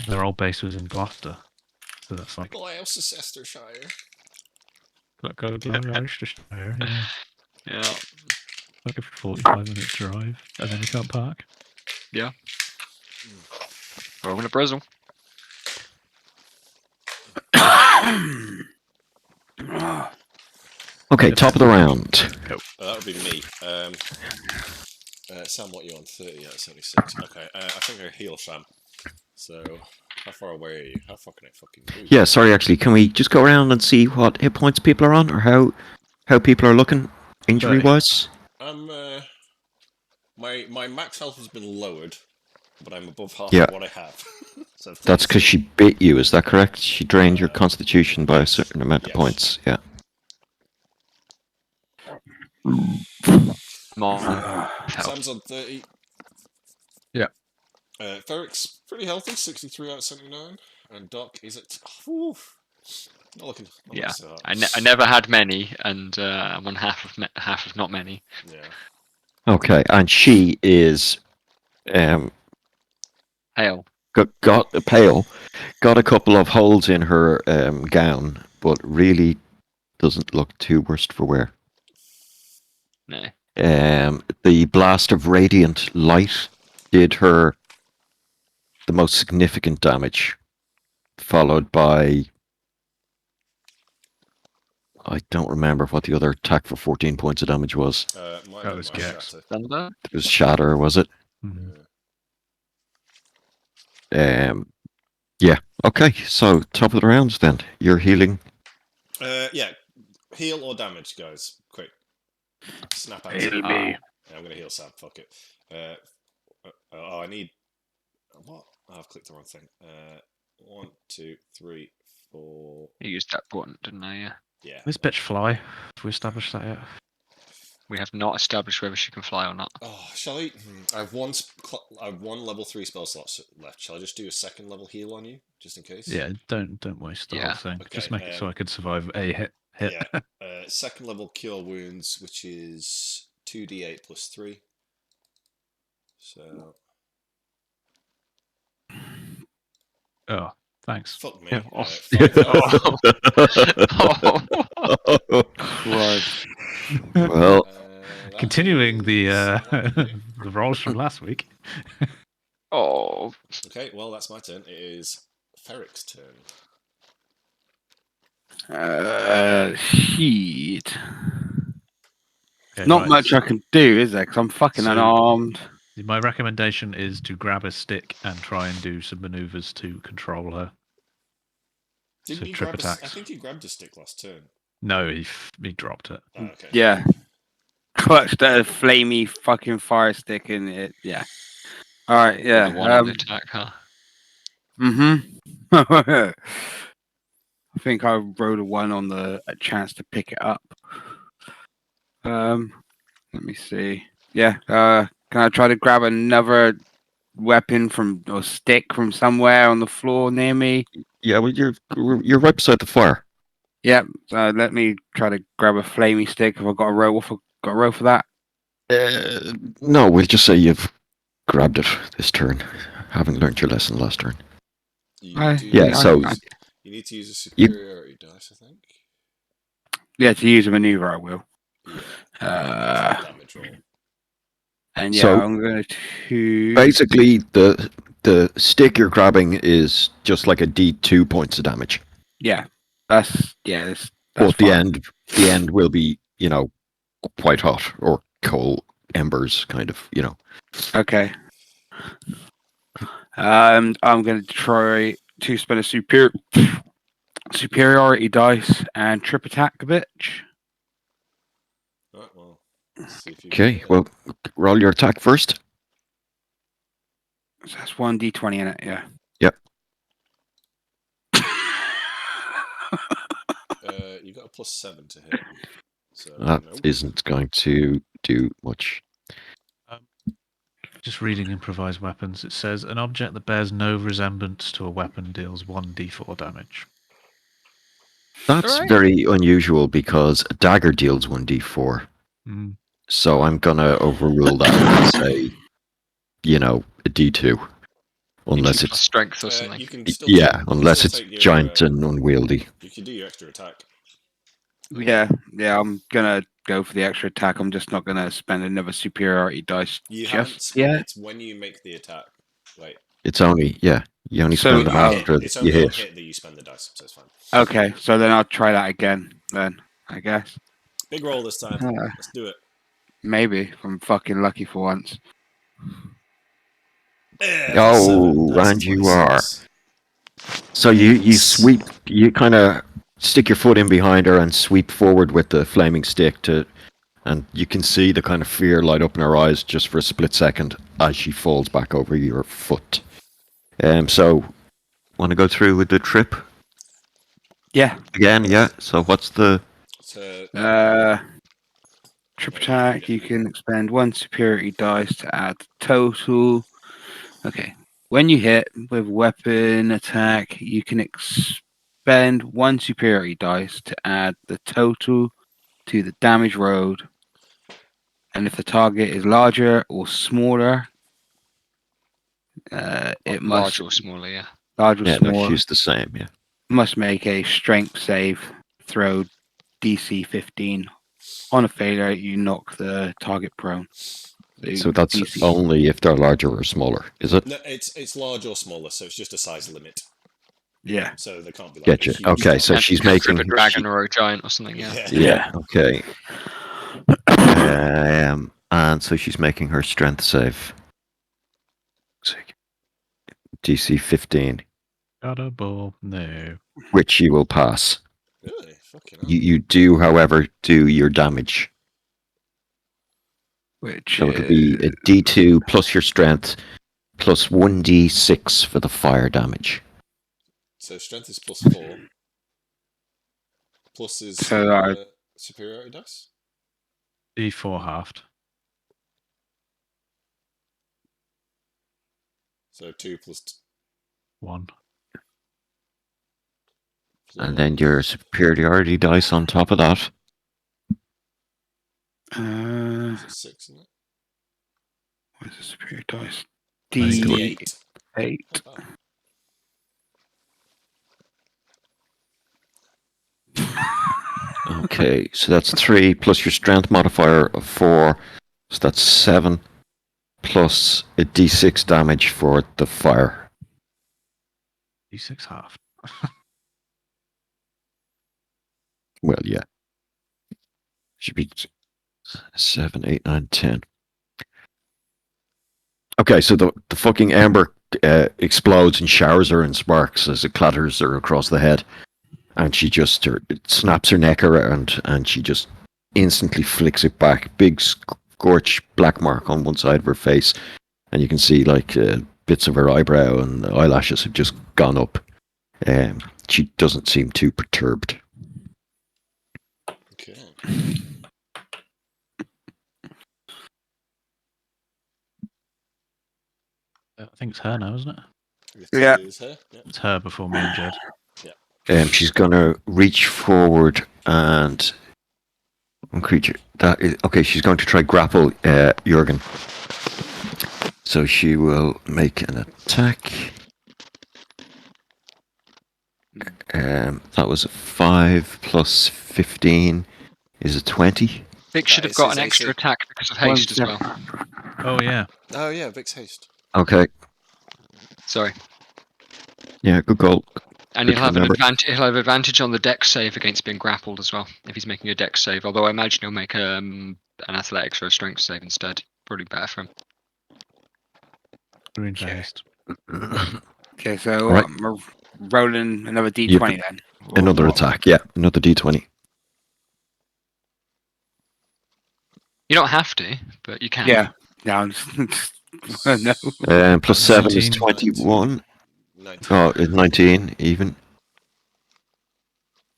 Their old base was in Gloucester, so that's like Gloucestershire. Gloucestershire. Yeah, Yeah. like a 45-minute drive, and then you can't park. Yeah. We're in a Brazil. Okay, top of the round. That would be me. Sam, what are you on? 30 out of 76. Okay, I think I heal Sam. So, how far away are you? How far can I fucking move? Yeah, sorry, actually, can we just go around and see what hit points people are on, or how people are looking injury-wise? My max health has been lowered, but I'm above half Yeah. of what I have. So That's because she bit you, is that correct? She drained your constitution by a certain amount of yes. points, yeah. Sam's on 30. Yeah. Ferric's pretty healthy, 63 out of 79. And Doc is at... Oof. Not looking so hot. I never had many, and I'm on half of not many. Yeah. Okay, and she is... Hail. Got pale, got a couple of holes in her gown, but really doesn't look too worst for wear. No. The blast of radiant light did her the most significant damage, followed by... I don't remember what the other attack for 14 points of damage was. That was Gex. It was Shatter, was it? Mm-hmm. Yeah. Okay, so top of the rounds then. You're healing. Yeah. Heal or damage, guys. Quick. Snap out. Heal me. Yeah, I'm going to heal Sam. Fuck it. I need... What? Oh, I've clicked the wrong thing. 1, 2, 3, 4... You used that button, didn't I? Yeah. Yeah. This bitch fly. Have we established that yet? We have not established whether she can fly or not. Oh, shall I? I have one level 3 spell slots left. Shall I just do a second level heal on you, just in case? Yeah, don't waste the whole thing. Okay, just make it so I could survive a hit. Yeah. Second level cure wounds, which is 2d8 plus 3. So. Oh, thanks. Fuck me. Yeah. Right. Well, continuing the the rolls from last week. Oh. Okay, well that's my turn. It is Ferric's turn. Shit. Okay, Not right. much I can do, is there? Because I'm fucking unarmed. My recommendation is to grab a stick and try and do some maneuvers to control her. Didn't he trip attacks. I think he grabbed a stick last turn. No, he dropped it. Oh, okay. Yeah. Clutched a flamey fucking fire stick in it. Yeah. Alright, yeah. The one on the attack, huh? I think I wrote a 1 on a chance to pick it up. Let me see. Yeah. Can I try to grab another weapon or stick from somewhere on the floor near me? yeah, well, you're right beside the fire. Yep. Let me try to grab a flamey stick. Have I got a roll for that? No, we'll just say you've grabbed it this turn, having learned your lesson last turn. You need to use a superiority dice, I think. Yeah, to use a maneuver, I will. Yeah. Damage roll. And yeah, So, I'm going to... Basically, the stick you're grabbing is just like a D2 points of damage. Yeah, that's but fine. the end will be, quite hot or coal embers, kind of, Okay. I'm going to try to spend a superiority dice and trip attack a bitch. Right, well, let's see if you Okay, well, roll your attack first. So that's 1d20 in it, yeah. Yep. You got a +7 to hit. So, That isn't going to do much. Just reading Improvised Weapons, it says an object that bears no resemblance to a weapon deals 1d4 damage. That's very unusual because a dagger deals 1d4. Mm. So I'm going to overrule that and say, a d2. Unless Plus it's strength or something. You can still yeah, take, you can unless still it's take your, giant and unwieldy. You can do your extra attack. Yeah, I'm gonna go for the extra attack. I'm just not gonna spend another superiority dice You just haven't. yet. It's when you make the attack. Like It's only you only So, spend them oh, after it's you only on hit. hit that you spend the dice, so it's fine. Okay, so then I'll try that again. Then I guess Big roll this time. Let's do it. maybe if I'm fucking lucky for once. Yeah, Oh, that's a and you are. 26. So you sweep, you kind of stick your foot in behind her and sweep forward with the flaming stick and you can see the kind of fear light up in her eyes just for a split second as she falls back over your foot. So, want to go through with the trip Yeah. again? Yeah. So what's the? So, Trip Yeah, attack. You can expend one superiority dice to add the total. Okay. When you hit with weapon attack, you can expend one superiority dice to add the total to the damage rolled. And if the target is larger or smaller, it must Larger or smaller, yeah. large or Yeah, no, small she's the same. Yeah. must make a strength save throw DC 15. On a failure, you knock the target prone. So that's DC. only if they're larger or smaller, is it? no, it's large or smaller, so it's just a size limit. Yeah. So there can't be like Getcha. a huge Okay, target. so And she's if you're making a dragon or a giant or something, yeah. Yeah. Okay. And so she's making her strength save. DC 15, Got a ball? No. which you will pass. Really? Fucking hell. You do, however, do your damage. Which So it'll be a D2 plus your strength plus 1D6 for the fire damage. So strength is +4. Plus is So our- superiority dice. D4 halved. So 2 plus 1. And then your superiority dice on top of that. Is it 6, isn't it? what's the superior dice? D8. D8. Oh, Okay, so that's 3 plus your strength modifier of 4. So that's 7 plus a D6 damage for the fire. D6 halved. Well, yeah. Should be 7, 8, 9, 10. Okay, so the fucking ember explodes and showers her in sparks as it clatters her across the head. And she just it snaps her neck around and she just instantly flicks it back. Big scorch black mark on one side of her face. And you can see like bits of her eyebrow and eyelashes have just gone up. She doesn't seem too perturbed. okay. I think it's her now, isn't it? Yeah. Is her? Yeah. It's her before me and Jed. She's gonna reach forward and one creature that is okay. She's going to try grapple Jurgen. So she will make an attack. That was a 5 plus 15 is a 20. Vic should have is got his an extra AC. attack because of haste as well. Oh, yeah. Oh yeah, Vic's haste. Okay, Sorry. yeah, good goal. And Good he'll to have an remember. advantage. He'll have advantage on the dex save against being grappled as well if he's making a dex save. Although I imagine he'll make an athletics or a strength save instead. Probably better for him. Green Okay. haste. Okay, so Right. we're rolling another D20 then. Another Or- attack, yeah, another D20. You don't have to, but you can. Yeah. No, I'm just, no. Plus 7 is 19. 21. 19. Oh, 19 even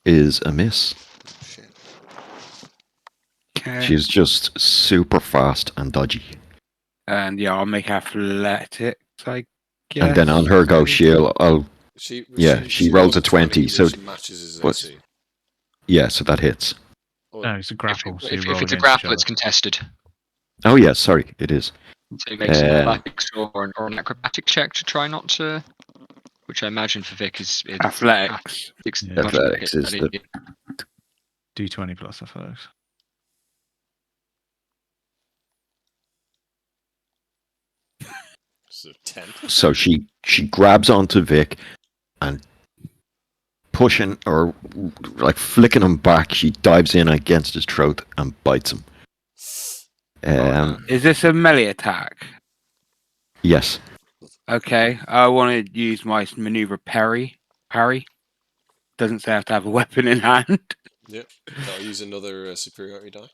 is a miss. Shit. Okay. She's just super fast and dodgy. And yeah, I'll make athletics, I guess. And then on her go, she rolls a 20, so which matches his what's- AC. yeah, so that hits. Or- No, it's a grapple. so you If roll it's a against grapple, each it's other. contested. Oh yeah, sorry, it is. So he makes an athletics or an acrobatics check to try not to. Which I imagine for Vic is Athletics. Yeah. Athletics is the D20 plus athletics. So 10. So she grabs onto Vic and pushing or like flicking him back, she dives in against his throat and bites him. Is this a melee attack? Yes. Okay, I want to use my maneuver parry. Parry. Doesn't say I have to have a weapon in hand. Yep. I'll use another superiority die.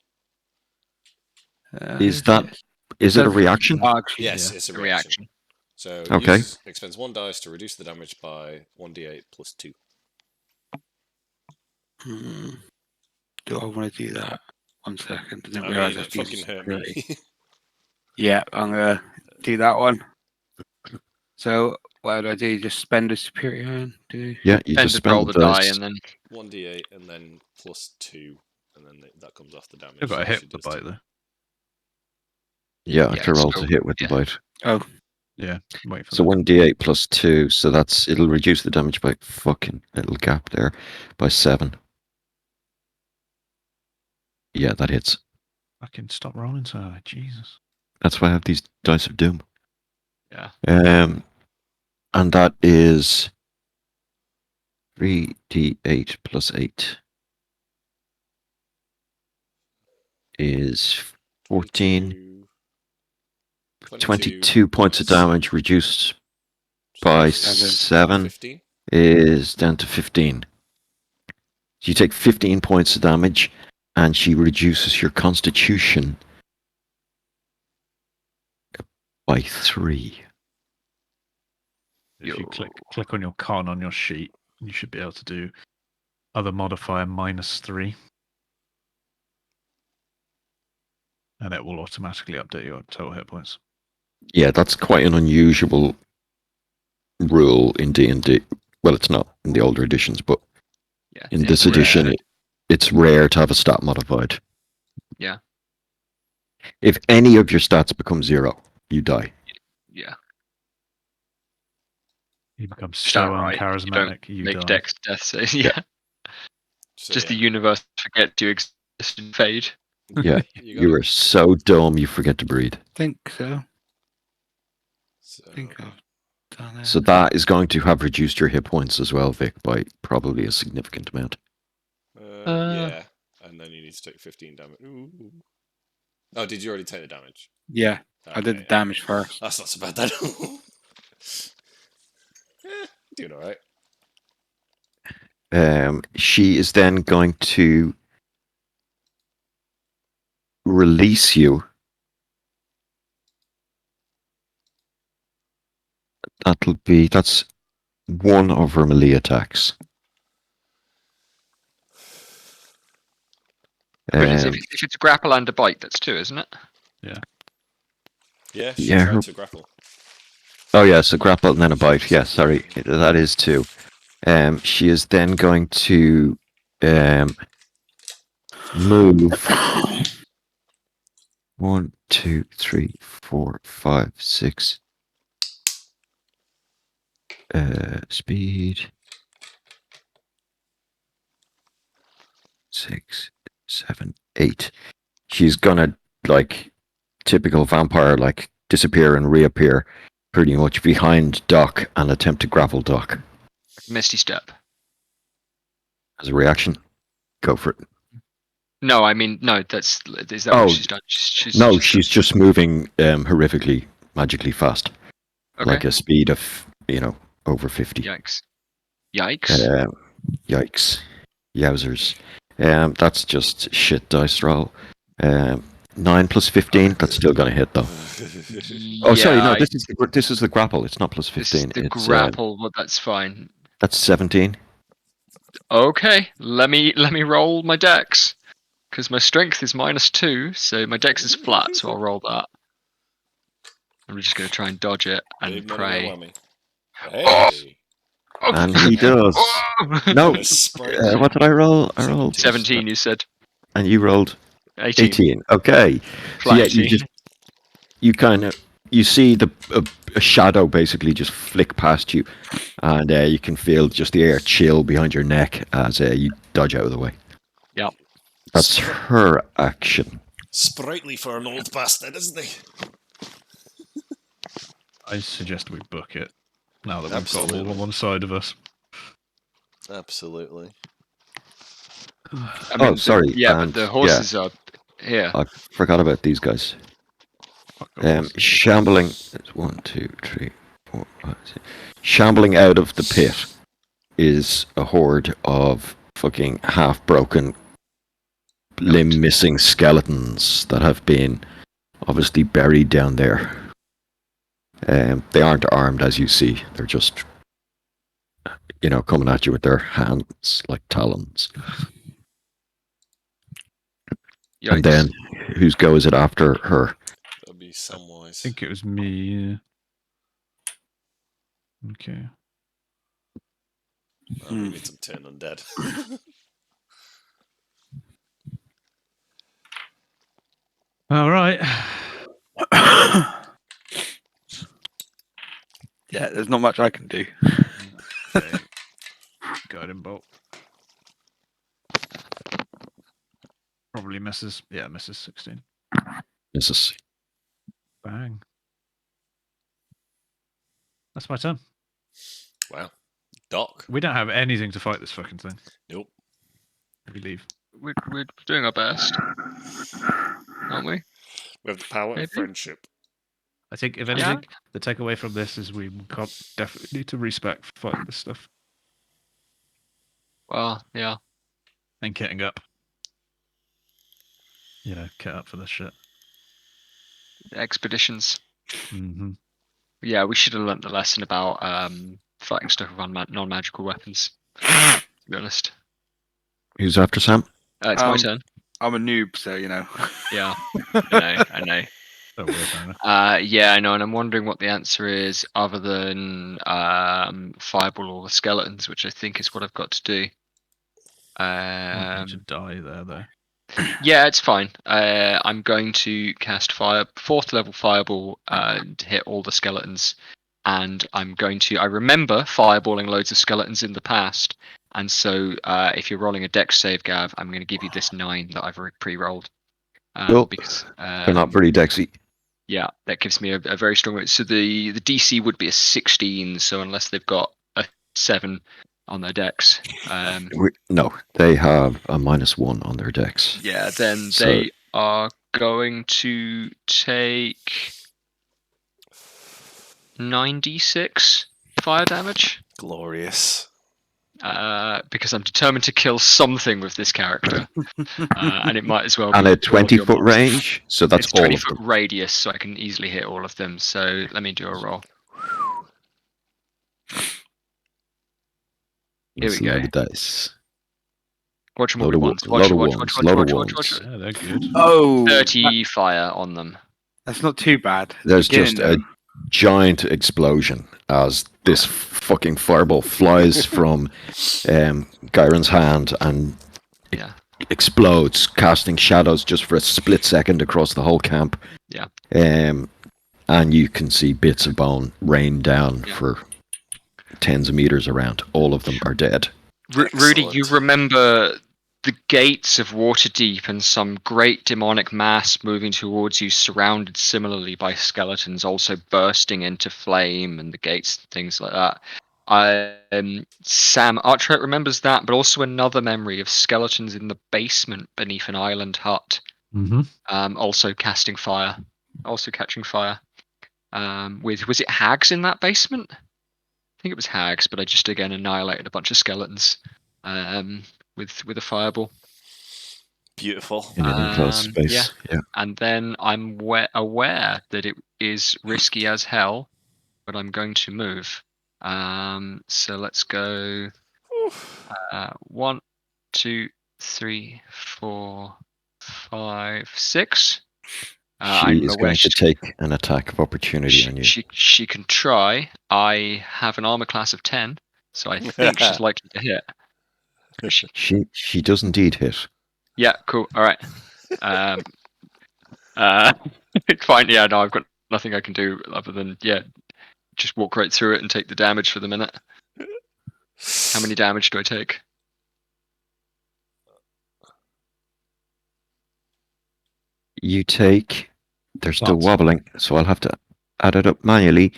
Is it a reaction? Oh, actually, Yes, Yeah. it's a a reaction. reaction. So Okay. expends 1 dice to reduce the damage by 1d8 plus 2. Do I want to do that? 1 second. I didn't I realize mean, I it fucking hurt me. Yeah, I'm gonna do that one. So what do I do? Just spend a superior? Do Yeah, you Then just to roll spend the the die dice. and then 1d8 and then plus 2, and then that comes off the damage. You've got so a hit she with the does bite 2. though. Yeah, I Yeah, can roll so- to hit with yeah. the bite. Yeah. Wait for So that. 1d8 plus 2, so it'll reduce the damage by fucking little gap there by 7. Yeah, that hits. Fucking stop rolling so high. Jesus. That's why I have these dice of doom. Yeah. And that is 3d8 plus 8 is 14. 22 points of damage reduced by 7 15. is down to 15. So you take 15 points of damage and she reduces your constitution by 3. If you click on your con on your sheet, you should be able to do other modifier -3. And it will automatically update your total hit points. Yeah, that's quite an unusual rule in D&D. Well, it's not in the older editions, but Yeah. in it's this rare. edition, it's rare to have a stat modified. Yeah. If any of your stats become 0, you die. Yeah. You become Just so outright, uncharismatic, you Make die. dex death save. Yeah. So, Just yeah, the universe forget you exist and fade. Yeah, you you are so dumb you forget to breathe. think so. So, I think I've done it. So that is going to have reduced your hit points as well, Vic, by probably a significant amount. yeah, and then you need to take 15 damage. Ooh. Oh, did you already take the damage? Yeah, I did the Okay, damage first. That's not so bad then. Doing alright. She is then going to release you. That's one of her melee attacks. If it's a grapple and a bite, that's 2, isn't it? Yeah, she Yeah, tried her- to grapple. Oh yeah, so grapple and then a bite. Yeah, sorry, that is 2. She is then going to move 1, 2, 3, 4, 5, 6. Speed 6, 7, 8. She's gonna, like typical vampire, like disappear and reappear pretty much behind Doc and attempt to grapple Doc. Misty step. As a reaction, go for it. No, I mean no. Is that Oh, what she's done? She's just moving horrifically, magically fast, okay. like a speed of over 50. Yikes! Yikes! Yikes! Yowzers! That's just shit dice roll. 9 plus 15. That's still gonna hit though. Oh, sorry, no. This is the grapple. It's not plus This is 15. the grapple, but that's fine. That's 17. Okay, let me roll my dex because my strength is -2, so my dex is flat. So I'll roll that. I'm just going to try and dodge it and Big money, pray. no whammy. Hey! And he does. No. What did I roll? I rolled 17. You said and you rolled 18. 18. Okay. So Flat yeah, 18. you kind of you see a shadow basically just flick past you, and you can feel just the air chill behind your neck as you dodge out of the way. Yep. That's her action. Sprightly for an old bastard, isn't he? I suggest we book it now that we've got them all Absolutely. on one side of us. Absolutely. I mean, sorry, but and, the horses are here. I forgot about these guys. Fuck off. Shambling. That's 1, 2, 3, 4, 5, 6. Shambling out of the pit is a horde of fucking half-broken, limb-missing skeletons that have been obviously buried down there. They aren't armed, as you see. They're just, coming at you with their hands like talons. Yikes. And then, whose go is it after her? That'd be I Samwise. think it was me. Yeah. Okay. Oh, we need some turn undead. All right. Yeah, there's not much I can do. Okay. Guiding bolt. Probably misses. Yeah, misses 16. Misses. Bang. That's my turn. Wow. Doc. We don't have anything to fight this fucking thing. Nope. We leave. We're doing our best, aren't we? We have the power Maybe. of friendship. I think if Yeah. anything, the takeaway from this is we definitely need to respect fighting this stuff Well, yeah. and kitting up. Kit up for this shit. Expeditions. Mm-hmm. Yeah, we should have learnt the lesson about fighting stuff with non-magical weapons. To be honest. Who's after Sam? It's my turn. I'm a noob, so you know. Yeah, I know. Don't worry about it. Yeah, I know, and I'm wondering what the answer is other than fireball all the skeletons, which I think is what I've got to do. You should die there, though. Yeah, it's fine. I'm going to cast fourth level fireball to hit all the skeletons, and I remember fireballing loads of skeletons in the past, and so if you're rolling a dex save, Gav, I'm going to give you this 9 that I've pre-rolled. Cool. Because They're not very dexy. yeah, that gives me a very strong. So the DC would be a 16. So unless they've got a 7 on their dex, No, they have a -1 on their dex. yeah, then So- they are going to take 9d6 fire damage. Glorious. Because I'm determined to kill something with this character, and it might as well And be a all of your 20-foot mobs. range, so that's It's all 20 of foot them. radius, so I can easily hit all of them. So let me do a roll. Here we Let's load go. the dice. Watch them all Load at of once. load of Watch, ones, watch, load watch, of watch, watch, ones. watch. Yeah, they're good. Oh, 30 fire on them. that's not too bad. There's Beginning, just a though. giant explosion as this fucking fireball flies from Gyron's hand and Yeah. explodes, casting shadows just for a split second across the whole camp. Yeah. And you can see bits of bone rain down Yeah. for tens of meters around. All of them are dead. Rudy, you Excellent. remember the gates of Waterdeep and some great demonic mass moving towards you, surrounded similarly by skeletons, also bursting into flame, and the gates, things like that. Sam Archret remembers that, but also another memory of skeletons in the basement beneath an island hut, Mm-hmm. also catching fire. Was it hags in that basement? I think it was hags, but I just again annihilated a bunch of skeletons with a fireball. Beautiful. In an enclosed space. yeah. And then I'm aware that it is risky as hell, but I'm going to move. So let's go 1, 2, 3, 4, 5, 6. She is going to take an attack of opportunity on you. She can try. I have an armor class of 10, so I think she's likely to hit. She does indeed hit. Yeah, cool. All right. Fine. Yeah, no, I've got nothing I can do other than just walk right through it and take the damage for the minute. How many damage do I take? You take. They're still Lots. wobbling, so I'll have to add it up manually.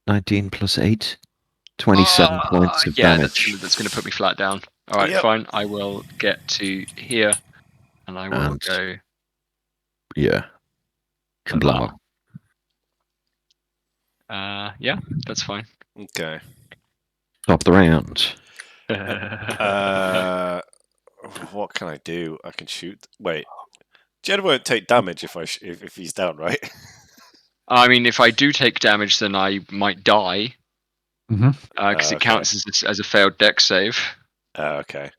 19 plus 8. 27 points of damage. That's gonna put me flat down. All right, Yep. fine. I will get to here, and I will And- go. Yeah. Kablam. Yeah, that's fine. Okay. Top of the round. What can I do? I can shoot. Wait, Jed won't take damage if he's down, right? I mean, if I do take damage, then I might die. Mhm. Because it Okay. counts as a failed deck save. Okay.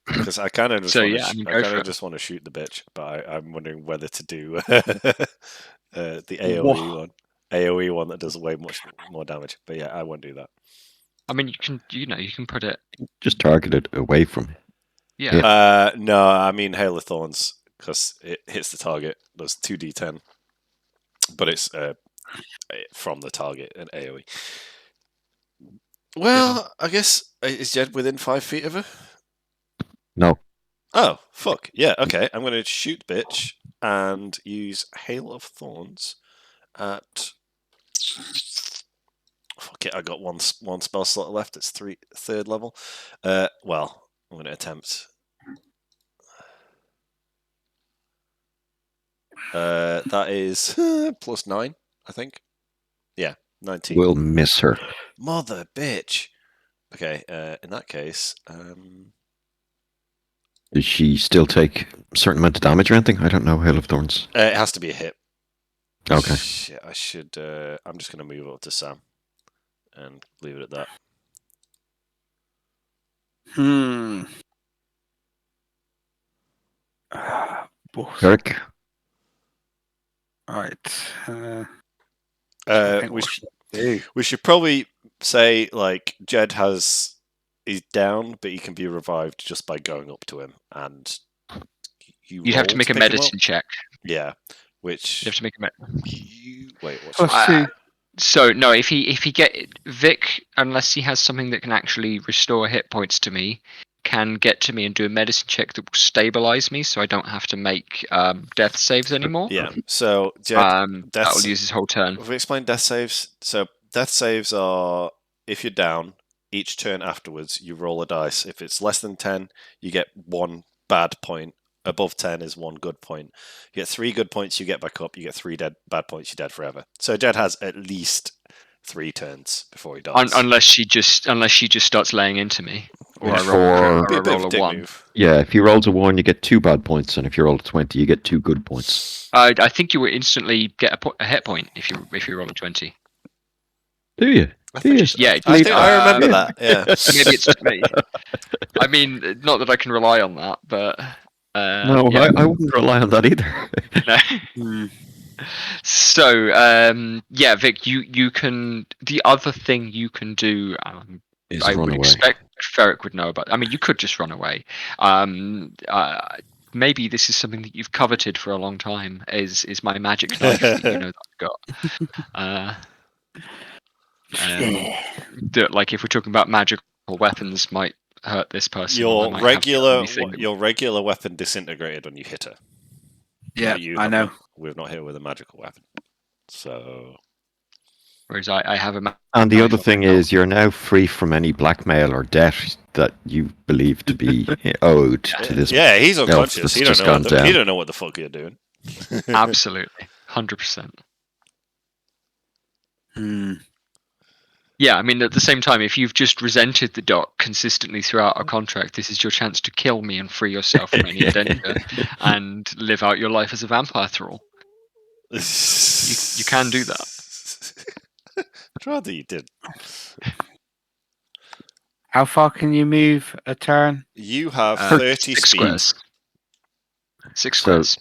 Because I kind of just So, want yeah, to. I mean, I go kind for of it. just want to shoot the bitch, but I'm wondering whether to do the AOE one. AOE one that does way much more damage. But yeah, I won't do that. I mean, you can put it. Just target it away from it. Yeah. No, I mean Hail of Thorns because it hits the target. Does 2d10, but it's from the target an AOE. Well, I guess is Jed within 5 feet of her? No. Oh, fuck. Yeah, okay. I'm going to shoot bitch and use Hail of Thorns at... Fuck it, I got one spell slot left. It's third level. Well, I'm going to attempt. That is plus 9, I think. Yeah, 19. We'll miss her. Mother bitch. Okay, in that case... Does she still take a certain amount of damage or anything? I don't know. Hail of Thorns. it has to be a hit. Okay. Shit, I should... I'm just going to move up to Sam and leave it at that. Eric? Alright. We should probably say, like, Jed he's down, but he can be revived just by going up to him, and You'd have to make a medicine check. Yeah, which You'd have to make a wait, what's Plus two. So no, if he get Vic, unless he has something that can actually restore hit points to me, can get to me and do a medicine check that will stabilize me, so I don't have to make death saves anymore. Yeah, so Jed, that will use his whole turn. Have we explained death saves? So death saves are if you're down, each turn afterwards you roll a dice. If it's less than 10, you get 1 bad point. Above 10 is 1 good point. You get 3 good points, you get back up. You get 3 bad points, you're dead forever. So Jed has at least 3 turns before he dies. Unless she just starts laying into me, or I roll a 1. Move. Yeah, if you roll a 1, you get 2 bad points, and if you roll a 20, you get 2 good points. I think you will instantly get a hit point if you roll a 20. Do you? I think I remember that. Yeah. Maybe it's just me. I mean, not that I can rely on that, but No, yeah. I wouldn't rely on that either. No. So, yeah, Vic, you can. The other thing you can do, Is I run would away. expect Ferric would know about. I mean, you could just run away. Maybe this is something that you've coveted for a long time. Is my magic knife that you know that I've got? That, like, if we're talking about magical weapons, might hurt this person. Your regular weapon disintegrated when you hit her. Yeah, You I know. We've not hit her with a magical weapon. So. Whereas I have a. And the other thing is, you're now free from any blackmail or debt that you believe to be owed to this. Yeah, he's unconscious. He don't know what the fuck you're doing. Absolutely, 100%. Yeah, I mean, at the same time, if you've just resented the doc consistently throughout our contract, this is your chance to kill me and free yourself from any danger and live out your life as a vampire thrall. You can do that. I'd rather you did. How far can you move a turn? You have 30 6 speed. squares. 6 squares.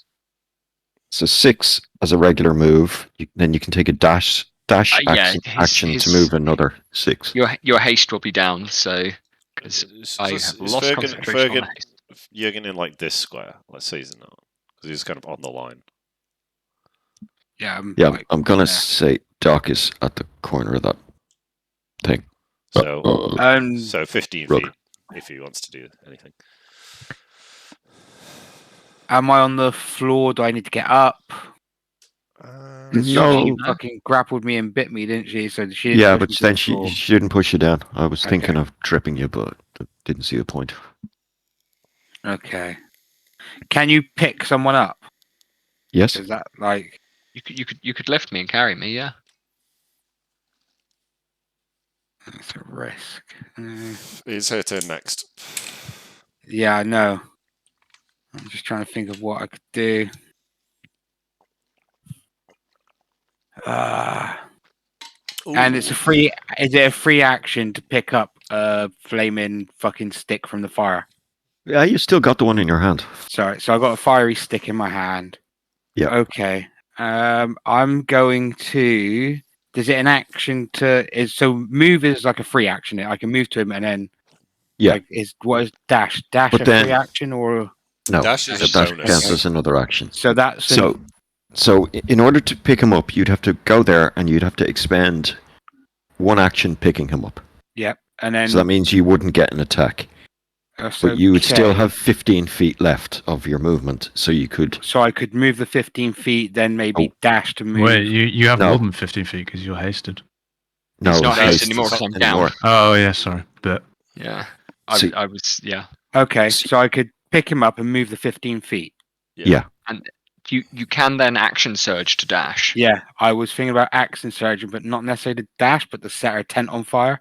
So 6 as a regular move. Then you can take a dash action to move another 6. Your haste will be down, so because I have lost concentration on haste. You're going in like this square. Let's say he's not, because he's kind of on the line. Yeah, Yeah, like, I'm gonna there. say Doc is at the corner of that thing. So, Um, so 15 Rook. feet if he wants to do anything. am I on the floor? Do I need to get up? Because No. she fucking grappled me and bit me, didn't she? So she didn't Yeah, push but me to then the she floor. didn't push you down. I was thinking Okay. of tripping you, but I didn't see the point. Okay. Can you pick someone up? Yes. Is that like? You could lift me and carry me, yeah. It's a risk. It's her turn next. Yeah, I know. I'm just trying to think of what I could do. And it's a free. Is it a free action to pick up a flaming fucking stick from the fire? Yeah, you still got the one in your hand. Sorry. So I got a fiery stick in my hand. Yeah. Okay. I'm going to. Does it an action to? Is so move is like a free action. I can move to him and then. Yeah. Like, what is dash? Dash But a then- free action or? No, Dash is so a dash bonus. counts as another action. So that's So in order to pick him up, you'd have to go there and you'd have to expend one action picking him up. Yep. And then So that means you wouldn't get an attack, but you would still have 15 feet left of your movement, so you could. So I could move the 15 feet, then maybe dash to move. Wait, you have No. more than 15 feet because you're hasted. No, It's not haste haste anymore because I'm anymore. down. Oh yeah, sorry, but Yeah. So- I was, yeah. Okay, so I could pick him up and move the 15 feet. Yeah. You can then action surge to dash. Yeah, I was thinking about action surgeon, but not necessarily to dash, but to set her tent on fire.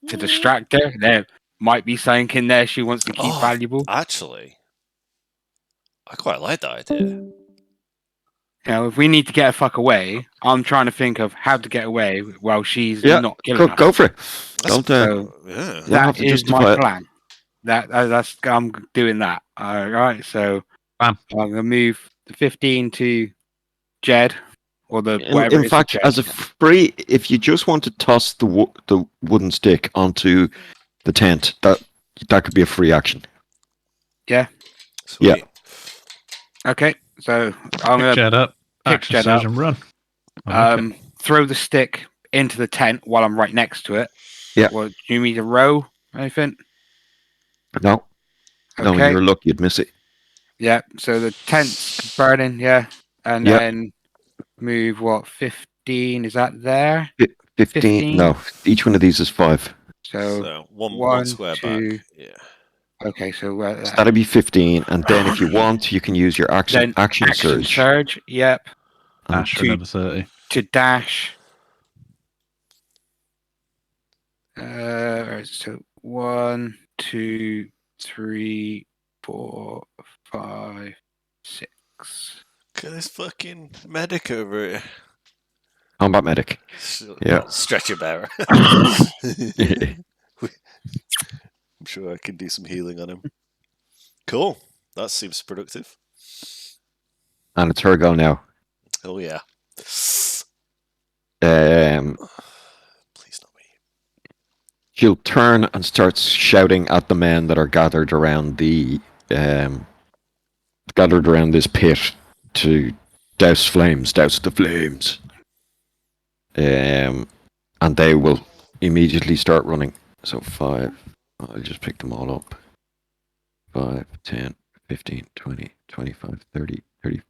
To distract her. There might be something in there she wants to keep valuable. Actually, I quite like that idea. You know, if we need to get her fuck away, I'm trying to think of how to get away while she's Yeah, not killing us. go for it. That's- Don't. Yeah. You don't have That to is justify my it. plan. That's I'm doing that. All right, so Bam. I'm gonna move the 15 to Jed or the In, whatever. in it is fact, to Jed. as a free, if you just want to toss the wooden stick onto the tent, that could be a free action. Sweet. Okay, so I'm pick gonna Jed up, pick action Jed surge up. and run. I like it. throw the stick into the tent while I'm right next to it. Yeah. Well, do you need a row? Anything? No, no, Okay. you're lucky you'd miss it. Yeah. So the tent's burning. Yeah, and Yep. then move what 15? Is that there? 15. 15? No, each one of these is 5. So, So one one, square two, back. Yeah. okay. So So that'd be 15, and then if you want, you can use your action then surge. surge. Yep. Dash for to- another 30. To dash. So 1, 2, 3, 4, 5, 6. Look at this fucking medic over here. Combat medic. Yeah. Stretcher bearer. I'm sure I can do some healing on him. Cool. That seems productive. And it's her go now. Oh yeah. Please not me. She'll turn and start shouting at the men that are gathered around this pit to douse the flames. And they will immediately start running. So 5, I'll just pick them all up. 5, 10, 15, 20, 25, 30.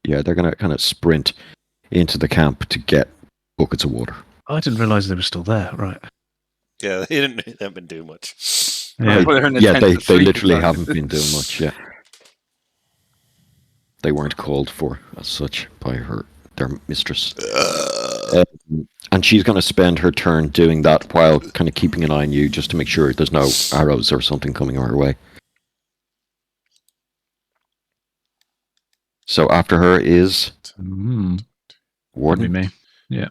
Yeah, they're going to kind of sprint into the camp to get buckets of water. I didn't realise they were still there. Right. Yeah, they haven't been doing much. Yeah. Well, they're in the Yeah, tent they asleep, literally so- haven't been doing much yet. They weren't called for as such by their mistress. And she's going to spend her turn doing that while kind of keeping an eye on you just to make sure there's no arrows or something coming her way. So after her is That'd be Warden. me. Yeah.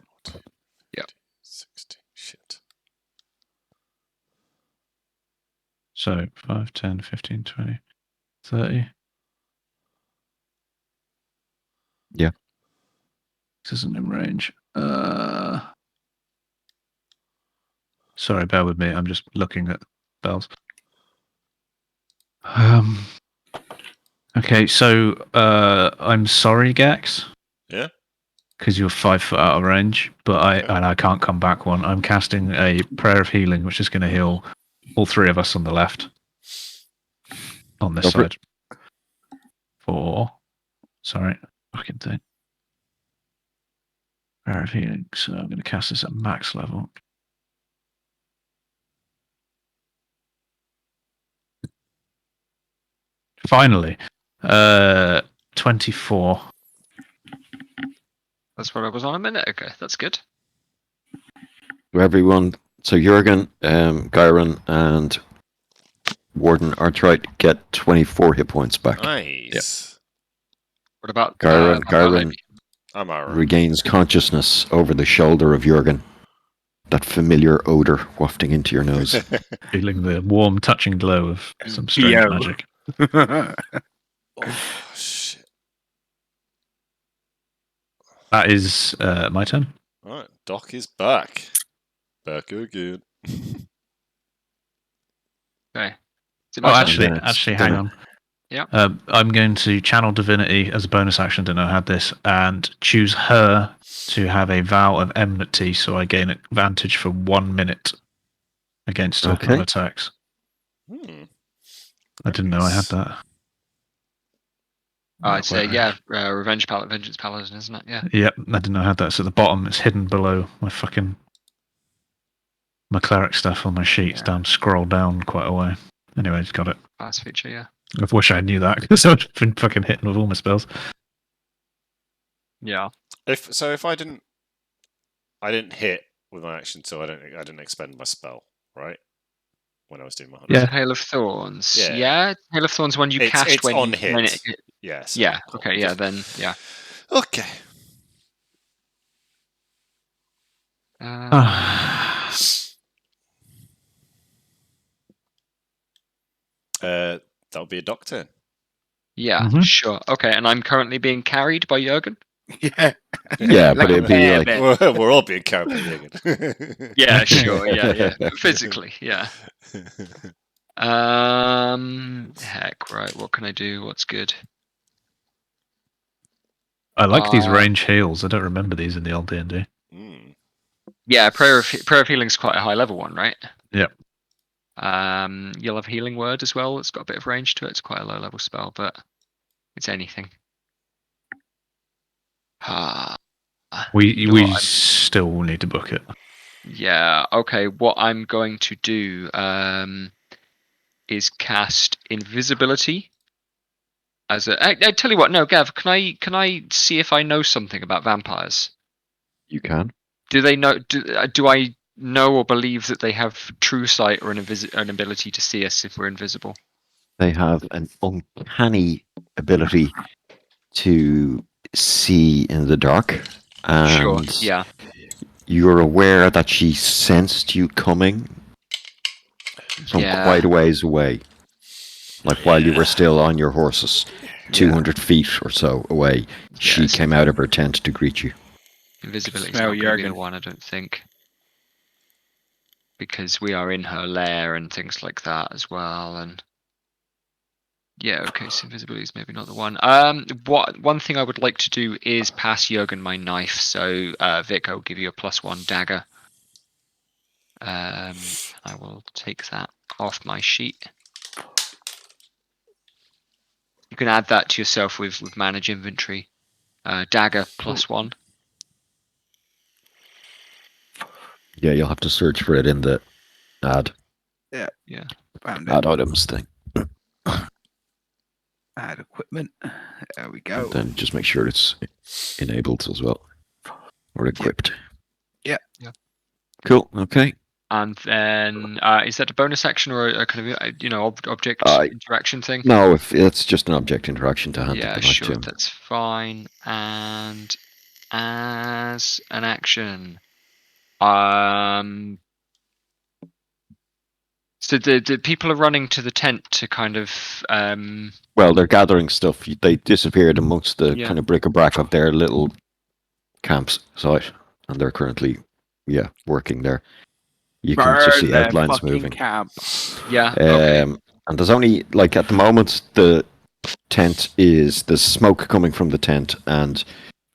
60. Shit. So 5, 10, 15, 20, 30. Yeah. This isn't in range. Sorry, bear with me. I'm just looking at bells. Okay, so I'm sorry, Gax. Yeah? because you're 5 foot out of range, but I can't come back one. I'm casting a Prayer of Healing, which is going to heal all 3 of us on the left. On this Go for it. side. 4. Sorry, fucking thing. Prayer of Healing. So I'm going to cast this at max level. Finally, 24. That's what I was on a minute ago. That's good. Everyone, so Jurgen, Gyron, and Warden Artright get 24 hit points back. Nice. What about Gyron I'm alright. regains consciousness over the shoulder of Jurgen. That familiar odor wafting into your nose. Feeling the warm, touching glow of some strange Yo. magic. Oh, shit. That is my turn. Alright, Doc is back. Back again. Okay. Is it Oh, my turn? actually, hang on. Yeah. I'm going to channel Divinity as a bonus action. Didn't know I had this, and choose her to have a vow of enmity, so I gain advantage for 1 minute against her Okay. attacks. Hmm. I didn't know I had that. I'd say, Vengeance Paladin, isn't it? Yeah. Yep, I didn't know I had that. So at the bottom, it's hidden below my cleric stuff on my sheets. Yeah. Down, scroll down quite a way. Anyway, just got it. Last feature, yeah. I wish I knew that because I've been fucking hitting with all my spells. Yeah. If I didn't hit with my action, so I didn't expend my spell, right? When I was doing my hunt. Yeah. Hail of Thorns. Yeah. Yeah. Hail of Thorns when you cast it's when on you, hit. when it, Yes. yeah. Okay. Yeah. Then. Yeah. Okay. That would be a Doc turn. Yeah. Mhm. Sure. Okay. And I'm currently being carried by Jurgen. Yeah. Yeah, Like but a it'd be bear, like man. We're all being carried by Jürgen. Yeah. Sure. Yeah. Physically. Yeah. Heck. Right. What can I do? What's good? I like these Uh, range heals. I don't remember these in the old D&D. Mm. Yeah. Prayer of Healing's quite a high level one, right? Yep. You'll have Healing Word as well. It's got a bit of range to it. It's quite a low level spell, but it's anything. We still need to book it. Yeah. Okay. What I'm going to do is cast Invisibility as a. I tell you what. No, Gav. Can I see if I know something about vampires? you can. Do they know? Do I know or believe that they have true sight or an ability to see us if we're invisible? They have an uncanny ability to see in the dark. Sure. And Yeah. you're aware that she sensed you coming from Yeah. quite a ways away. Like while you were still on your horses, 200 feet or so away, she Yes. came out of her tent to greet you. Invisibility is Smell not going to be the Jurgen. one, I don't think, because we are in her lair and things like that as well. And yeah, okay, so invisibility is maybe not the one. One thing I would like to do is pass Jurgen my knife. So Vic, I'll give you a +1 dagger. I will take that off my sheet. You can add that to yourself with manage inventory. Dagger +1. Yeah, you'll have to search for it in the add Found it. add items thing. Add equipment. There we go. Then just make sure it's enabled as well. Or equipped. Yeah. Yeah. Cool, okay. And then is that a bonus action or a kind of object interaction thing? No, if it's just an object interaction to hand Yeah, the knife sure, to him. that's fine. And as an action, so the people are running to the tent to kind of Well, they're gathering stuff. They disappeared amongst the Yeah. kind of bric-a-brac of their little campsite, and they're currently, working there. You can just see Burn their outlines fucking moving. camp. yeah. Okay. And there's only, like, at the moment, the tent there's smoke coming from the tent, and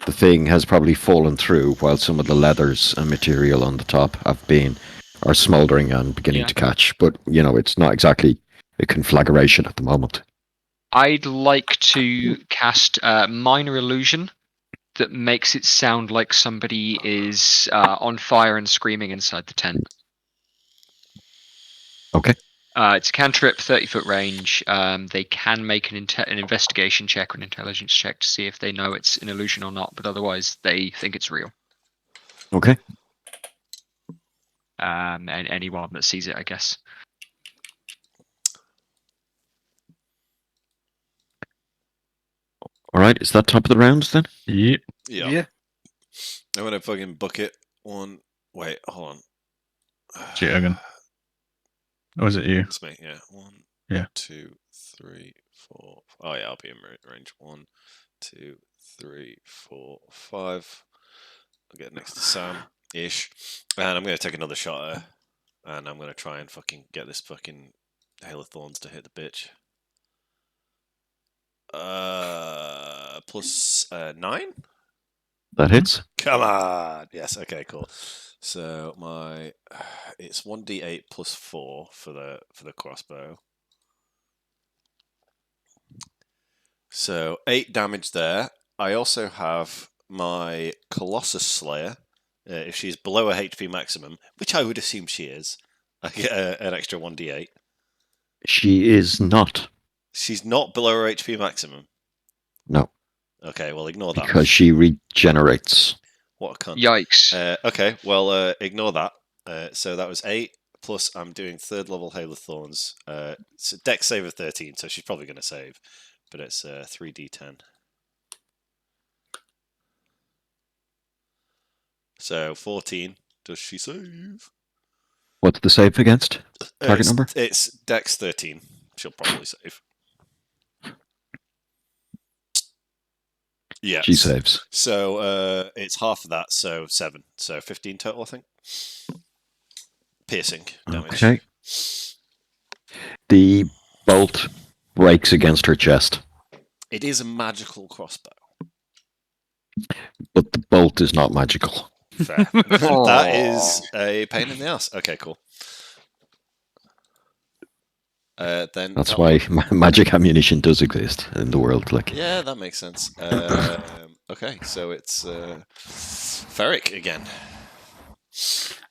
the thing has probably fallen through, while some of the leathers and material on the top are smouldering and beginning Yeah. to catch. But it's not exactly a conflagration at the moment. I'd like to cast Minor Illusion that makes it sound like somebody is on fire and screaming inside the tent. Okay. It's a cantrip, 30-foot range. They can make an investigation check or an intelligence check to see if they know it's an illusion or not, but otherwise they think it's real. Okay. And anyone that sees it, I guess. All right. Is that top of the round then? Yep. Yeah. I'm gonna fucking bucket one. Wait, hold on. Shoot again. Or was it you? It's me. Yeah. 1, Yeah. 2, 3, 4. Oh yeah, I'll be in range. 1, 2, 3, 4, 5. I'll get next to Sam ish, and I'm gonna take another shot at her, and I'm gonna try and fucking get this fucking hail of thorns to hit the bitch. Plus 9. That hits. Come on. Yes. Okay. Cool. So it's 1d8 plus 4 for the crossbow. So 8 damage there. I also have my Colossus Slayer. If she's below her HP maximum, which I would assume she is, I get an extra 1d8. She is not. She's not below her HP maximum. No. Okay, well ignore that. Because she regenerates. What a cunt. Yikes. Okay, well ignore that. So that was 8 plus I'm doing 3rd level Hail of Thorns. It's a dex save of 13, so she's probably going to save, but it's 3d10. So 14. Does she save? What's the save against? Target number? It's dex 13. She'll probably save. Yeah. She saves. So it's half of that, so 7. So 15 total, I think. Piercing damage. Okay. The bolt breaks against her chest, It is a magical crossbow. but the bolt is not magical. Fair. That is a pain in the ass. Okay, cool. Then That's why magic ammunition does exist in the world. Yeah, that makes sense. Okay, so it's Ferric again.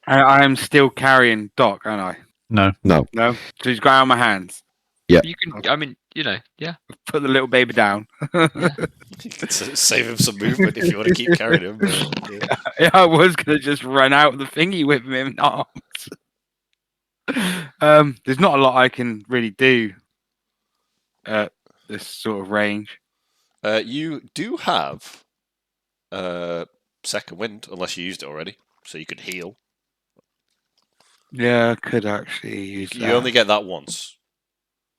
I'm still carrying Doc, aren't I? No. No, so he's got out of my hands. You can, I mean, yeah. Put the little baby down. You could save him some movement if you want to keep carrying him. But, yeah. Yeah, I was gonna just run out of the thingy with him in arms. There's not a lot I can really do at this sort of range. You do have second wind, unless you used it already, so you could heal. Yeah, I could actually use that. You only get that once.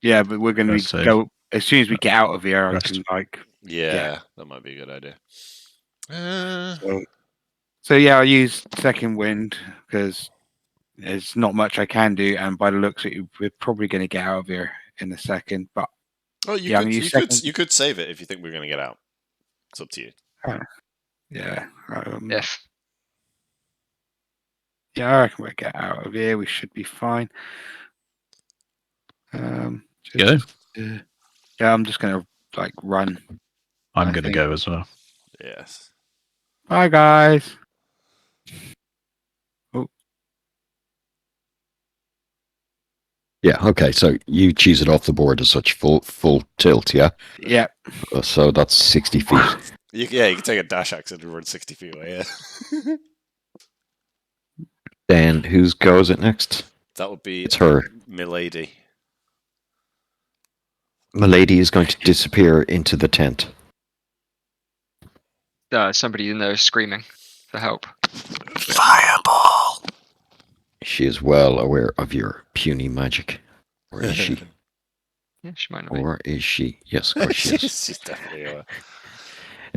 Yeah, but we're gonna Rest save. go as soon as we get out of here. Rest. I can like. Yeah, that might be a good idea. So yeah, I'll use second wind because there's not much I can do, and by the looks of it, we're probably going to get out of here in a second. But Oh, Yeah, I'm gonna use you could save it if you think we're going to get out. It's up to you. yeah, If yeah, I reckon we'll get out of here. We should be fine. Go. Yeah, I'm just gonna like run. I'm I going to think- go as well. Yes. Bye, guys. Yeah, okay, so you cheese it off the board as such, full tilt, yeah? Yeah, So that's 60 feet. You can take a dash action and run 60 feet away, yeah. Then whose go is it next? That would be It's her. Milady. Milady is going to disappear into the tent. somebody in there is screaming for help. Fireball! She is well aware of your puny magic. Or is she? Yeah, she might not be. Or is she? Yes, of course she is. She's definitely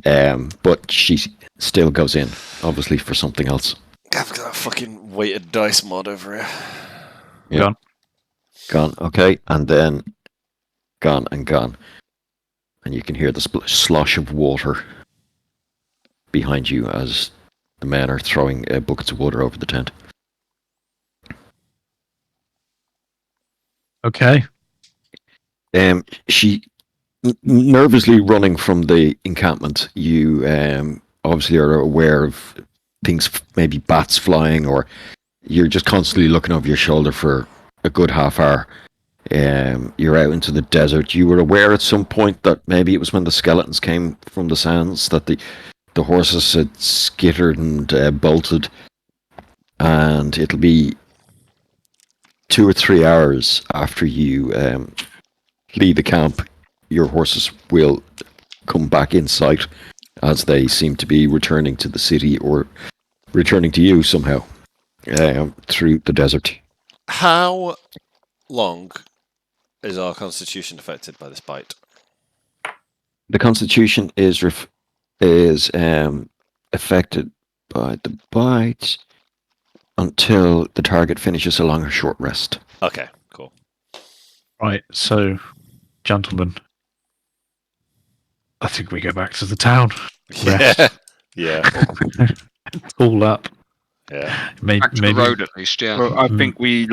aware. But she still goes in, obviously for something else. I've got a fucking weighted dice mod over here. Yeah. Gone. Gone, okay, and then gone and gone. And you can hear the slosh of water behind you as the men are throwing buckets of water over the tent. Okay. She nervously running from the encampment. You obviously are aware of things, maybe bats flying, or you're just constantly looking over your shoulder for a good half hour. You're out into the desert. You were aware at some point that maybe it was when the skeletons came from the sands that the horses had skittered and bolted, and it'll be 2 or 3 hours after you leave the camp. Your horses will come back in sight as they seem to be returning to the city or returning to you somehow through the desert. How long is our constitution affected by this bite? The constitution is affected by the bite until the target finishes a long or short rest. Okay, cool. Right, so, gentlemen, I think we go back to the town. Yeah, Rest. yeah, All up. yeah. Back to the road at least, yeah. Well, I think we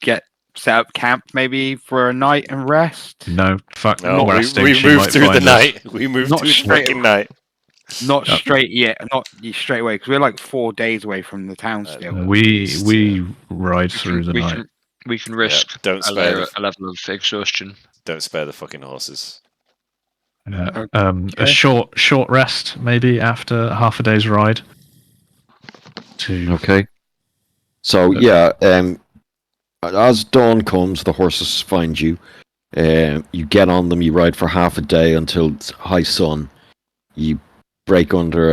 get set up camp maybe for a night and rest. No, fuck. No, resting. we She moved might through the find us. night. We moved Not through the straight- fucking night. Not straight yet, not straight away, because we're like 4 days away from the town still. We ride through the night. We can risk Don't a spare level of exhaustion. Don't spare the fucking horses. Yeah. Okay. A short rest, maybe after half a day's ride. Okay. So yeah, as dawn comes, the horses find you. You get on them. You ride for half a day until it's high sun. You break under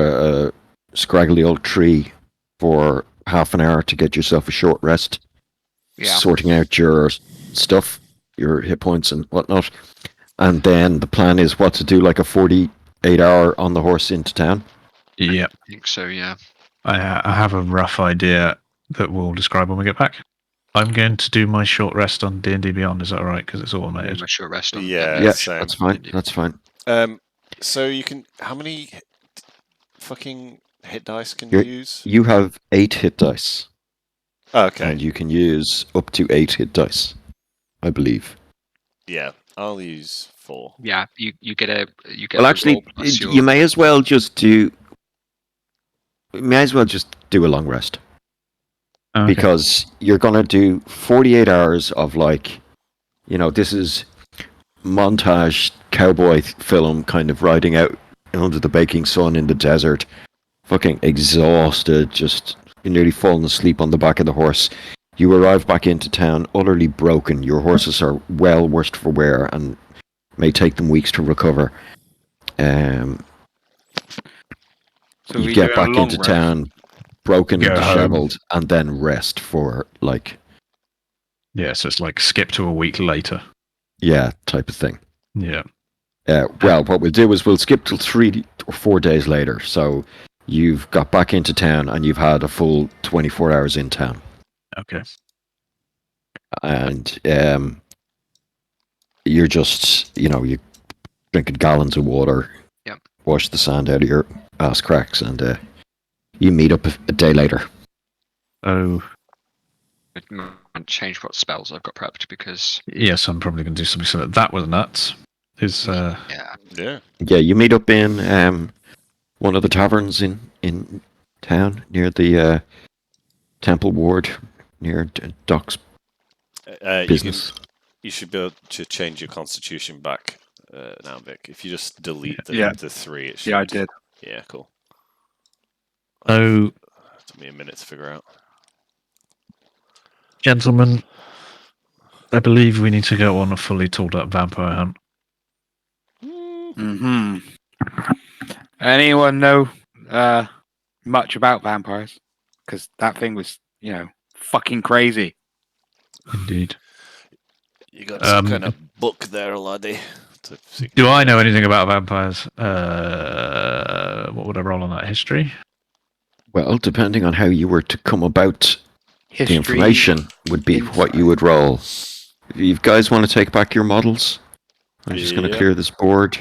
a scraggly old tree for half an hour to get yourself a short rest. Yeah. Sorting out your stuff, your hit points and whatnot. And then the plan is what to do, like a 48-hour on the horse into town. Yeah, I think so, yeah. I have a rough idea that we'll describe when we get back. I'm going to do my short rest on D&D Beyond. Is that all right? Because it's automated. My short rest on Yeah, Yeah, same. that's fine. That's fine. So you can. How many fucking hit dice can You're- you use? You have 8 hit dice, Okay. and you can use up to 8 hit dice, I believe. Yeah, I'll use 4. Yeah, you get Well, a actually, roll plus your- you may as well just do. You may as well just do a long rest. Okay. Because you're going to do 48 hours of this is montage cowboy film kind of riding out under the baking sun in the desert, fucking exhausted, just nearly falling asleep on the back of the horse. You arrive back into town utterly broken. Your horses are well worse for wear and may take them weeks to recover. So You we get do a back long into rest. town broken and Go home. disheveled, and then rest for Yeah, so it's like skip to a week later. type of thing. Yeah. Well, what we'll do is we'll skip till 3 or 4 days later. So you've got back into town and you've had a full 24 hours in town. Okay. And you're just, you're drinking gallons of water, Yep. wash the sand out of your ass cracks, and you meet up a day later. Oh, and change what spells I've got prepped because yes, I'm probably going to do something so that was nuts. yeah. Yeah. Yeah, you meet up in one of the taverns in town near the Temple Ward, near Doc's business. You should be able to change your constitution back now, Vic. If you just delete the Yeah. 3, it should. Yeah, I did. Yeah, cool. So, Took me a minute to figure out. gentlemen, I believe we need to go on a fully tooled up vampire hunt. Hmm. Anyone know much about vampires? Because that thing was, fucking crazy. Indeed. You got some Um, kind of book there, laddie. Do I know anything about vampires? What would I roll on that? History? Well, depending on how you were to come about History. the information would be what you would roll. If you guys want to take back your models, I'm just going to Yeah. clear this board.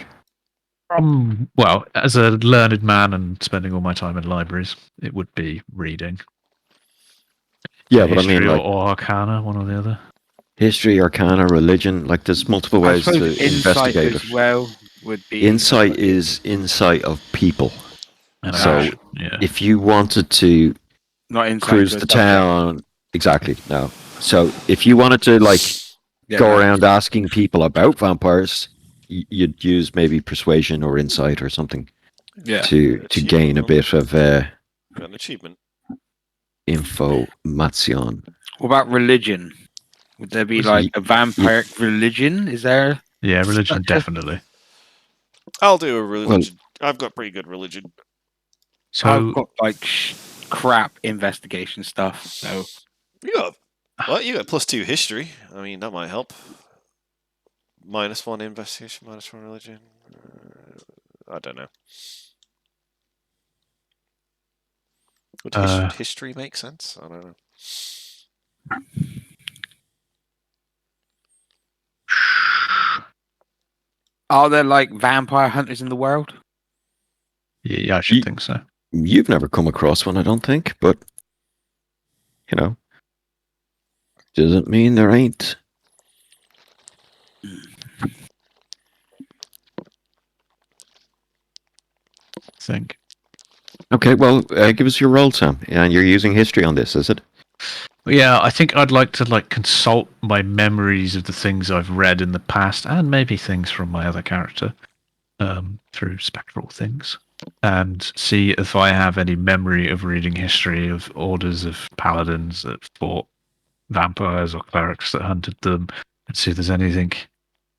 Well, as a learned man and spending all my time in libraries, it would be reading. Yeah, but I mean, History like or Arcana, one or the other. history, arcana, religion. Like, there's multiple I ways to suppose insight investigate as it. well would be Insight is insight of people. And So, emotion, yeah. If you wanted to not insight cruise to a the subject. town, exactly, no. So if you wanted to go around asking people about vampires, you'd use maybe persuasion or insight or something Yeah. to gain a bit of Got an achievement. information. What about religion? Would there be Was like he- a vampiric religion? Is there? Yeah, religion, Such a- definitely. I'll do a religion. I've got pretty good religion. So, I've got like crap investigation stuff. So You got what? You got +2 history. I mean, that might help. -1 investigation, -1 religion. I don't know. Would history make sense? I don't know. are there like vampire hunters in the world? yeah, I should think so. You've never come across one, I don't think, but doesn't mean there ain't. Think. Okay, well, give us your roll, Sam. And you're using history on this, is it? Yeah, I think I'd like to consult my memories of the things I've read in the past, and maybe things from my other character, through spectral things, and see if I have any memory of reading history of orders of paladins that fought vampires or clerics that hunted them, and see if there's anything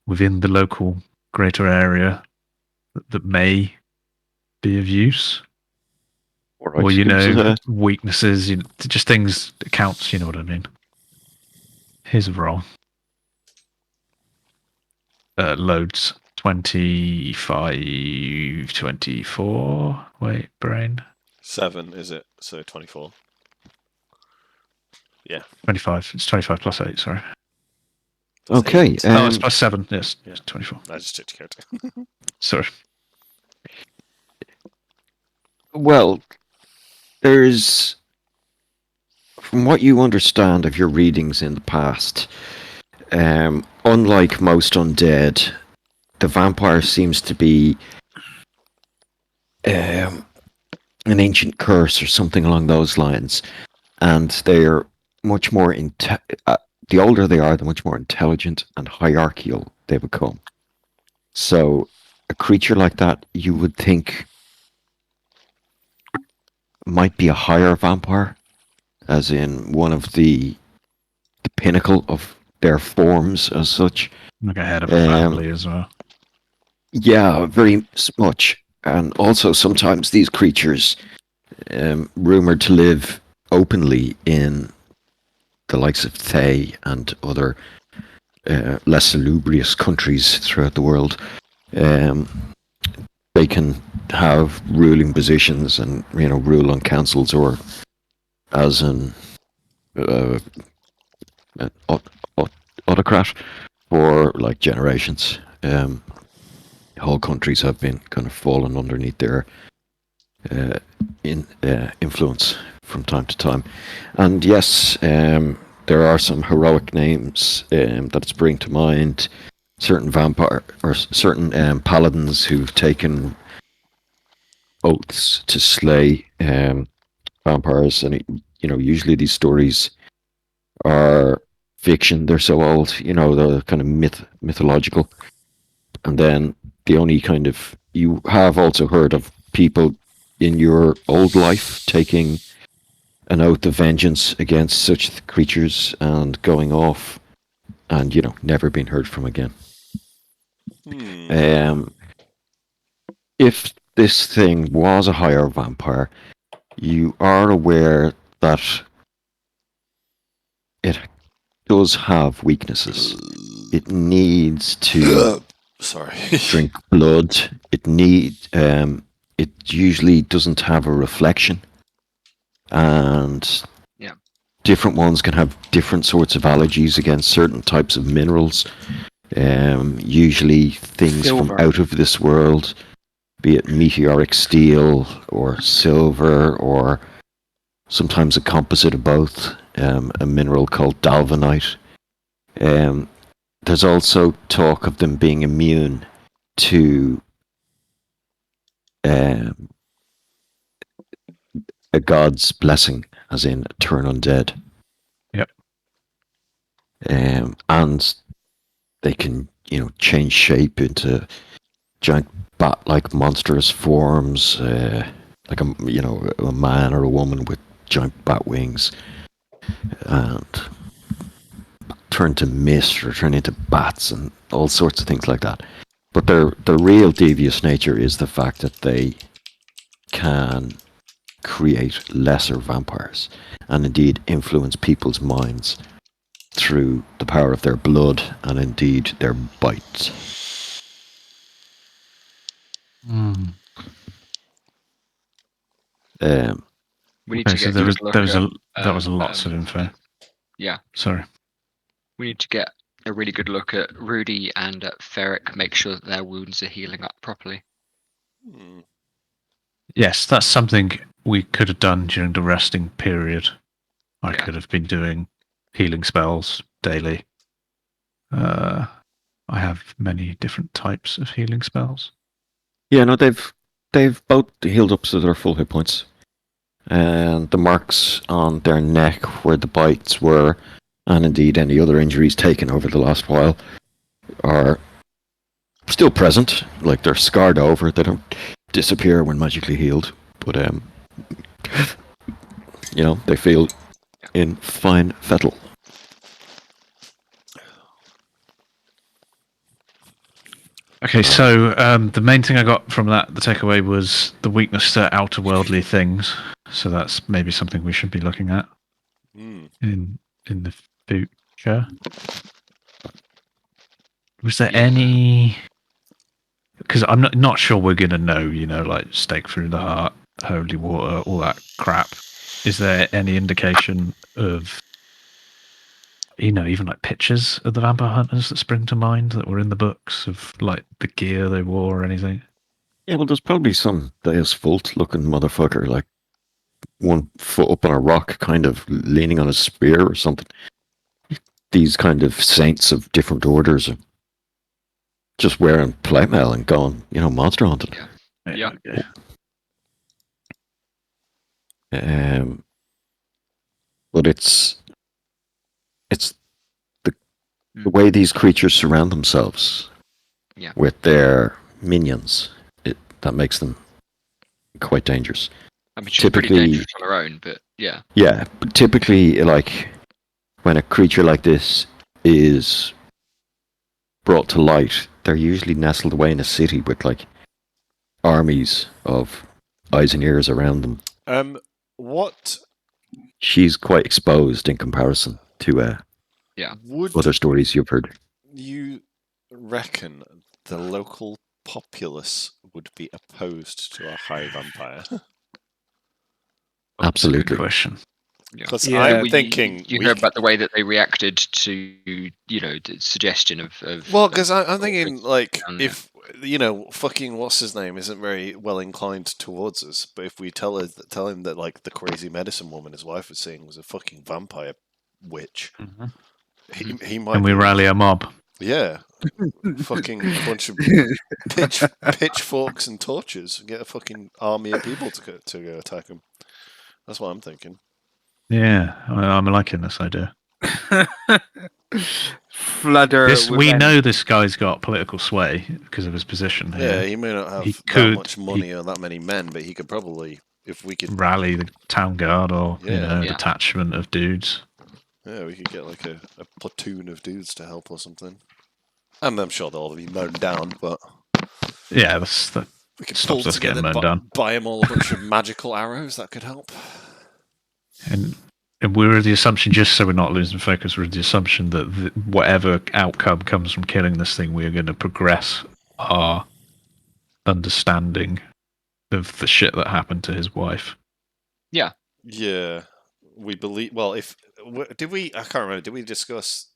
within the local greater area that may be of use. All right, Or, give us weaknesses, just things, accounts, you know what I mean. Here's a roll. Loads. 25, 24. Wait, brain. 7, is it? So 24. Yeah. 25. It's 25 plus 8, sorry. Okay. Oh, it's plus 7. Yes, Yeah. 24. I just checked your character. Sorry. Well, there's, from what you understand of your readings in the past, unlike most undead, the vampire seems to be an ancient curse or something along those lines, and they're much more the older they are, the much more intelligent and hierarchical they become. So a creature like that, you would think, might be a higher vampire, as in one of the pinnacle of their forms as such. Like a head of a family as well. Yeah, very much. And also sometimes these creatures, rumored to live openly in the likes of Thay and other less salubrious countries throughout the world. They can have ruling positions and rule on councils, or as an autocrat for like generations. Whole countries have been kind of fallen underneath their influence from time to time. And yes, there are some heroic names that spring to mind. Certain vampire or certain paladins who've taken oaths to slay vampires, and usually these stories are fiction. They're so old, they're kind of mythological. And then the only kind of, you have also heard of people in your old life taking an oath of vengeance against such creatures and going off and never being heard from again. If this thing was a higher vampire, you are aware that it does have weaknesses. It needs to drink blood. It usually doesn't have a reflection, and different ones can have different sorts of allergies against certain types of minerals. Usually things from out of this world. be it meteoric steel or silver or sometimes a composite of both, a mineral called dalvanite. There's also talk of them being immune to a god's blessing, as in turn undead. Yep. And they can, change shape into giant bat-like monstrous forms, like a man or a woman with giant bat wings, and turn to mist or turn into bats and all sorts of things like that. But their real devious nature is the fact that they can create lesser vampires and indeed influence people's minds through the power of their blood and indeed their bites. Mm. We need Okay, to so get there a was good look there was at, that was lots of info. Yeah. Sorry. We need to get a really good look at Rudy and at Ferric, make sure that their wounds are healing up properly. Yes, that's something we could have done during the resting period. I Yeah. could have been doing healing spells daily. I have many different types of healing spells. Yeah, no, they've both healed up to their full hit points, and the marks on their neck where the bites were, and indeed any other injuries taken over the last while, are still present. Like, they're scarred over. They don't disappear when magically healed, but they feel in fine fettle. Okay, so the main thing I got from that, the takeaway, was the weakness to outer worldly things. So that's maybe something we should be looking at in the future. Was there any? Because I'm not sure we're gonna know. Like stake through the heart, holy water, all that crap. Is there any indication of, even like pictures of the vampire hunters that spring to mind that were in the books of like the gear they wore or anything? Yeah, well, there's probably some Deus Vult looking motherfucker, like 1 foot up on a rock, kind of leaning on a spear or something. These kind of saints of different orders are just wearing plate mail and going, monster hunting. Yeah. Okay. But it's the way these creatures surround themselves with their minions that makes them quite dangerous. I mean, she's pretty dangerous on her own, but yeah. Yeah, but typically, like, when a creature like this is brought to light, they're usually nestled away in a city with, like, armies of eyes and ears around them. What? She's quite exposed in comparison to other stories you've heard. You reckon the local populace would be opposed to a high vampire? Absolutely. Good question. Because I'm You thinking heard about the way that they reacted to, the suggestion of. Well, because I'm thinking, like, if fucking what's his name isn't very well inclined towards us, but if we tell him that, like, the crazy medicine woman his wife was seeing was a fucking vampire witch, he might. And we rally a mob. Yeah, fucking a bunch of pitchforks and torches, and get a fucking army of people to go attack him. That's what I'm thinking. Yeah, I'm liking this idea. Flutter. We know this guy's got political sway because of his position here. Yeah, he may not have that much money or that many men, but he could probably, if we could rally the town guard or detachment of dudes. Yeah, we could get like a platoon of dudes to help or something. And I'm sure they'll all be mown down, but yeah, we could stops us getting mown down. Buy them all a bunch of magical arrows. That could help. And we're of the assumption, just so we're not losing focus, we're of the assumption that whatever outcome comes from killing this thing, we are going to progress our understanding of the shit that happened to his wife. Yeah. Yeah. We believe. Well, did we? I can't remember. Did we discuss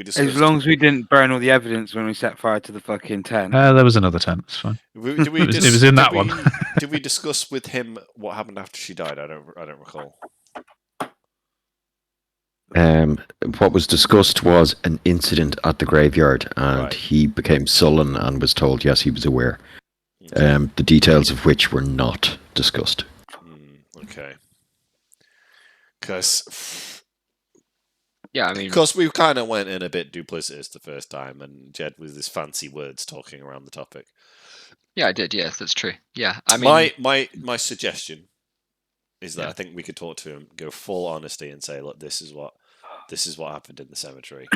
discussed. As long as we didn't burn all the evidence when we set fire to the fucking tent. There was another tent. It's fine. It was in that one. Did we discuss with him what happened after she died? I don't recall. What was discussed was an incident at the graveyard, and Right. he became sullen and was told yes, he was aware. The details of which were not discussed. Okay. Because Yeah, I mean, we kind of went in a bit duplicitous the first time, and Jed with his fancy words talking around the topic. yeah, I did. Yes, that's true. Yeah, I mean, my suggestion is that Yeah. I think we could talk to him, go full honesty, and say, look, this is what happened in the cemetery.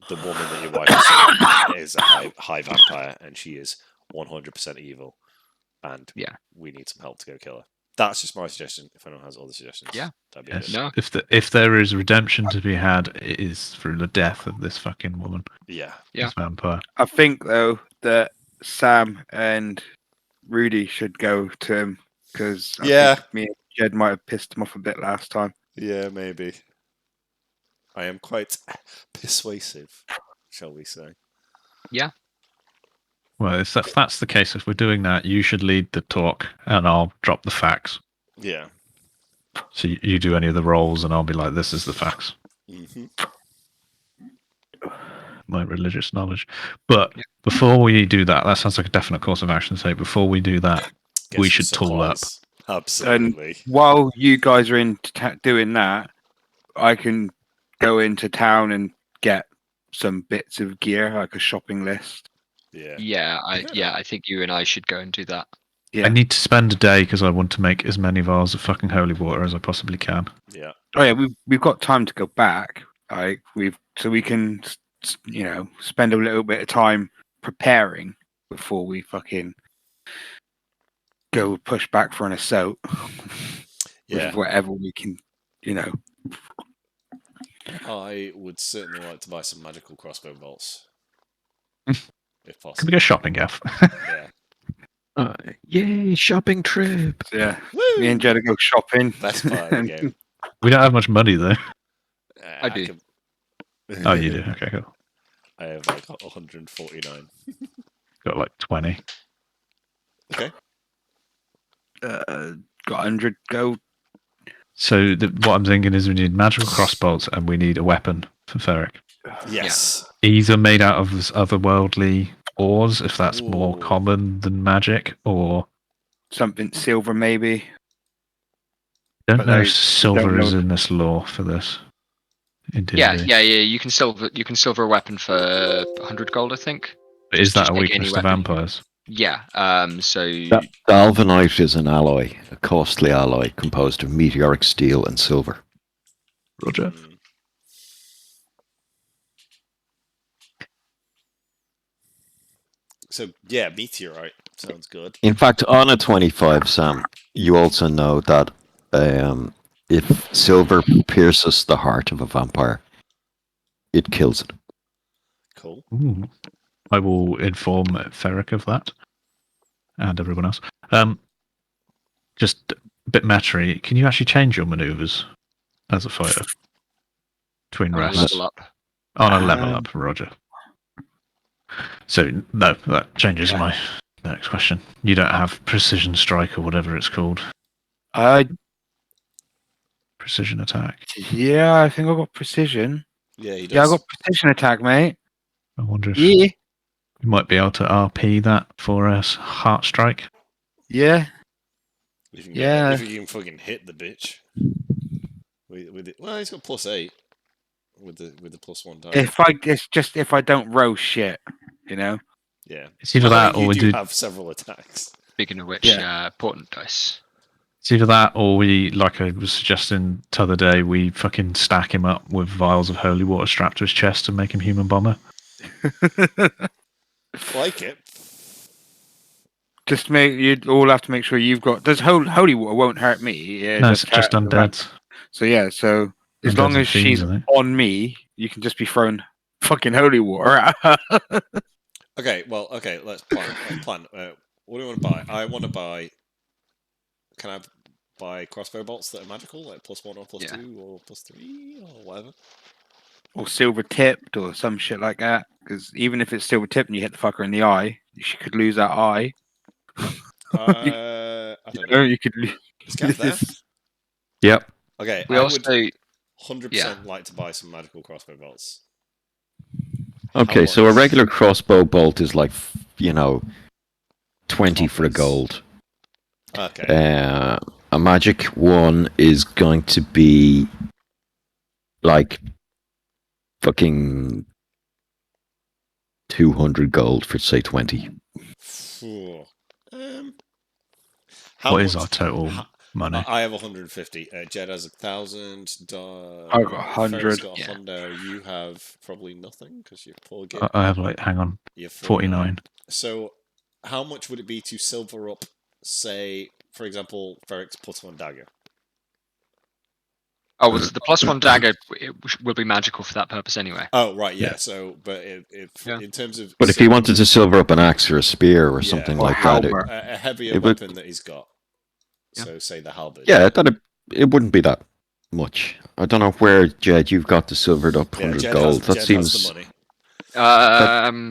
The woman that your wife is a high vampire, and she is 100% evil, and Yeah. we need some help to go kill her. That's just my suggestion. If anyone has other suggestions, Yeah. that'd be Yes. good. No. If there is redemption to be had, it is through the death of this fucking woman, Yeah. Yeah. this vampire. I think though that Sam and Rudy should go to him because me and Jed might have pissed him off a bit last time. Yeah, maybe. I am quite persuasive, shall we say. Well, if that's the case, if we're doing that, you should lead the talk, and I'll drop the facts. Yeah. So you do any of the roles, and I'll be like, "This is the facts." Mm-hmm. My religious knowledge. But before we do that, that sounds like a definite course of action. So before we do that, we should tool up. Absolutely. While you guys are in doing that, I can go into town and get some bits of gear, like a shopping list. Yeah. I think you and I should go and do that. Yeah. I need to spend a day because I want to make as many vials of fucking holy water as I possibly can. Yeah. Oh yeah, we've got time to go back. Like we can, spend a little bit of time preparing before we fucking go push back for an assault. Yeah. With whatever we can, I would certainly like to buy some magical crossbow bolts. If possible. Can we go shopping, Gav? Yeah. Yay, shopping trip. Yeah. Woo! Me and Jed go shopping. Best part of the game. We don't have much money though. I do. Oh, you do. Okay, cool. I have like 149. Got like 20. Okay. Got 100 gold. So what I'm thinking is we need magical crossbolts and we need a weapon for Ferric. Yes. Either made out of this otherworldly ores, if that's more Ooh. common than magic, or Something silver, maybe. don't But know they if silver don't know- is in this lore for this. Indeed. Yeah. You can silver a weapon for 100 gold, I think. But is that Just a take any weakness to weapon. vampires? Yeah. So The Alvanite is an alloy, a costly alloy composed of meteoric steel and silver. Roger. Mm. So yeah, meteorite sounds good. In fact, on a 25, Sam, you also know that if silver pierces the heart of a vampire, it kills it. Cool. Ooh. I will inform Ferric of that and everyone else. Just a bit mattery. Can you actually change your maneuvers as a fighter between on a rests? level up. On a level up, Roger. So no, that changes my next question. You don't have precision strike or whatever it's called. Precision attack. Yeah, I think I got precision. Yeah, he does. Yeah, I got precision attack, mate. I wonder if Yeah. you might be able to RP that for us heart strike. Yeah. If you can Yeah. if you can fucking hit the bitch. With it. Well, he's got +8 with the +1 die. If I don't roll shit, Yeah. It's either that you or we do do. have several attacks. Speaking of which, portent dice. It's either that or we, like I was suggesting the other day, we fucking stack him up with vials of holy water strapped to his chest and make him human bomber. Like it. Just you'd all have to make sure you've got. Does holy water won't hurt me? Yeah, No, it's just undead. So yeah, so as Undeads long and as fiends, she's I think. on me, you can just be throwing fucking holy water at her. Okay, well, let's plan. What do you want to buy? I want to buy. Can I buy crossbow bolts that are magical, like +1 or +2 or +3 or whatever? or silver tipped or some shit like that. Because even if it's silver tipped and you hit the fucker in the eye, she could lose that eye. I don't You know. know, you could. Is Gav there? Yep. Okay, We I also would 100% like to buy some magical crossbow bolts. Okay, How so a much? regular crossbow bolt is like, 20 for a Toppers. gold. Okay. A magic one is going to be like fucking 200 gold for say 20. Phew. How What much? is our total money? I have 150. Jed has 1,000. I've got 100. Ferris got Yeah. 100. You have probably nothing because you're poor git. I have hang on, You're 49. So, how much would it be to silver up, say, for example, Ferric's +1 dagger? Oh, well, the +1 dagger will be magical for that purpose anyway. Oh, right, yeah. Yeah. So, but if Yeah. in terms of, But if he wanted to silver up an axe or a spear or Yeah. something Or like that, halberd. a heavier it would- weapon that he's got, Yeah. so say the halberd. it wouldn't be that much. I don't know where, Jed, you've got the silvered up 100 Jed gold. Has, That Jed seems has the money.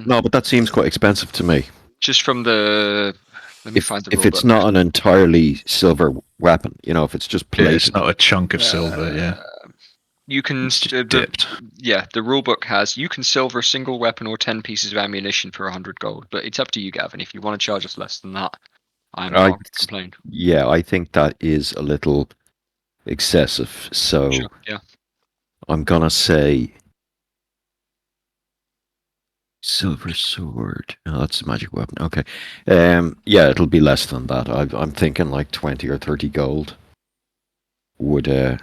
no, but that seems quite expensive to me. Just from the. Let me If find the if it's rulebook. not an entirely silver weapon, if it's just Yeah, it's plated. not a chunk of silver. Yeah, You can it's just the dipped. rulebook has you can silver a single weapon or 10 pieces of ammunition for 100 gold, but it's up to you, Gavin. If you want to charge us less than that, I'm not complaining. Yeah, I think that is a little excessive. So Sure. Yeah. I'm gonna say silver sword. Oh, that's a magic weapon. Okay. Yeah, it'll be less than that. I'm thinking like 20 or 30 gold would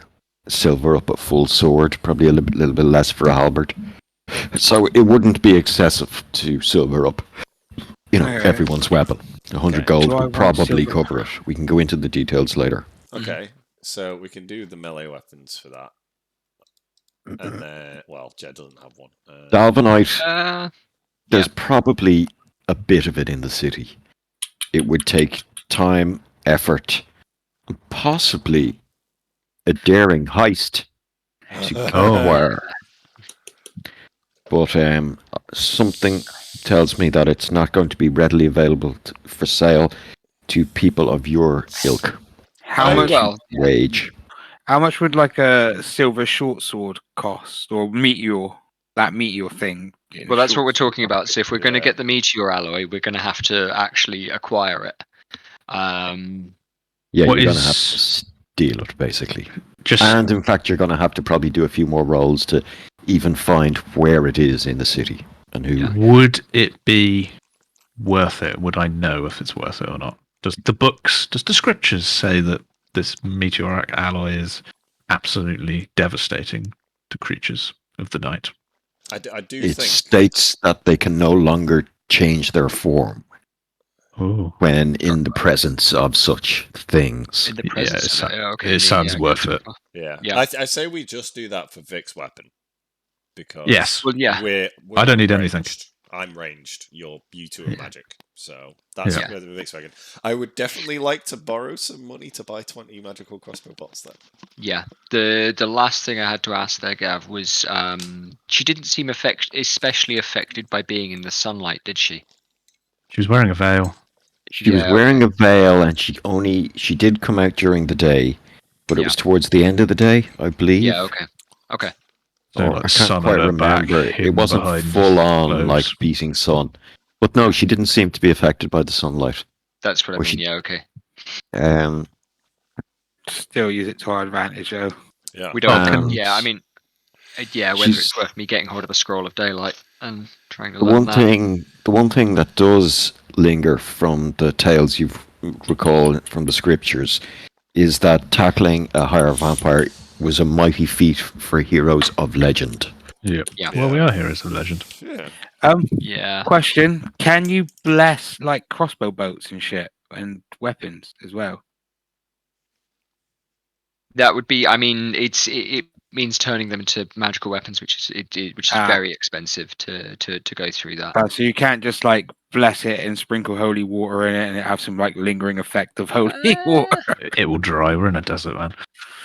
silver up a full sword. Probably a little bit less for a halberd. So it wouldn't be excessive to silver up, Okay. everyone's weapon. 100 Okay. gold Do I would want probably silver? cover it. We can go into the details later. Okay, so we can do the melee weapons for that. And then, well, Jed doesn't have one. Dalvanite, there's probably a bit of it in the city. It would take time, effort, and possibly a daring heist to acquire. But something tells me that it's not going to be readily available for sale to people of your ilk. How much? Wage. How much would like a silver short sword cost, or meteor? That meteor thing. Well, that's what we're talking about. So if we're going to Yeah. get the meteor alloy, we're going to have to actually acquire it. Yeah, What you're going to have is- to steal it, basically. Just And in fact, you're going to have to probably do a few more rolls to even find where it is in the city and who. Yeah. would it be worth it? Would I know if it's worth it or not? Does the scriptures say that this meteoric alloy is absolutely devastating to creatures of the night? I do It think. states that they can no longer change their form Oh, when in the presence of such things. In the Yeah, presence of it. Okay, it sounds worth it. Yeah. Yeah. I say we just do that for Vic's weapon. Because Yes. Well, yeah. we're I don't need anything. ranged. I'm ranged. You two are Yeah. magic. So that's Yeah. where the Vic's wagon. I would definitely like to borrow some money to buy 20 magical crossbow bolts then. Yeah. The last thing I had to ask there, Gav, was she didn't seem especially affected by being in the sunlight, did she? She was wearing a veil. She was wearing a veil, and she did come out during the day, but it Yeah. was towards the end of the day, I believe. Yeah. Okay. Okay. So, Or like, I sun can't at quite her back, remember. It hidden wasn't behind full on clothes. like beating sun, but no, she didn't seem to be affected by the sunlight. That's what I Or mean. she- Yeah. Okay. Still use it to our advantage, though. Yeah. We don't. And Yeah. I mean. Yeah. Whether she's- it's worth me getting hold of a scroll of daylight and trying to The learn one thing that does linger from the tales you recall from the scriptures is that tackling a higher vampire was a mighty feat for heroes of legend. Yeah. Yeah. Well, we are heroes of legend. Yeah. Yeah. Question: can you bless like crossbow bolts and shit and weapons as well? That would be. I mean, it means turning them into magical weapons, which is Ah. very expensive to go through that. So you can't just like bless it and sprinkle holy water in it and it have some like lingering effect of holy water. It will dry. We're in a desert, man.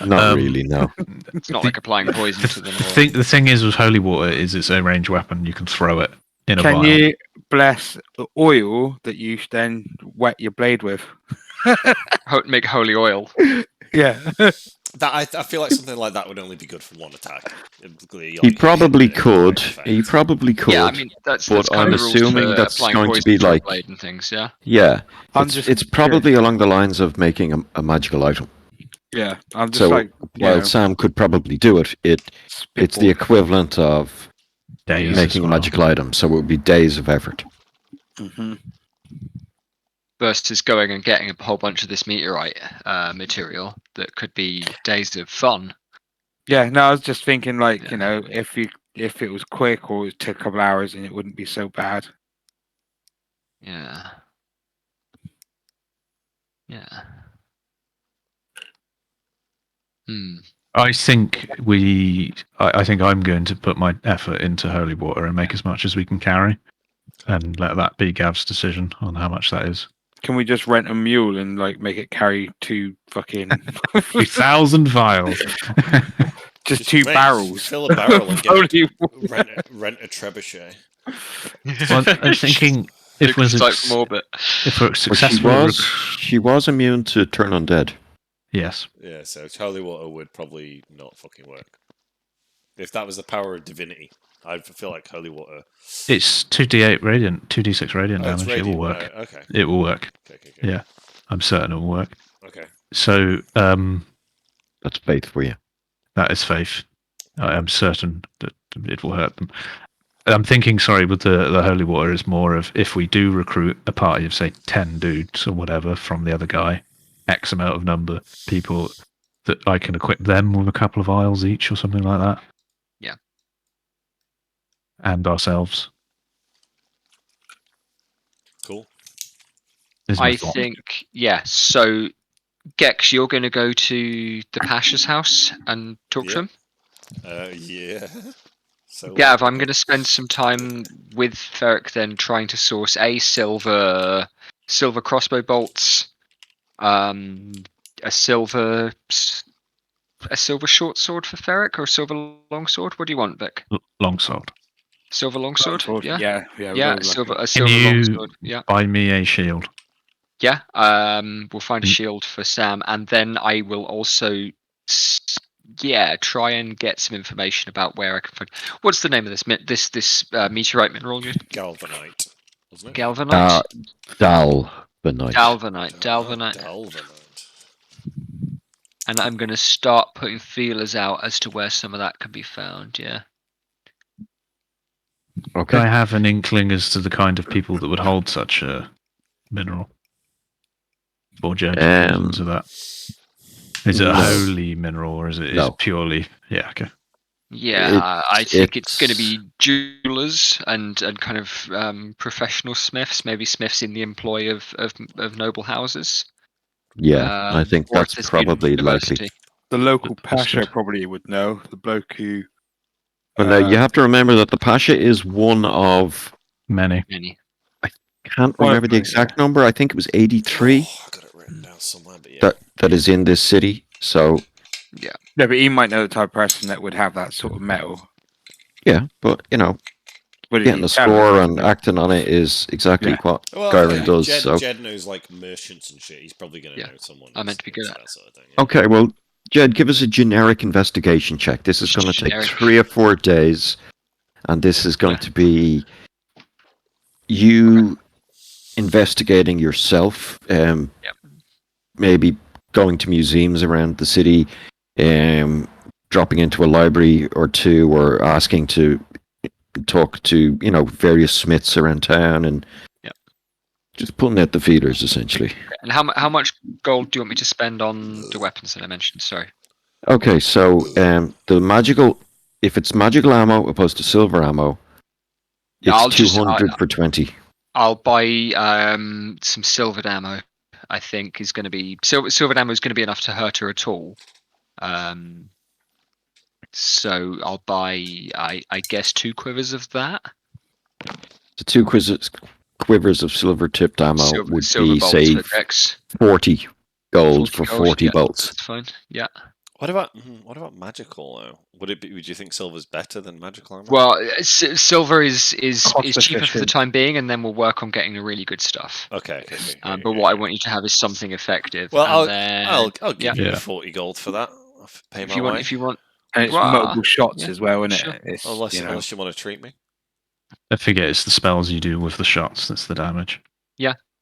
Not really, no. It's not like applying poison to them. The thing is with holy water is it's a ranged weapon. You can throw it in a Can vial. you bless the oil that you then wet your blade with? Make holy oil. Yeah. That I feel like something like that would only be good for one attack. He probably could. He probably could. Yeah, I mean that's but kind I'm of the rules assuming for that's applying going to poison be to a like blade and things. Yeah. Yeah, I'm it's, just it's probably along the lines of making a magical item. Yeah. I'm just So like while Sam could probably do it, it's the equivalent of Days making as a well. magical item. So it would be days of effort. hmm Versus going and getting a whole bunch of this meteorite material that could be days of fun. Yeah, no, I was just thinking like, Yeah. you know, if it was quick or it took a couple hours and it wouldn't be so bad. Yeah. Yeah. I think I think I'm going to put my effort into holy water and make as much as we can carry, and let that be Gav's decision on how much that is. Can we just rent a mule and like make it carry 2 fucking 2,000 vials. just 2 barrels? Fill a barrel and get Holy water. rent a trebuchet. Well, I'm thinking if we're But successful, she was immune to turn undead. yes. Yeah, so holy water would probably not fucking work. If that was the power of divinity, I feel like holy water. It's 2d8 radiant, 2d6 radiant Oh, it's damage. It will radiant. work. Oh, okay. It will work. Okay. Yeah, I'm certain it will work. Okay. So That's faith for you. that is faith. I am certain that it will hurt them. I'm thinking, sorry, with the holy water is more of if we do recruit a party of say 10 dudes or whatever from the other guy, X amount of number people, that I can equip them with a couple of vials each or something like that. Yeah. And ourselves. Cool. Is my I thought. think, yeah. So, Gex, you're going to go to the Pasha's house and talk to him. Yeah. So Gav, I'm going to spend some time with Ferric then trying to source silver crossbow bolts, a silver short sword for Ferric, or a silver long sword. What do you want, Vic? Longsword. Silver long sword. Yeah. Yeah. Silver Can you long sword. Yeah. buy me a shield? Yeah. We'll find a shield for Sam, and then I will also, try and get some information about where I can find. What's the name of this meteorite mineral? Galvanite, wasn't it? Galvanite. Dalvanite. Dalvanite. And I'm going to start putting feelers out as to where some of that can be found. Yeah. Do Okay. I have an inkling as to the kind of people that would hold such a mineral? Or germs of that? Is it a No. holy mineral or is it No. purely? Yeah, okay. Yeah, I think it's going to be jewelers and kind of professional smiths, maybe smiths in the employ of noble houses. Yeah, I think or if that's there's been probably university. likely. The local That's Pasha good. probably would know. The bloke who And you have to remember that the Pasha is one of, Many. can't One of remember the them, exact number, I think it was 83 I got it written down somewhere, but yeah. that is in this city. So, Yeah, but he might know the type of person that would have that sort of metal. yeah, but, But getting the score and acting on it is exactly what Well, Gyron does. Jed, So, Jed knows like merchants and shit. He's probably going to Yeah, know someone. I meant to be good into at. that sort of thing. Yeah. okay, well, Jed, give us a generic investigation check. This is going to take Generic. 3 or 4 days, and this is going to be you investigating yourself, maybe going to museums around the city, dropping into a library or two, or asking to talk to various smiths around town, and just pulling out the feelers essentially. And how much gold do you want me to spend on the weapons that I mentioned? Sorry. Okay, so the magical, if it's magical ammo opposed to silver ammo, Yeah, it's 200 for 20. I'll buy some silvered ammo. I think is going to be silvered ammo is going to be enough to hurt her at all. So I'll buy, I guess, 2 quivers of that. The 2 quivers of silver-tipped ammo would silver be, bolts say, for Dex. 40 gold for 40 gold, 40 yeah, bolts. That's fine. Yeah. What about magical though? Would you think silver's better than magical armor? Well, silver is Cost cheaper for the efficient. time being, and then we'll work on getting the really good stuff. Okay. But what I want you to have is something effective. Well, and I'll then, give you Yeah. 40 gold for that. I'll pay if my you way. want, And it's Wow. multiple shots Yeah, as well, isn't sure. it? It's, Unless you know, unless you want to treat me. I forget it's the spells you do with the shots that's the damage.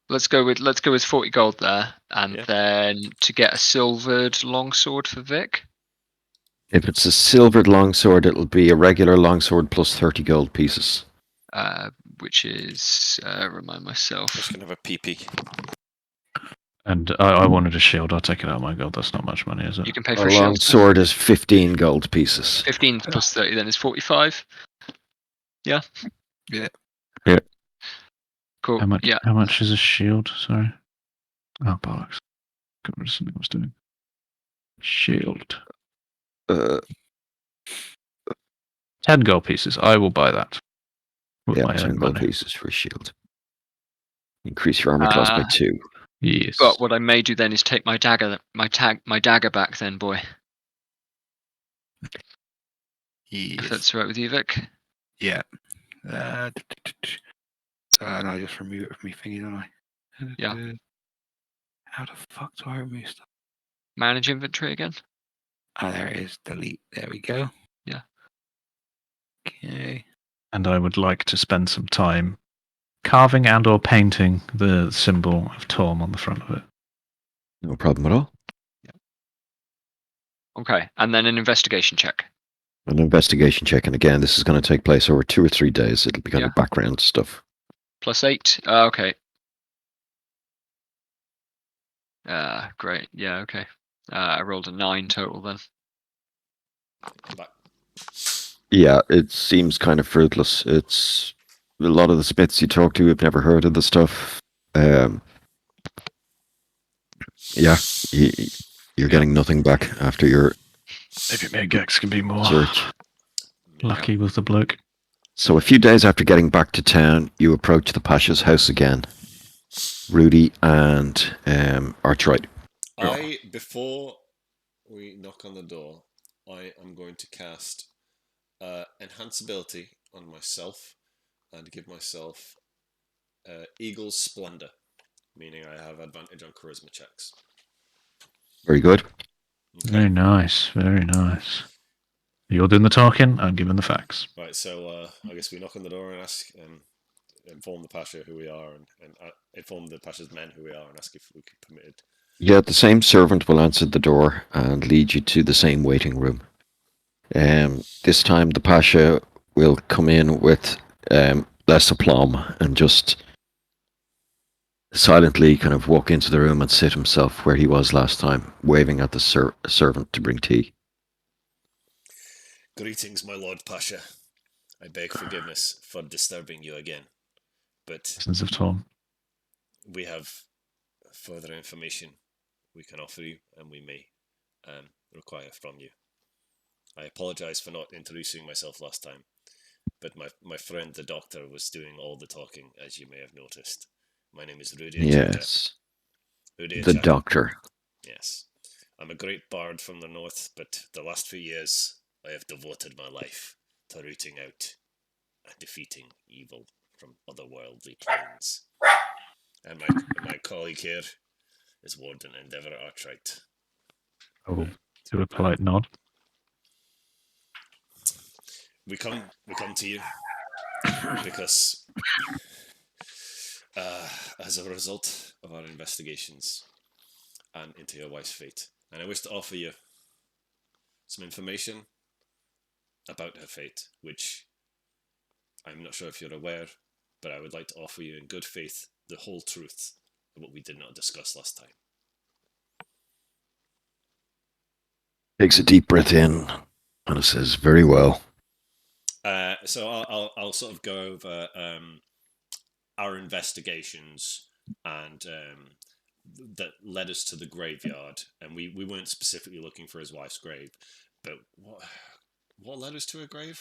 let's go with 40 gold there, and Yeah. then to get a silvered longsword for Vic. If it's a silvered longsword, it'll be a regular longsword plus 30 gold pieces. Which is remind myself. I'm just gonna have a PP. And I wanted a shield. I'll take it out of my gold. That's not much money, is it? You can pay A for a shield. longsword is 15 gold pieces. 15 plus 30, then it's 45. Yeah. Yeah. Yeah. Cool. How much? Yeah. How much is a shield? Sorry. Oh bollocks! Got rid of something I was doing. Shield. 10 gold pieces. I will buy that. With Yeah, my 10 own gold money. pieces for a shield. Increase your armor class by 2. Yes. But what I may do then is take my dagger back then, boy. If that's right with you, Vic. yeah. And I just remove it from my thingy, don't I? Yeah. How the fuck do I remove stuff? Manage inventory again. Oh, there it is. Delete. There we go. Yeah. Okay. And I would like to spend some time carving and or painting the symbol of Torm on the front of it. No problem at all. Okay, and then an investigation check. An investigation check, and again, this is going to take place over 2 or 3 days. It'll be kind of background stuff. +8. Okay. Great. Yeah. Okay. I rolled a 9 total then. Back. Yeah, it seems kind of fruitless. It's a lot of the smiths you talk to have never heard of the stuff. Yeah, you're getting nothing back after your Maybe Megax can be more search. lucky with the bloke. So a few days after getting back to town, you approach the Pasha's house again. Rudy and Archright. Before we knock on the door, I am going to cast Enhanceability on myself and give myself Eagle's Splendor, meaning I have advantage on charisma checks. Very good. Okay. Very nice. Very nice. You're doing the talking. I'm giving the facts. Right, so I guess we knock on the door and ask, inform the Pasha who we are, and inform the Pasha's men who we are, and ask if we could be permitted. Yeah, the same servant will answer the door and lead you to the same waiting room. This time the Pasha will come in with less aplomb and just silently kind of walk into the room and sit himself where he was last time, waving at the servant to bring tea. Greetings, my Lord Pasha. I beg forgiveness for disturbing you again, but Essence of Torm. we have further information we can offer you, and we may require from you. I apologize for not introducing myself last time, but my friend the doctor was doing all the talking, as you may have noticed. My name is Rudy. Yes, Rudy the doctor. Yes. I'm a great bard from the north, but the last few years I have devoted my life to rooting out and defeating evil from otherworldly planes. And my colleague here is Warden Endeavour Archright. Oh, do a polite nod. We come to you because as a result of our investigations and into your wife's fate, and I wish to offer you some information about her fate, which I'm not sure if you're aware, but I would like to offer you in good faith the whole truth of what we did not discuss last time. Takes a deep breath in and says, "Very well." So I'll sort of go over our investigations and that led us to the graveyard, and we weren't specifically looking for his wife's grave, but What led us to a grave?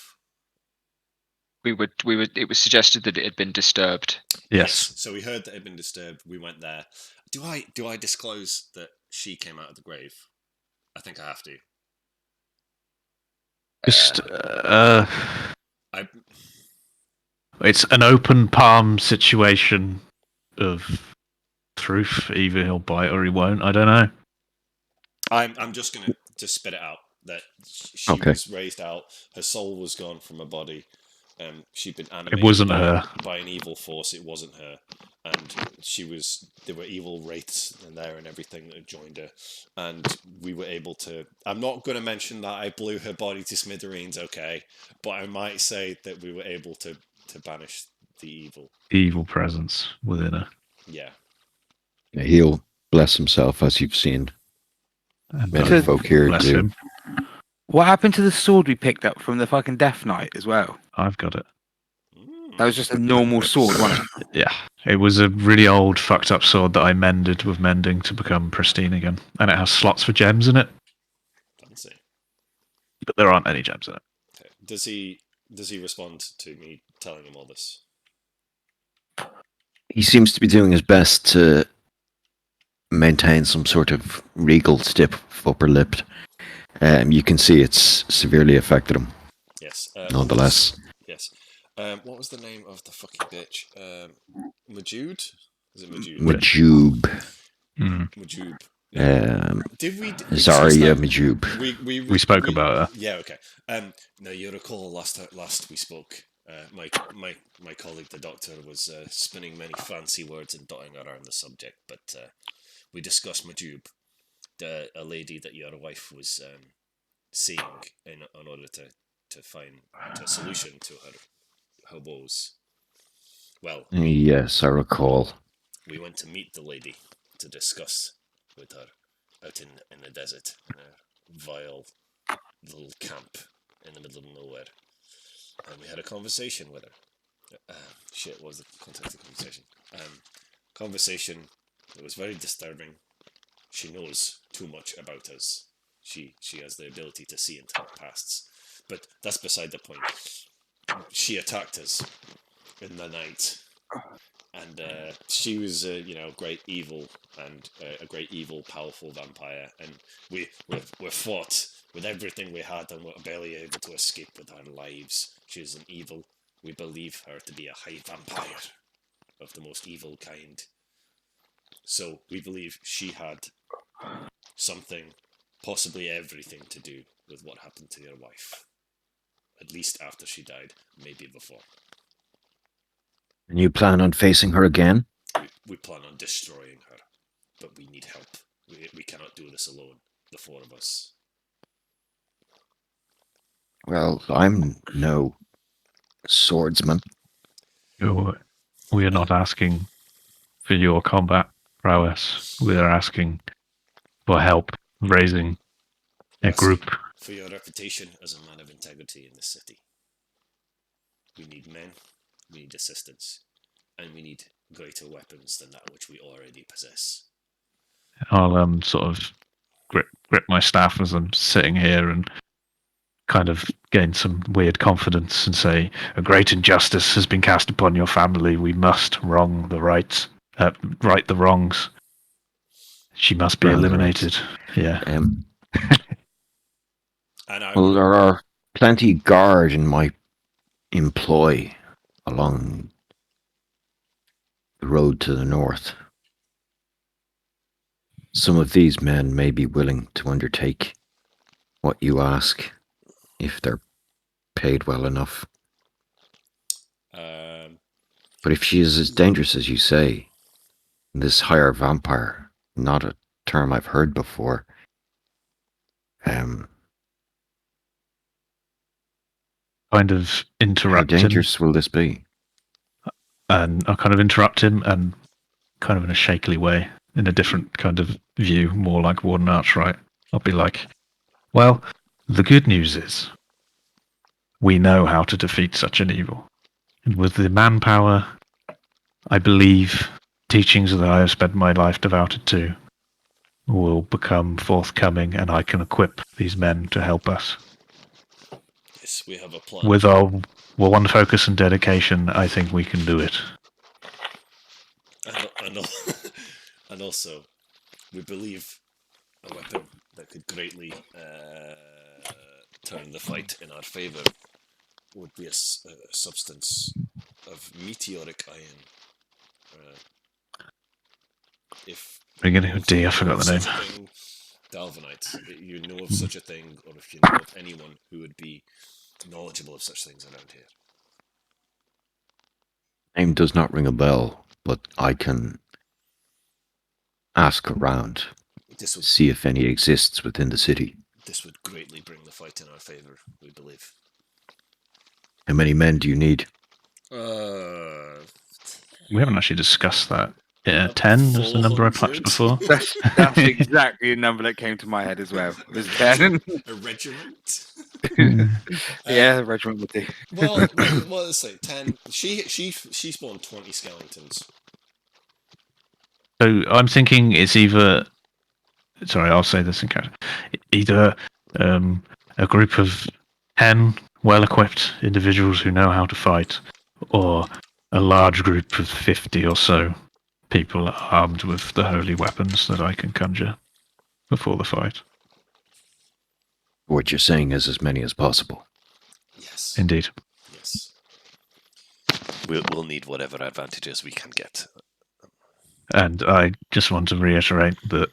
We would. It was suggested that it had been disturbed. Yes. So we heard that it had been disturbed. We went there. Do I disclose that she came out of the grave? I think I have to. Just I it's an open palm situation of truth. Either he'll bite or he won't. I don't know. I'm just gonna just spit it out that she Okay. was raised out. Her soul was gone from her body. She'd been animated wasn't her. by an evil force. It wasn't her, and there were evil wraiths in there and everything that had joined her, and we were able to. I'm not going to mention that I blew her body to smithereens, okay, but I might say that we were able to banish the evil. Evil presence within her. Yeah. He'll bless himself, as you've seen And many So- folk here bless do. him. What happened to the sword we picked up from the fucking Death Knight as well? I've got it. That was just a normal sword, wasn't it? Yeah. It was a really old, fucked up sword that I mended with mending to become pristine again. And it has slots for gems in it, Fancy. but there aren't any gems in it. Okay. Does he respond to me telling him all this? He seems to be doing his best to maintain some sort of regal stiff upper lip. You can see it's severely affected him, Yes. nonetheless. Yes. What was the name of the fucking bitch? Majud? Is it Majud? Majub. Majub. Did we? Zarya Majub. We spoke about her. Yeah. Okay. Now you recall last we spoke. My colleague, the doctor, was spinning many fancy words and dotting around the subject, but we discussed Majub, a lady that your wife was seeing in order to find a solution to her woes. Well, Yes, I recall. we went to meet the lady to discuss with her out in the desert, in a vile little camp in the middle of nowhere. And we had a conversation with her. What was the context of the conversation? Conversation that was very disturbing. She knows too much about us. She has the ability to see into our pasts. But that's beside the point. She attacked us in the night. And she was great evil and a great evil, powerful vampire. And we fought with everything we had and were barely able to escape with our lives. She is an evil. We believe her to be a high vampire of the most evil kind. So we believe she had something, possibly everything, to do with what happened to your wife. At least after she died, maybe before. And you plan on facing her again? We plan on destroying her, but we need help. We cannot do this alone, the four of us. Well, I'm no swordsman. We are not asking for your combat prowess. We are asking for help raising a Yes. group. For your reputation as a man of integrity in the city. We need men, we need assistance, and we need greater weapons than that which we already possess. I'll sort of grip my staff as I'm sitting here and kind of gain some weird confidence and say, a great injustice has been cast upon your family. We must right the wrongs. She must be Wrong the eliminated. Yeah. And I Well, there are plenty guard in my employ along the road to the north. Some of these men may be willing to undertake what you ask if they're paid well enough. But if she is as dangerous as you say, this higher vampire, not a term I've heard before, Kind of how interrupt him. dangerous will this be? And I'll kind of interrupt him and kind of in a shakily way, in a different kind of view, more like Warden Archright. I'll be like, well, the good news is we know how to defeat such an evil. And with the manpower, I believe, teachings that I have spent my life devoted to will become forthcoming and I can equip these men to help us. Yes, we have a plan. with our one focus and dedication, I think we can do it. And and also, we believe a weapon that could greatly turn the fight in our favour would be a substance of meteoric iron. If Beginning you with D, I forgot know the of name. such a thing, Dalvanite. You know of such a thing, or if you know of anyone who would be knowledgeable of such things around here. Name does not ring a bell, but I can ask around, This would see if any exists within the city. this would greatly bring the fight in our favour, we believe. How many men do you need? We haven't actually discussed that. Yeah, 10 is the number I pitched 400. before. That's exactly the number that came to my head as well. It was 10. A regiment. Yeah, regiment would do. Well, let's say 10. She spawned 20 skeletons. So I'm thinking it's either. Sorry, I'll say this in character. Either a group of 10 well-equipped individuals who know how to fight, or a large group of 50 or so people armed with the holy weapons that I can conjure before the fight. What you're saying is as many as possible. Yes. Indeed. Yes. We'll need whatever advantages we can get. And I just want to reiterate that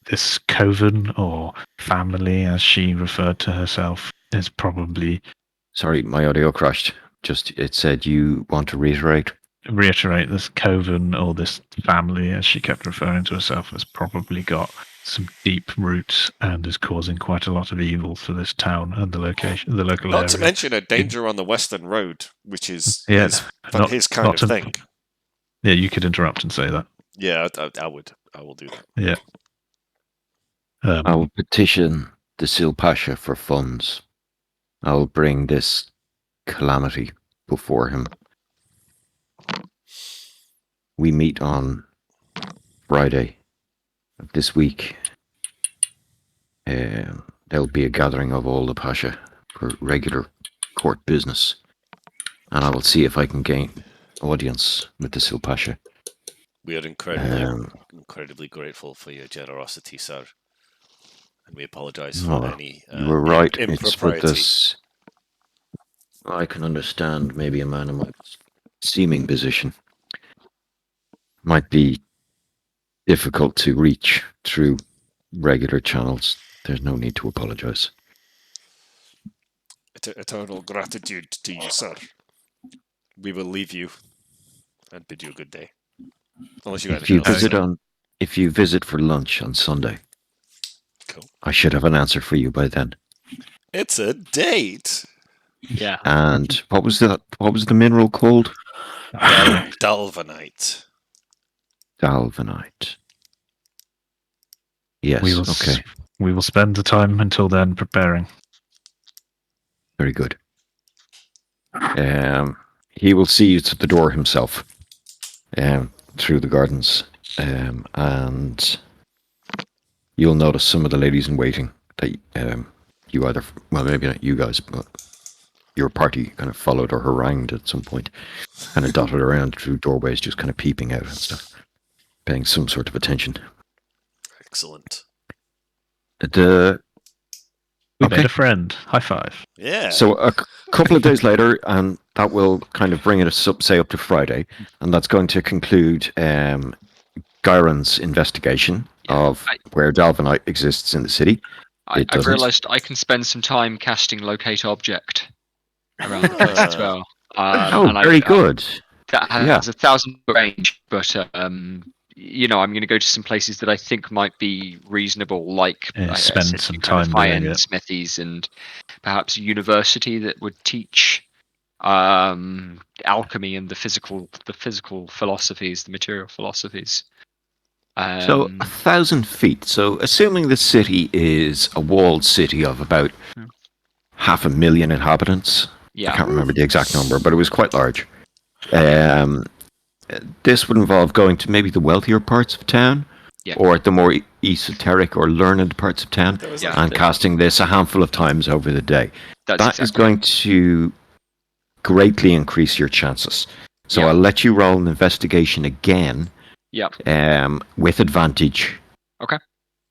this coven, or family as she referred to herself, is probably... Sorry, my audio crashed. Just, it said you want to reiterate. This coven, or this family as she kept referring to herself, has probably got some deep roots and is causing quite a lot of evil for this town and the local area. Not to mention a danger on the Western Road, which is Yeah, his kind of thing. Yeah, you could interrupt and say that. Yeah, I would. I will do that. Yeah. I will petition the Sil Pasha for funds. I will bring this calamity before him. We meet on Friday of this week. There'll be a gathering of all the Pasha for regular court business. And I will see if I can gain audience with the Sil Pasha. We are incredibly grateful for your generosity, sir. And we apologise for any you were right. It's with impropriety. this. I can understand maybe a man in my seeming position might be difficult to reach through regular channels. There's no need to apologise. Eternal gratitude to you, sir. We will leave you and bid you a good day. Unless you got anything else to say. If you visit for lunch on Sunday, Cool. I should have an answer for you by then. It's a date. Yeah. And what was the mineral called? Dalvanite. Dalvanite. Yes. Okay. We will spend the time until then preparing. Very good. He will see you to the door himself, through the gardens, and you'll notice some of the ladies in waiting that you either, well, maybe not you guys, but your party kind of followed or harangued at some point, kind of dotted around through doorways, just kind of peeping out and stuff, paying some sort of attention. Excellent. We made a friend. High five. Yeah. So a couple of days later, and that will kind of bring us up, say, up to Friday, and that's going to conclude Gyron's investigation of where Dalvanite exists in the city. I've realised I can spend some time casting Locate Object around the place as well. Very good. That has 1,000 range, but I'm going to go to some places that I think might be reasonable, like spend some time high-end smithies and perhaps a university that would teach alchemy and the physical philosophies, the material philosophies. So 1,000 feet. So assuming the city is a walled city of about 500,000 inhabitants. Yeah. I can't remember the exact number, but it was quite large. This would involve going to maybe the wealthier parts of town, or the more esoteric or learned parts of town, There was Yeah. like, and casting this a handful of times over the day. That's That is exactly. going to greatly increase your chances. So Yeah. I'll let you roll an investigation again. Yep. With advantage. Okay.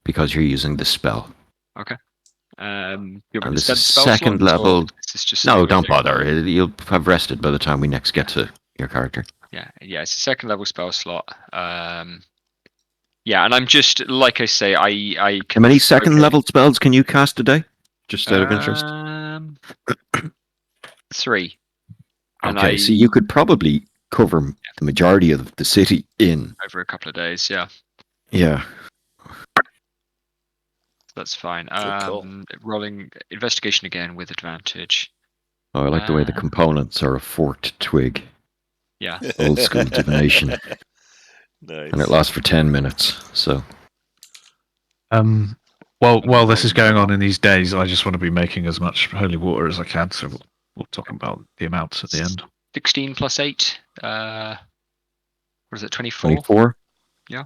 Because you're using the spell. You want me And to this spend is spell second slots, or level. This is just No, something don't we're doing? bother. You'll have rested by the time we next get to your character. Yeah, it's a second level spell slot. Yeah, and I'm just like I say, I can. How many second level spells can you cast a day? Just out of interest. 3. And Okay, so you could probably cover the majority of the city in. over a couple of days. Yeah, Yeah. that's fine. Cool. Rolling investigation again with advantage. Oh, I like the way the components are a forked twig. Yeah. Old school divination. Nice. And it lasts for 10 minutes. So While this is going on in these days, I just want to be making as much holy water as I can. So we'll talk about the amounts at the end. 16 plus 8. What is it? 24. 24. Yeah.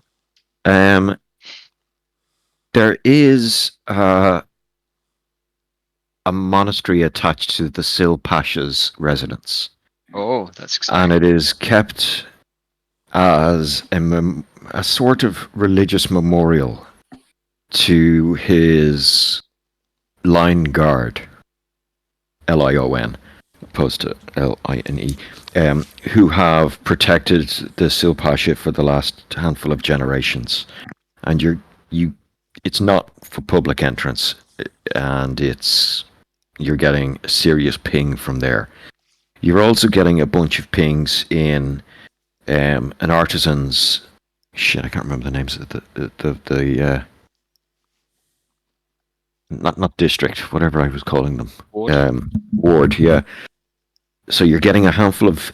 There is a monastery attached to the Sil Pasha's residence. Oh, that's exciting. And it is kept as a sort of religious memorial to his line guard, Lion, opposed to Line, who have protected the Sil Pasha for the last handful of generations. And it's not for public entrance, and you're getting a serious ping from there. You're also getting a bunch of pings in an artisan's I can't remember the names of the not district, whatever I was calling them. Ward, yeah. So you're getting a handful of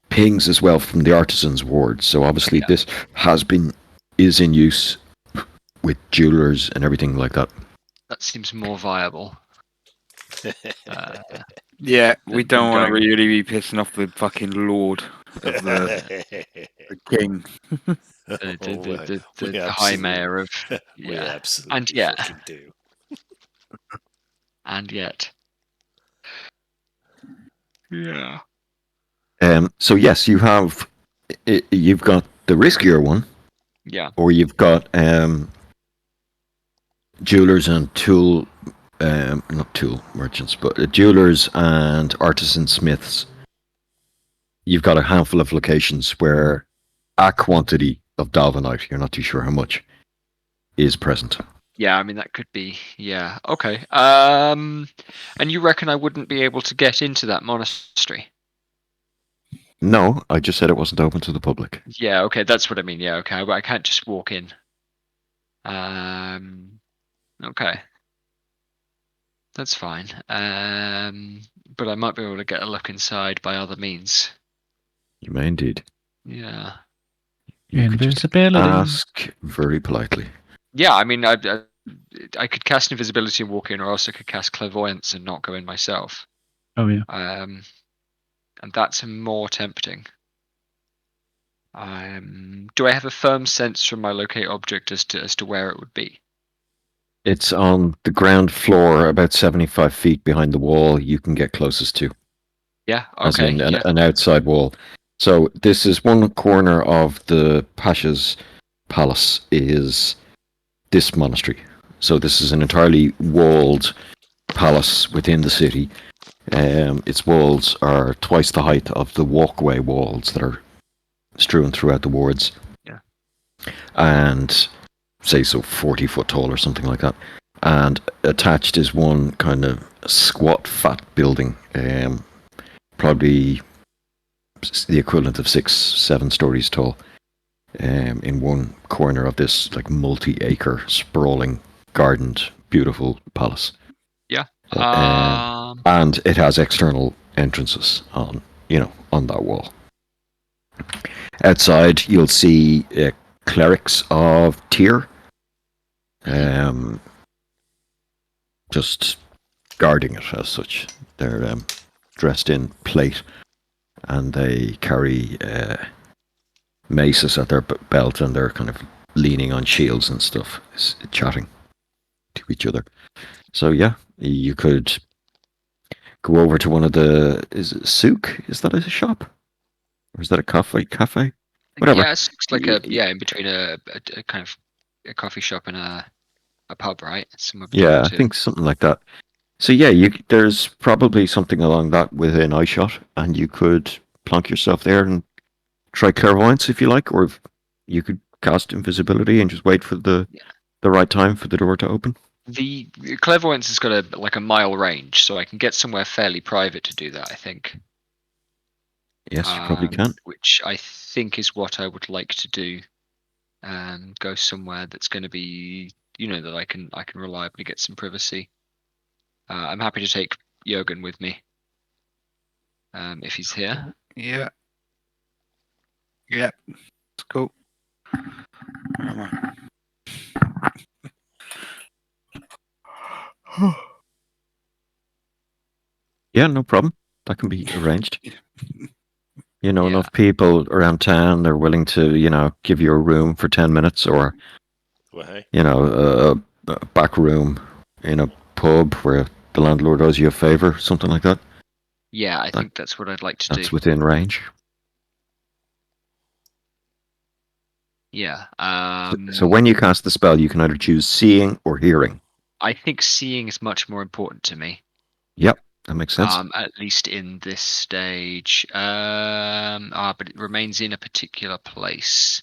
pings as well from the artisan's ward. So obviously this is in use with jewelers and everything like that. That seems more viable. Yeah, we don't want to going- really be pissing off the fucking lord of the king. The high mayor of. We Yeah. absolutely And yeah. fucking do. And yet. Yeah. So yes, you've got the riskier one, Yeah. or you've got jewelers and not tool merchants, but jewelers and artisan smiths. You've got a handful of locations where a quantity of Dalvanite, you're not too sure how much, is present. Yeah, I mean that could be. Yeah. Okay. And you reckon I wouldn't be able to get into that monastery? No, I just said it wasn't open to the public. Yeah. Okay, that's what I mean. Yeah. Okay, but I can't just walk in. Okay. That's fine. But I might be able to get a look inside by other means. You may indeed. Yeah. You could just Invisibility. ask very politely. Yeah, I mean, I could cast invisibility and walk in, or else I could cast clairvoyance and not go in myself. Oh yeah. And that's more tempting. Do I have a firm sense from my locate object as to where it would be? It's on the ground floor, about 75 feet behind the wall you can get closest to. Yeah. As Okay. in Yeah. an outside wall. So this is one corner of the Pasha's palace is this monastery. So this is an entirely walled palace within the city. Its walls are twice the height of the walkway walls that are strewn throughout the wards. Yeah. And say so 40 foot tall or something like that. And attached is one kind of squat fat building, probably the equivalent of 6-7 stories tall, in one corner of this like multi-acre sprawling gardened beautiful palace. Yeah. And it has external entrances on that wall. Outside you'll see clerics of Tyr, just guarding it as such. They're dressed in plate, and they carry maces at their belt, and they're kind of leaning on shields and stuff, chatting to each other. So yeah, you could go over to one of the. Is it souk? Is that a shop, or is that a cafe? Whatever. Yeah, it's like in between a kind of a coffee shop and a pub, right? Somewhere between Yeah, the I two. think something like that. So yeah, there's probably something along that within eyeshot, and you could plonk yourself there and try clairvoyance if you like, or you could cast invisibility and just wait for the right time for the door to open. The clairvoyance has got a mile range, so I can get somewhere fairly private to do that, I think. Yes, you probably can. Which I think is what I would like to do. Go somewhere that's going to be, that I can reliably get some privacy. I'm happy to take Jürgen with me, if he's here. Yeah. Yeah. It's cool. Where am I? Yeah, no problem. That can be arranged. Yeah. Enough people around town, they're willing to, give you a room for 10 minutes or, Well, hey. a back room in a pub where the landlord owes you a favor, something like that. Yeah, I think that's what I'd like to do. That's within range. Yeah. So when you cast the spell, you can either choose seeing or hearing. I think seeing is much more important to me. Yep, that makes sense. At least in this stage. But it remains in a particular place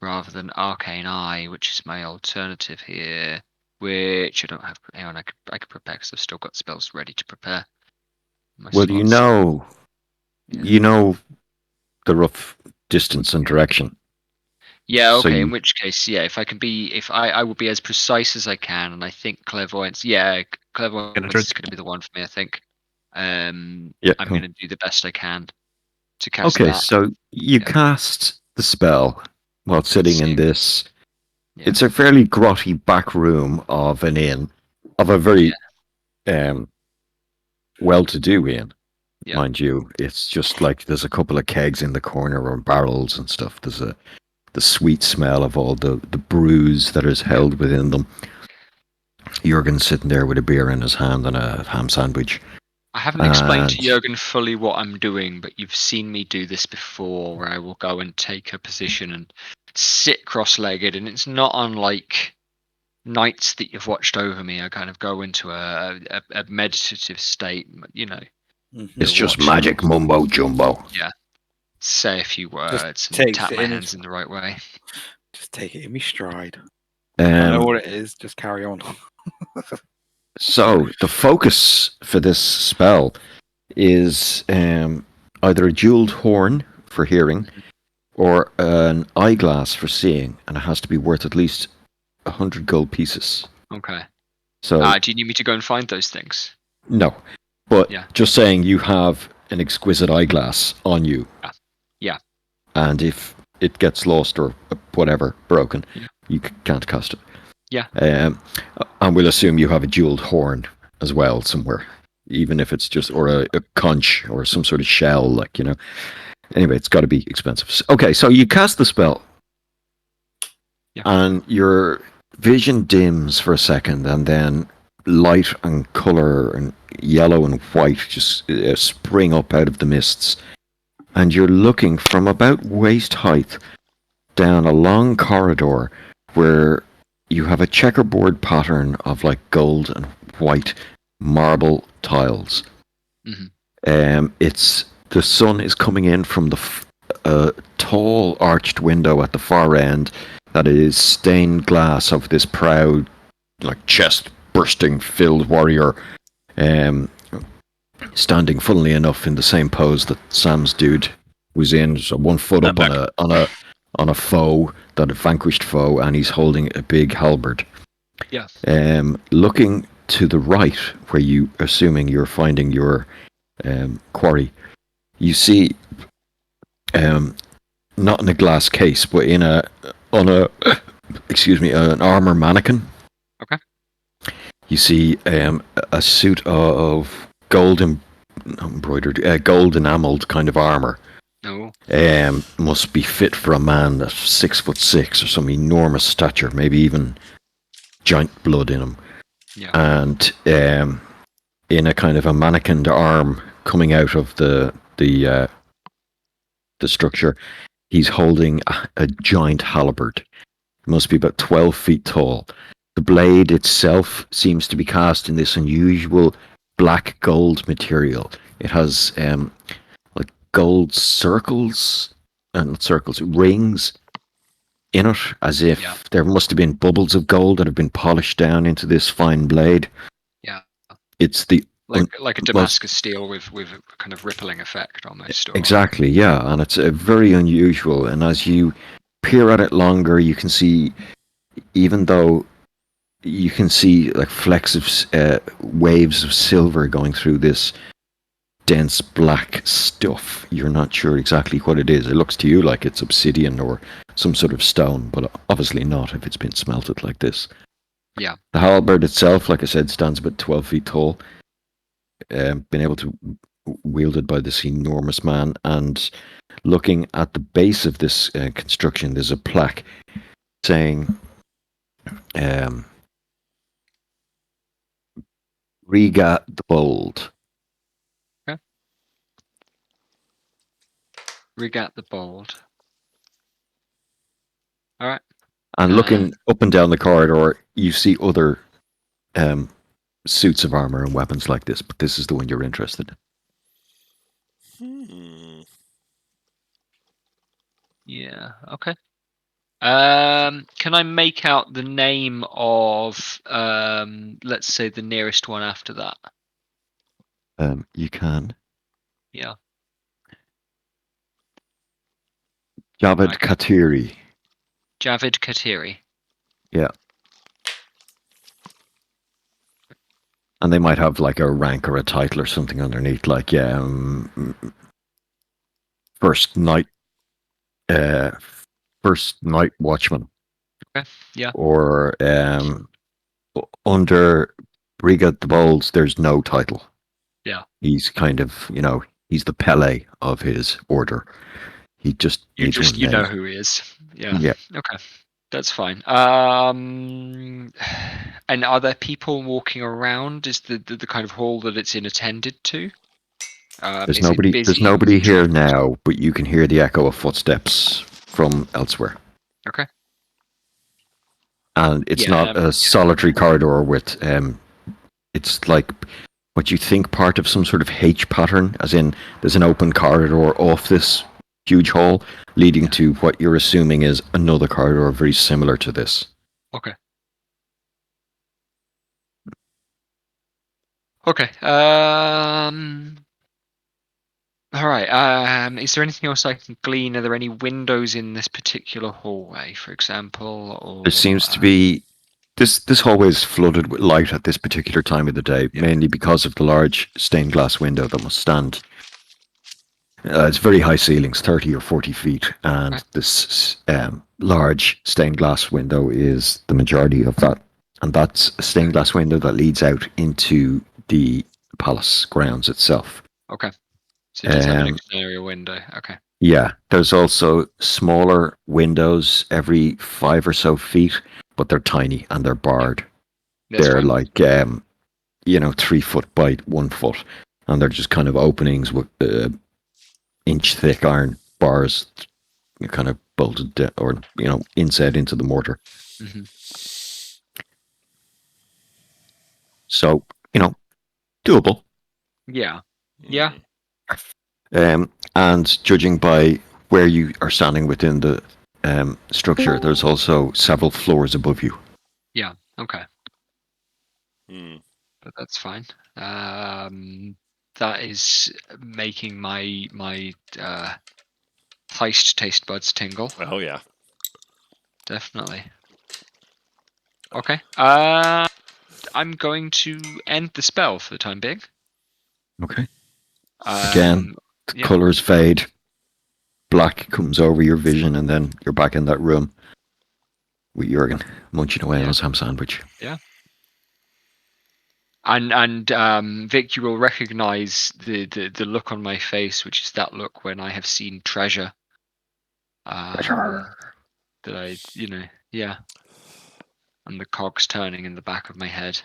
rather than Arcane Eye, which is my alternative here. Which I don't have. Hang on, I could prepare because I've still got spells ready to prepare. Well, you know the rough distance and direction. Yeah, So okay, in which case, yeah, if I will be as precise as I can, and I think clairvoyance is going to be the one for me, I think. I'm going to do the best I can to cast that. Okay, so you cast the spell while sitting in this. Yeah. It's a fairly grotty back room of an inn, of a very well-to-do inn, mind you. It's just like there's a couple of kegs in the corner or barrels and stuff. There's the sweet smell of all the brews that is held within them. Jürgen's sitting there with a beer in his hand and a ham sandwich. I haven't explained to Jürgen fully what I'm doing, but you've seen me do this before, where I will go and take a position and sit cross-legged, and it's not unlike nights that you've watched over me. I kind of go into a meditative state, It's just magic mumbo jumbo. Yeah. Say a few words and tap my hands in the right way. Just take it in me stride. I know what it is. Just carry on. So the focus for this spell is either a jeweled horn for hearing or an eyeglass for seeing, and it has to be worth at least 100 gold pieces. Okay. So do you need me to go and find those things? No, but just saying you have an exquisite eyeglass on you. Yeah. And if it gets lost or whatever, broken, you can't cast it. Yeah. And we'll assume you have a jeweled horn as well somewhere, even if it's just, or a conch or some sort of shell, Anyway, it's got to be expensive. Okay, so you cast the spell. Yeah. And your vision dims for a second, and then light and color and yellow and white just spring up out of the mists. And you're looking from about waist height down a long corridor where you have a checkerboard pattern of gold and white marble tiles. Mm-hmm. The sun is coming in from the tall arched window at the far end that is stained glass of this proud, chest bursting filled warrior, standing funnily enough in the same pose that Sam's dude was in, so 1 foot up on a foe, that a vanquished foe, and he's holding a big halberd. Yeah. Looking to the right, where you, assuming you're finding your quarry, you see, not in a glass case, but an armor mannequin. Okay. You see a suit of gold embroidered, gold enameled kind of armor. No. Must be fit for a man that's 6'6" or some enormous stature, maybe even giant blood in him. Yeah. And in a kind of a mannequined arm coming out of the structure, he's holding a giant halberd. It must be about 12 feet tall. The blade itself seems to be cast in this unusual black gold material. It has like gold circles, not circles, rings in it, as if there must have been bubbles of gold that have been polished down into this fine blade. Yeah. It's the like a Damascus steel with a kind of rippling effect almost. Exactly, yeah, and it's very unusual. And as you peer at it longer, you can see, even though you can see like flecks of waves of silver going through this dense black stuff, you're not sure exactly what it is. It looks to you like it's obsidian or some sort of stone, but obviously not if it's been smelted like this. Yeah. The halberd itself, like I said, stands about 12 feet tall. Been able to wielded by this enormous man, and looking at the base of this construction, there's a plaque saying Riga the Bold. Okay. Riga the Bold. All right. And looking up and down the corridor, you see other suits of armor and weapons like this, but this is the one you're interested in. Yeah. Okay. Can I make out the name of let's say the nearest one after that? You can. Yeah. Javed Katiri. Javed Katiri. Yeah. And they might have like a rank or a title or something underneath, like first night watchman. Okay. Yeah. Or under Brigad the Bold, there's no title. Yeah. He's kind of, he's the Pele of his order. He just you name. know who he is. Yeah. Yeah. Okay. That's fine. And are there people walking around? Is the kind of hall that it's in attended to? There's nobody. There's nobody here now, but you can hear the echo of footsteps from elsewhere. Okay. And it's not a solitary corridor with. It's like what you think part of some sort of H pattern, as in there's an open corridor off this huge hall leading to what you're assuming is another corridor very similar to this. Okay. Okay. All right. Is there anything else I can glean? Are there any windows in this particular hallway, for example? Or there seems to be this hallway is flooded with light at this particular time of the day, mainly because of the large stained glass window that must stand. It's very high ceilings, 30 or 40 feet, and this large stained glass window is the majority of that. And that's a stained glass window that leads out into the palace grounds itself. Okay. So it does have an exterior window. Okay. Yeah. There's also smaller windows every 5 or so feet, but they're tiny and they're barred. They're like, 3 foot by 1 foot. And they're just kind of openings with inch thick iron bars kind of bolted or, inset into the mortar. Mm-hmm. So, doable. Yeah. Yeah. And judging by where you are standing within the structure, there's also several floors above you. Yeah. Okay. But that's fine. That is making my heist taste buds tingle. Oh yeah. Definitely. Okay. I'm going to end the spell for the time being. Okay. Again, the colors fade. Black comes over your vision, and then you're back in that room with Jurgen munching away on his ham sandwich. Yeah. And Vic, you will recognise the look on my face, which is that look when I have seen treasure. That I, yeah. And the cogs turning in the back of my head.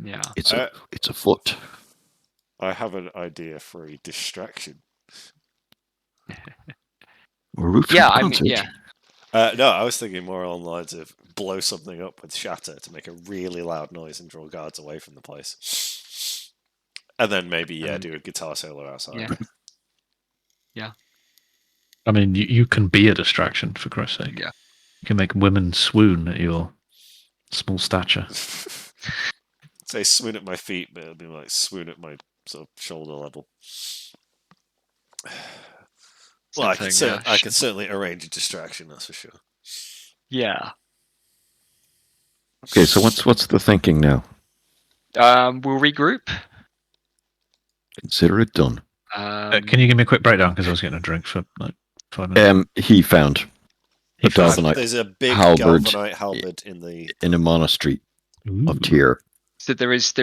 Yeah. It's a foot. I have an idea for a distraction. Or root Yeah, from I mean, concert. yeah. No, I was thinking more along the lines of blow something up with shatter to make a really loud noise and draw guards away from the place. And then maybe, do a guitar solo outside. Yeah. I mean, you can be a distraction, for Christ's sake. Yeah. You can make women swoon at your small stature. Say swoon at my feet, but it'll be like swoon at my sort of shoulder level. Well, I could certainly arrange a distraction, that's for sure. Yeah. Okay, so what's the thinking now? We'll regroup. Consider it done. Can you give me a quick breakdown? Because I was getting a drink for like 5 minutes. He found a galvanite There's a big halberd galvanite halberd in a monastery of Ooh. Tyr. So there is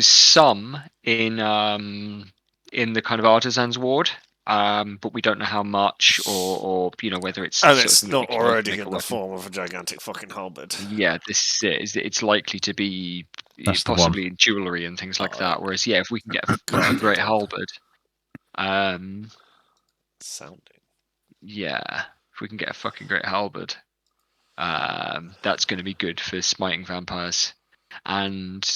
some in the kind of artisans ward, but we don't know how much or whether it's. And sort of it's something that not we can already make a in the weapon. form of a gigantic fucking halberd. Yeah, this is it's likely to be That's the one. possibly in jewellery and things like that. Whereas, if we can get a fucking great halberd, Sounding. yeah, if we can get a fucking great halberd, that's going to be good for smiting vampires. And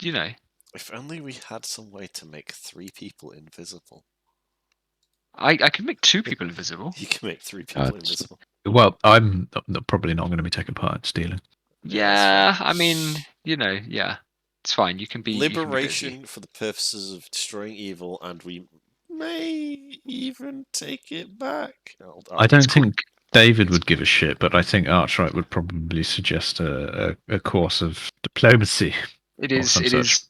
If only we had some way to make 3 people invisible. I can make 2 people invisible. You can make 3 people invisible. Well, I'm probably not going to be taking part in stealing. Yeah, I mean, it's fine. You can be Liberation for the purposes of destroying evil, and we may even take it back. I don't think David would give a shit, but I think Archright would probably suggest a course of diplomacy. It is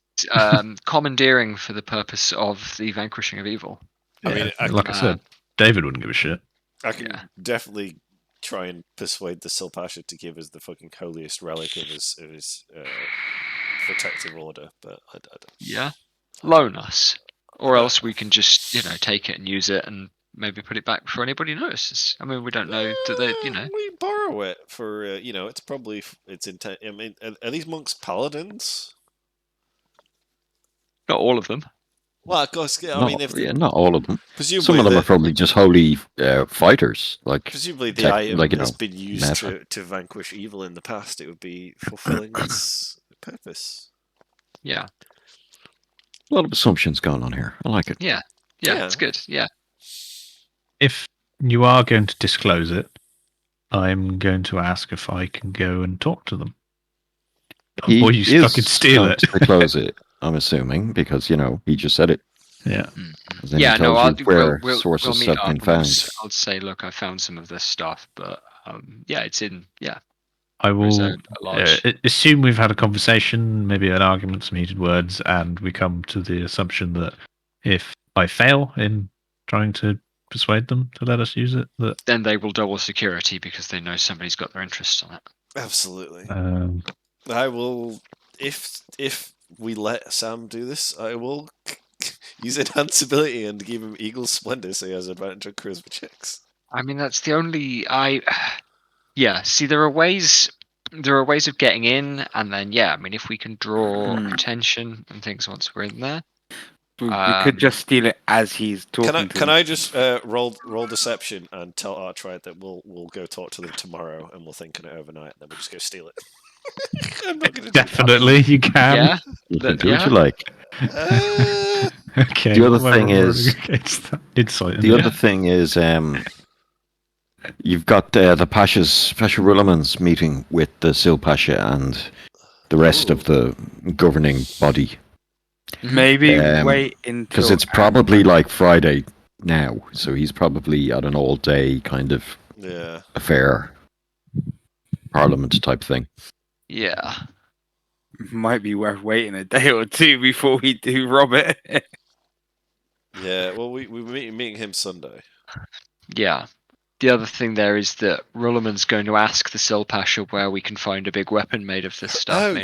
commandeering for the purpose of the vanquishing of evil. I mean, like I said, David wouldn't give a shit. I can definitely try and persuade the Silpasha to give us the fucking holiest relic of his protective order, but I don't. Yeah, loan us, or else we can just take it and use it and maybe put it back before anybody notices. I mean, we don't know that they we borrow it for it's probably it's intent. I mean, are these monks paladins? Not all of them. Well, of course. I mean, if not all of them. Presumably some of them are probably just holy fighters. Like presumably the item has been used to vanquish evil in the past. It would be fulfilling its purpose. Yeah. A lot of assumptions going on here. I like it. Yeah, it's good. Yeah. If you are going to disclose it, I'm going to ask if I can go and talk to them. Or you fucking steal it. To close it, I'm assuming, because he just said it. Yeah. Yeah, no, we'll sources meet have up been found. I'll say, look, I found some of this stuff, but it's in I will large... assume we've had a conversation, maybe an argument, some heated words, and we come to the assumption that if I fail in trying to persuade them to let us use it, that then they will double security because they know somebody's got their interests on it. Absolutely. I will, if we let Sam do this, I will use enhanceability and give him Eagle Splendor so he has advantage on charisma checks. I mean, that's the only see, there are ways of getting in, and then I mean, if we can draw attention and things once we're in there, we could just steal it as he's talking. Can I just roll deception and tell Archright that we'll go talk to them tomorrow and we'll think on it overnight, and then we'll just go steal it. I'm not gonna definitely you can. Yeah, you can do what you like. Okay. The other thing is insight. The other thing is you've got the Pasha Rulamans meeting with the Sil Pasha and the rest of the governing body. Maybe wait until... Because it's probably like Friday now, so he's probably at an all-day kind of affair, parliament type thing. Yeah. Might be worth waiting a day or two before we do rob it. Yeah, well, we're meeting him Sunday. Yeah. The other thing there is that Rullaman's going to ask the Sil Pasha where we can find a big weapon made of this stuff.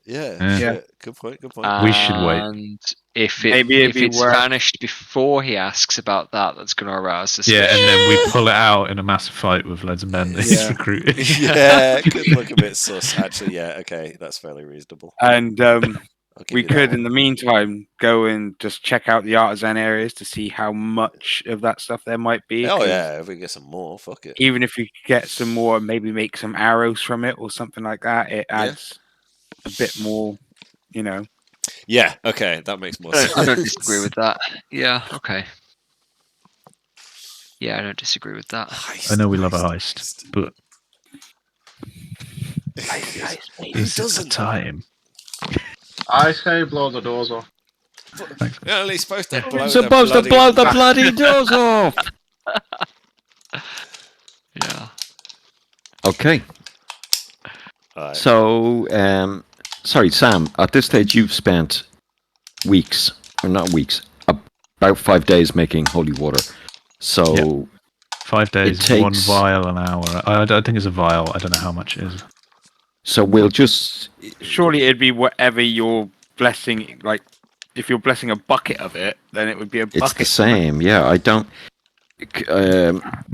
Yeah. Yeah. Shit. Good point. Good point. We should wait. And if Maybe it'd be it's worth- vanished before he asks about that, that's going to arouse suspicion. Yeah, and then we pull it out in a massive fight with loads of men that he's Yeah. recruited. Yeah, it could look a bit sus. Actually, yeah. Okay, that's fairly reasonable. And I'll give we you that could, one. in the meantime, go and just check out the artisan areas to see how much of that stuff there might be. Oh 'cause yeah, if we get some more, fuck it. even if you get some more, maybe make some arrows from it or something like that, it Yeah. adds a bit more, you know. Yeah. Okay, that makes more sense. I don't disagree with that. Yeah, okay. Yeah, I don't disagree with that. I know we love a heist, but Who this is the doesn't? time. I say blow the doors off. You're only supposed to blow Supposed to blow the bloody doors off. Yeah. Okay. Alright. So, sorry, Sam. At this stage, you've spent weeks, or not weeks, about 5 days making holy water. So, 5 days, It one takes- vial an hour. I think it's a vial. I don't know how much it is. so we'll just Surely it'd be whatever you're blessing, like, if you're blessing a bucket of it, then it would be a bucket. It's the same, yeah. I don't.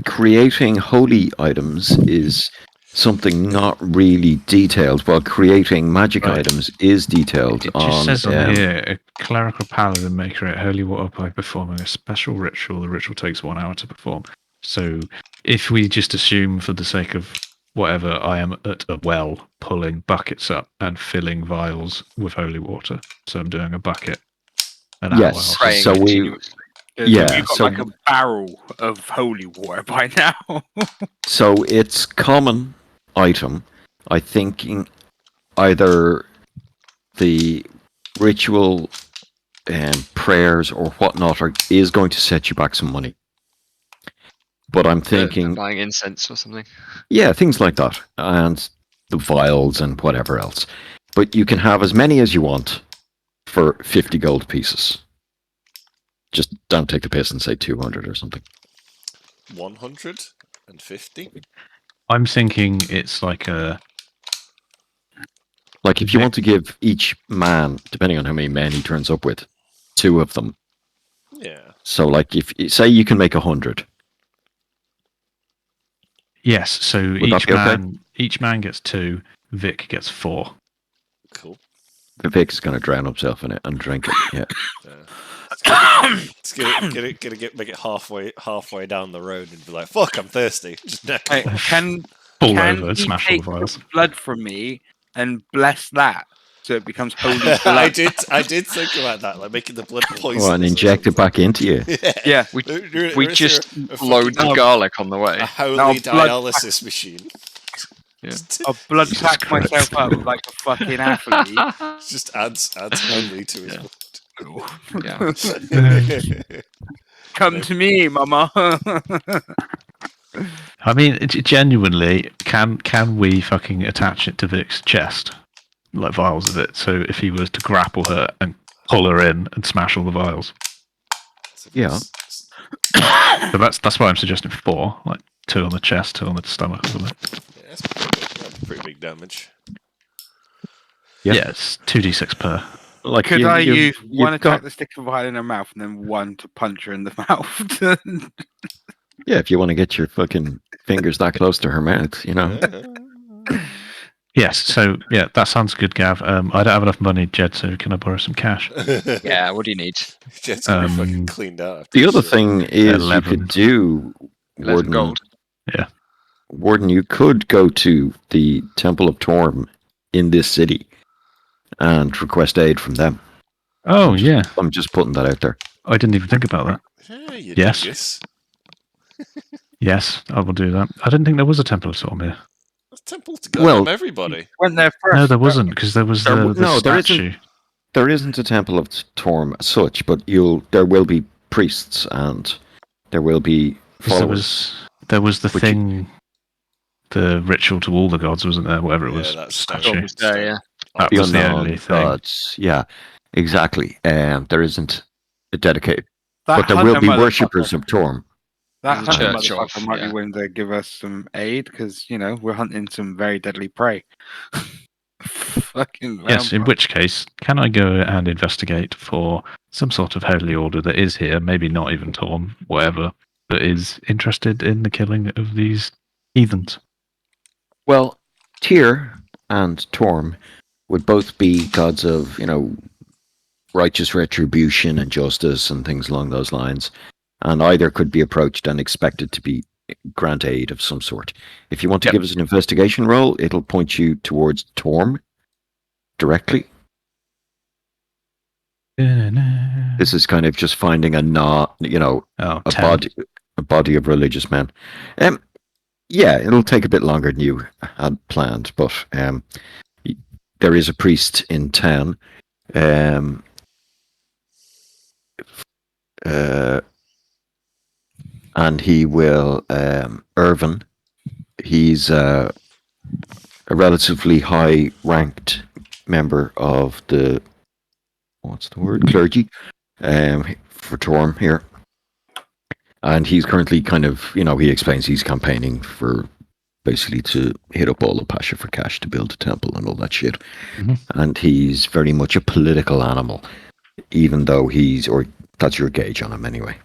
Creating holy items is something not really detailed, while creating magic Right. items is detailed It just on. says on here, a clerical paladin may create holy water by performing a special ritual. The ritual takes 1 hour to perform. So if we just assume for the sake of whatever, I am at a well pulling buckets up and filling vials with holy water. So I'm doing a bucket an Yes. hour. Praying So we- continuously. You've got so- like a barrel of holy water by now. So it's common item. I think either the ritual prayers or whatnot is going to set you back some money. But I'm thinking, Buying incense or something. yeah, things like that, and the vials and whatever else. But you can have as many as you want for 50 gold pieces. Just don't take the piss and say 200 or something. 150. I'm thinking it's like a Like if you want to give each man, depending on how many men he turns up with, 2 of them. Yeah. So like if say you can make 100. yes. So that be okay? each man gets 2. Vic gets 4. Cool. Vic's going to drown himself in it and drink it. Yeah. It's gonna make it halfway down the road and be like, "Fuck, I'm thirsty." Just neck Hey, off. can Fall Can over and you smash all the take vials. blood from me and bless that so it becomes holy blood? I did think about that, like making the blood poison. Oh, and inject it back into you. Yeah. We just load the garlic on the way. a holy No, blood- dialysis machine. Yeah. I'll blood Jesus pack Christ. myself up like a fucking athlete. Just adds holy to his Yeah. blood. Yeah. Come to me, mama. I mean, genuinely, can we fucking attach it to Vic's chest, like vials of it? So if he was to grapple her and pull her in and smash all the vials, Yeah. so that's why I'm suggesting 4, like 2 on the chest, 2 on the stomach, or something. Yeah, that's pretty big damage. Yeah. Yeah, it's 2d6 per. Like Could I use one you've attack got- the stick of vial in her mouth and then one to punch her in the mouth? Yeah, if you want to get your fucking fingers that close to her mouth, you know. Yes, so yeah, that sounds good, Gav. I don't have enough money, Jed, so can I borrow some cash? Yeah, what do you need? Jet's gonna be fucking Um, cleaned out. after The other this. thing is 11. you could do 11 Warden. gold. Warden, you could go to the Temple of Torm in this city and request aid from them. Oh yeah, I'm just putting that out there. I didn't even think about that. Yeah, you Yes. dingus. Yes, I will do that. I didn't think there was a Temple of Storm here. That's temple to Well- everybody. Went there first. No, there wasn't, because there was There the, w- the no, there isn't. statue. There isn't a Temple of Torm as such, but there will be priests and there will be 'Cause followers. there was the Which you- thing, the ritual to all the gods, wasn't there? Whatever it Yeah, was. that's statue. Was there, yeah. That The was the unknown only thing. gods. Yeah, exactly. There isn't a dedicated, That but there will hunter be motherfucker- worshippers of Torm. That The hunter church motherfucker of, might yeah. be willing to give us some aid because, we're hunting some very deadly prey. Fucking Yes, in vampire. which case, can I go and investigate for some sort of holy order that is here, maybe not even Torm, whatever, that is interested in the killing of these heathens? Well, Tyr and Torm would both be gods of, righteous retribution and justice and things along those lines. And either could be approached and expected to be grant aid of some sort. If you want to Yep. give us an investigation roll, it'll point you towards Torm directly. This is kind of just finding a Oh, a 10. body of religious men. Yeah, it'll take a bit longer than you had planned, but there is a priest in town. And he will, Irvin, he's a relatively high-ranked member of the, clergy, for Torm here. And he's currently kind of, he explains he's campaigning for basically to hit up all the Pasha for cash to build a temple and all that shit. Mhm. And he's very much a political animal, even though that's your gauge on him anyway.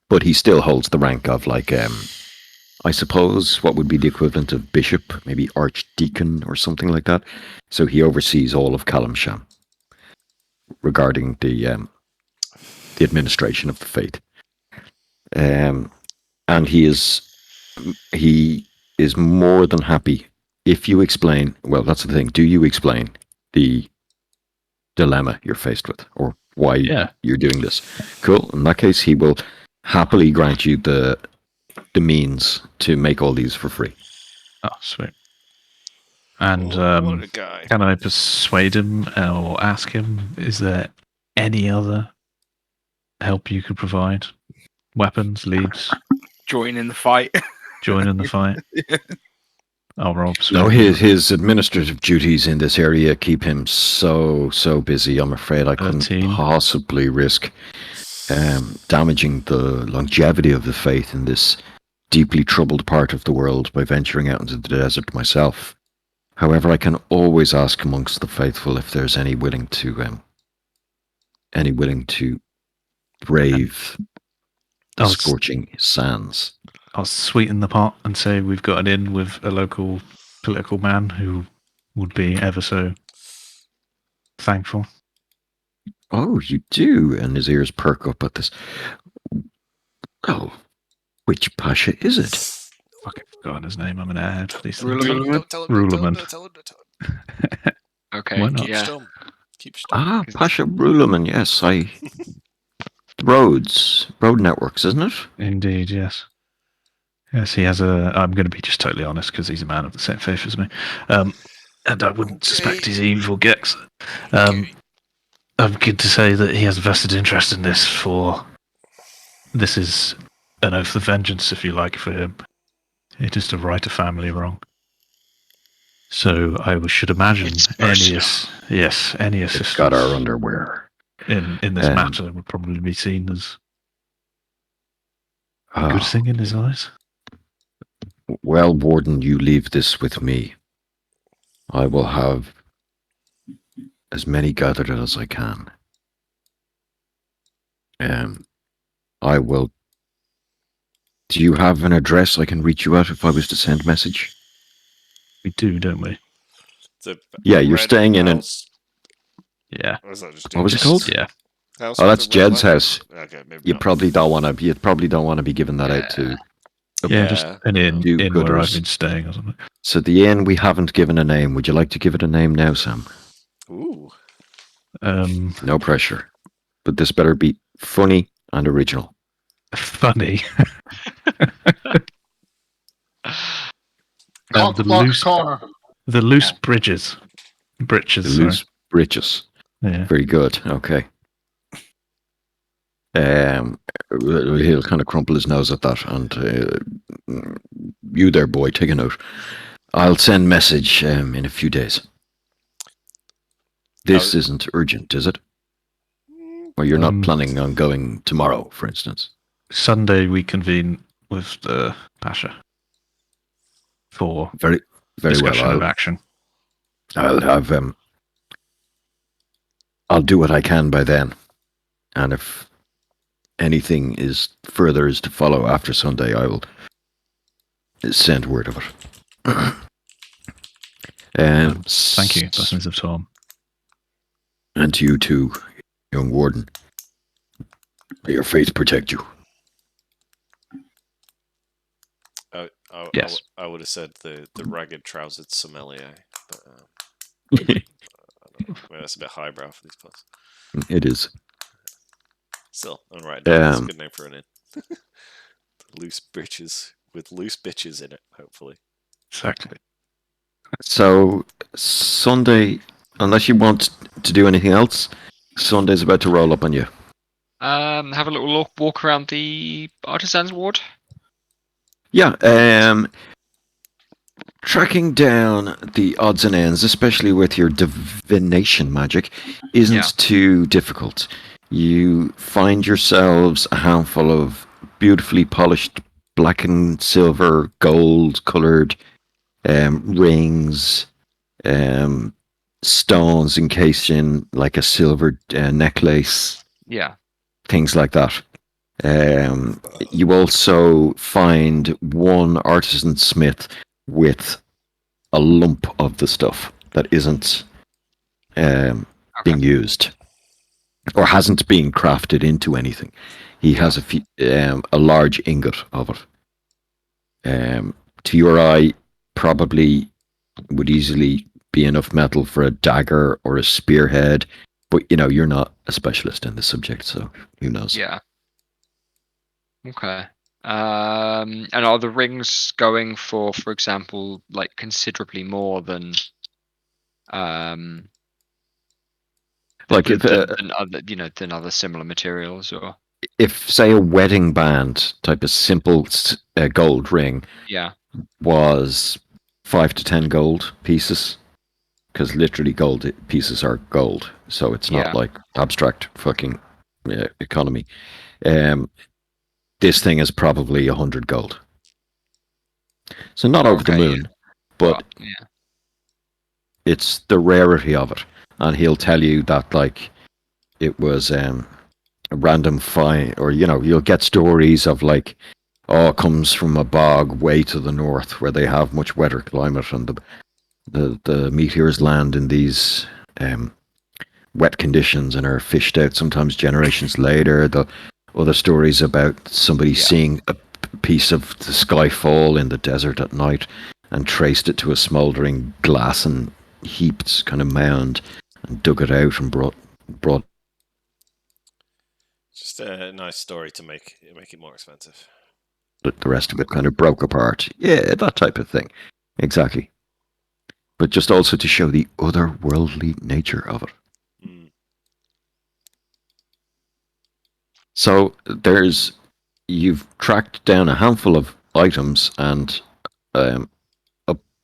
But he still holds the rank of I suppose what would be the equivalent of bishop, maybe archdeacon or something like that. So he oversees all of Calamsham regarding the administration of the faith. And he is more than happy if you explain. Well, that's the thing. Do you explain the dilemma you're faced with, or why you're doing this? Cool. In that case, he will happily grant you the means to make all these for free. Oh, sweet. And What a guy. can I persuade him or ask him, is there any other help you could provide? Weapons, leads, Join in the fight. join in the fight? Yeah. I'll roll No, persuasion. his administrative duties in this area keep him so busy. I'm afraid I couldn't 13. possibly risk damaging the longevity of the faith in this deeply troubled part of the world by venturing out into the desert myself. However, I can always ask amongst the faithful if there's any willing to brave the I'll, scorching sands. I'll sweeten the pot and say we've got an in with a local political man who would be ever so thankful. Oh, you do? And his ears perk up at this. Oh, which Pasha is it? Fucking forgotten his name. I'm an ad for these things. Rulerman. Don't tell him. Don't tell him. Rulerman. Don't tell him. Don't tell him. Okay, Why not? yeah. Stum. Keep stum. Ah, Pasha Rulerman, yes, road networks, isn't it? Indeed, yes. Yes, he has a. I'm going to be just totally honest because he's a man of the same faith as me, and I wouldn't suspect he's evil Gex. I'm good to say that he has a vested interest in this. This is an oath of vengeance, if you like, for him. It is to right a family wrong. So I should imagine It's any personal. assistance Got our underwear. in this matter would probably be seen as a good thing in his eyes. Well, Warden, you leave this with me. I will have as many gathered as I can. I will. Do you have an address I can reach you at if I was to send a message? We do, don't we? Yeah, you're Red staying in an. house. Yeah. Or is that just What was it James' called? Yeah. house Oh, with that's the red Jed's light? house. Okay, maybe You not. probably don't want to be giving that out to. Yeah, just an inn where I've do-gooders. been staying or something. So the inn we haven't given a name. Would you like to give it a name now, Sam? Ooh. No pressure, but this better be funny and original. Funny. Cock the block loose, corner. the loose bridges. Britches. The Sorry. loose breeches. Yeah. Very good. Okay. He'll kind of crumple his nose at that, and you there, boy, take a note. I'll send message in a few days. This isn't urgent, is it? Or you're not planning on going tomorrow, for instance? Sunday we convene with the Pasha for Very discussion well. of action. I'll have I'll do what I can by then, and if anything is further is to follow after Sunday, I will send word of it. Thank you, Blessings of Tom. And to you too, young warden. May your faith protect you. Yes. I would have said the ragged trousered sommelier, but I don't know. Maybe that's a bit highbrow for these places. It is. Still, I'm right. That's a Um, good name for an inn. Loose bitches with loose bitches in it, hopefully. Exactly. So Sunday, unless you want to do anything else, Sunday's about to roll up on you. Have a little walk around the artisans ward. Yeah, tracking down the odds and ends, especially with your divination magic, isn't Yeah. too difficult. You find yourselves a handful of beautifully polished black and silver, gold coloured rings, stones encased in like a silver necklace, Yeah. things like that. You also find one artisan smith with a lump of the stuff that isn't being used or hasn't been crafted into anything. He has a large ingot of it. To your eye, probably would easily be enough metal for a dagger or a spearhead, but you're not a specialist in this subject, so who knows? Yeah. Okay. And are the rings going for example, like considerably more than Like if than other than other similar materials, or if say a wedding band type of simple gold ring yeah, was 5 to 10 gold pieces, because literally gold pieces are gold, so it's not Yeah. like abstract fucking economy. This thing is probably 100 gold, so not over the Okay, moon, but yeah, it's the rarity of it. And he'll tell you that like it was a random find, or you'll get stories of like, oh, it comes from a bog way to the north where they have much wetter climate, and the meteors land in these wet conditions and are fished out sometimes generations later. The other stories about somebody seeing a piece of the sky fall in the desert at night and traced it to a smouldering glass and heaped kind of mound and dug it out and brought Just a nice story to make it more expensive. the rest of it kind of broke apart. Yeah, that type of thing. Exactly. But just also to show the otherworldly nature of it. Mm. So you've tracked down a handful of items and a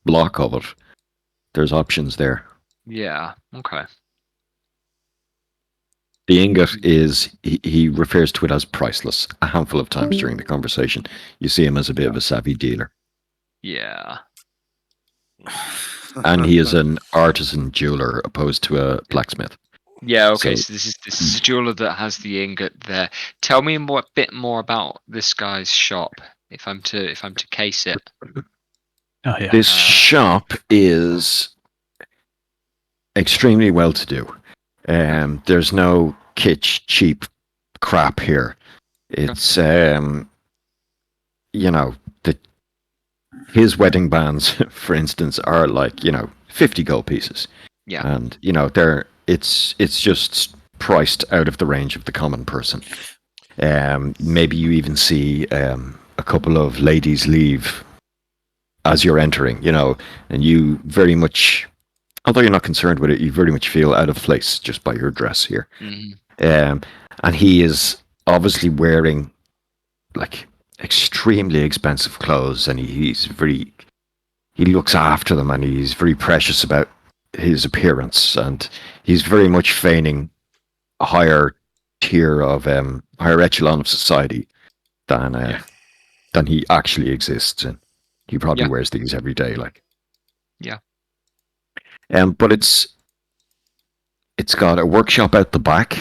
block of it. There's options there. yeah. Okay. The ingot is, he refers to it as priceless a handful of times during the conversation. You see him as a bit of a savvy dealer. Yeah. And he is an artisan jeweler opposed to a blacksmith. Yeah. Okay. So- So this is a jeweler that has the ingot there. Tell me a bit more about this guy's shop, if I'm to case it. Oh yeah. This shop is extremely well to do. There's no kitsch, cheap crap here. It's his wedding bands, for instance, are like 50 gold pieces. Yeah. And it's just priced out of the range of the common person. Maybe you even see a couple of ladies leave as you're entering, and you very much, although you're not concerned with it, you very much feel out of place just by your dress here. Mm-hmm. And he is obviously wearing like extremely expensive clothes, and he looks after them, and he's very precious about his appearance, and he's very much feigning a higher tier of higher echelon of society than he actually exists in. He probably wears these every day, like. Yeah. But it's got a workshop out the back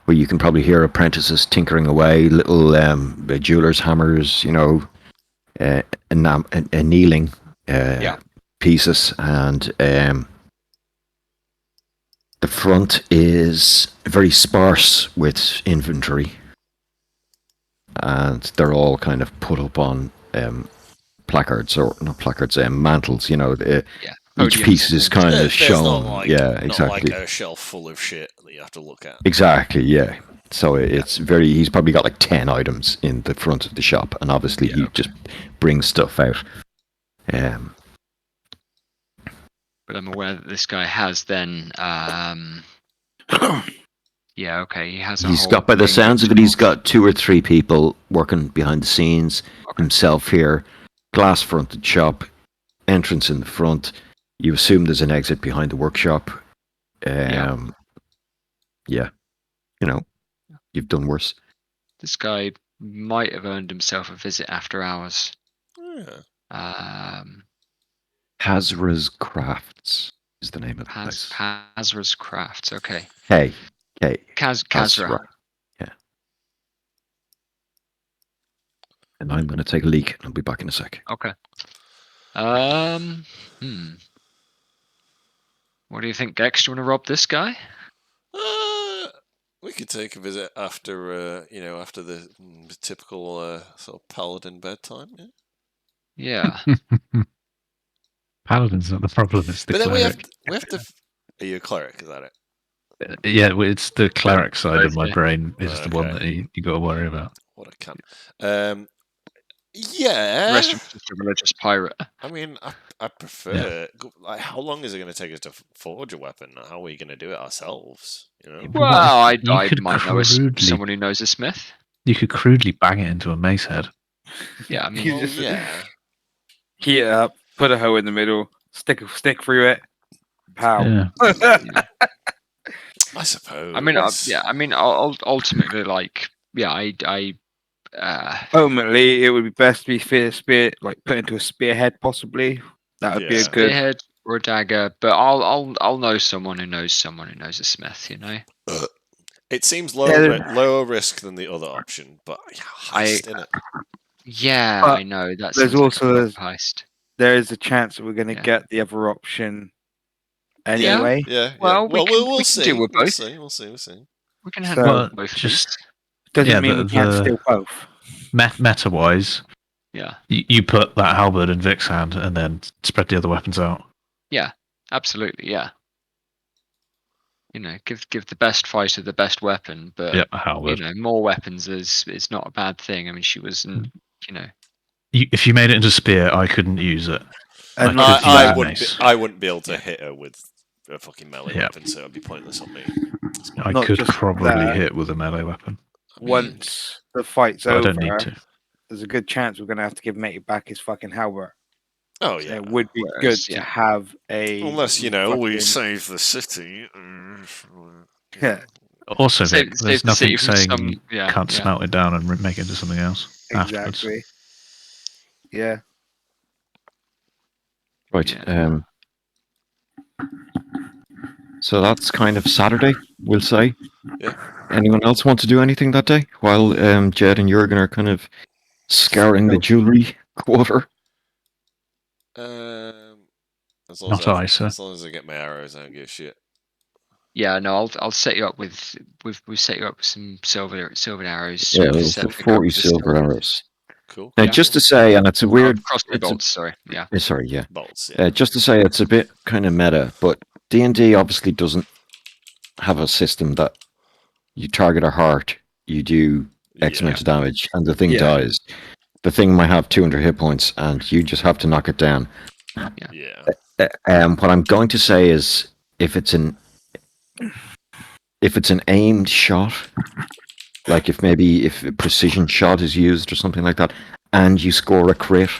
where you can probably hear apprentices tinkering away, little jewelers' hammers, annealing pieces, and the front is very sparse with inventory, and they're all kind of put up on placards, or not placards, mantles. Each Podiums. piece is kind of There's shown. not like, yeah, not exactly. like a shelf full of shit that you have to look at. Exactly, yeah. So it's very. He's probably got like 10 items in the front of the shop, and obviously he just brings stuff out. But I'm aware that this guy has then. Yeah, okay. He has. He's got, by the sounds of it, he's got 2 or 3 people working behind the scenes. Okay. Himself here, glass fronted shop, entrance in the front. You assume there's an exit behind the workshop. Yeah. You've done worse. This guy might have earned himself a visit after hours. Yeah. Hazra's Crafts is the name of the place. Hazra's Crafts. Okay. Hey. Kazra. Yeah. And I'm going to take a leak, and I'll be back in a sec. Okay. What do you think, Gex? Do you want to rob this guy? We could take a visit after, after the typical sort of paladin bedtime. Yeah. Yeah. Paladin's not the problem. It's the But then cleric. we have to. Are you a cleric? Is that it? Yeah, it's the cleric side of my brain is the one Okay. that you got to worry about. What a cunt. Yeah. The rest of us just a religious pirate. I mean, I prefer. Like, how long is it going to take us to forge a weapon? How are we going to do it ourselves? Well, I You could might know crudely- someone who knows a smith. You could crudely bang it into a mace head. Yeah, I mean, You just yeah. heat it up, put a hoe in the middle, stick a stick through it, pow. Yeah. I suppose. I mean, ultimately, like, Ultimately, it would be best to be spear, like put into a spearhead, possibly. That would be a Yeah. good. spearhead or a dagger, but I'll know someone who knows someone who knows a smith. It seems Yeah. lower risk than the other option, but heist, innit? Yeah, But I know. That's there's also heist. there is a chance that we're going to Yeah. get the other option anyway. Yeah. Well, we can we'll deal see. with We'll both. see. We'll see. We can have So- both. just Doesn't Yeah, mean the- we can't the- steal both. meta-wise, Yeah, you put that halberd in Vic's hand and then spread the other weapons out. absolutely. Yeah. Give the best fighter the best weapon, but Yeah, a halberd. more weapons is not a bad thing. I mean, she wasn't. If you made it into a spear, I couldn't use it. And I not could just use that, mace. I wouldn't be able to hit her with a fucking melee Yeah. weapon, so it'd be pointless on me. I Not could just probably that. hit with a melee weapon. once the fight's So I over, don't need to. there's a good chance we're going to have to give Matey back his fucking halberd. Oh So yeah. it would be Whereas, good yeah. to have a. Unless we fucking- save the city. Yeah, Also, Save- Vic, save there's the nothing city from saying some- you yeah, can't yeah. smelt it down and make it into something else afterwards. exactly. Yeah. Right. Yeah. So that's kind of Saturday, we'll say. Yeah. Anyone else want to do anything that day while Jed and Jurgen are kind of scouring the jewelry quarter? As long Not I, sir. As long as I get my arrows, I don't give a shit. Yeah, no, I'll set you up with we've set you up with some silver arrows. Yeah, We've well, set for the 40 the silver arrows. Cool. Now, Yeah. just to say, and it's a weird. crossbow it's a- bolts. Sorry, yeah. sorry, yeah. Bolts. Yeah. Just to say, it's a bit kind of meta, but D&D obviously doesn't have a system that you target a heart, you do X amount of damage, and the thing Yeah. dies. The thing might have 200 hit points, and you just have to knock it down. Yeah. What I'm going to say is, if it's an aimed shot, like if a precision shot is used or something like that, and you score a crit,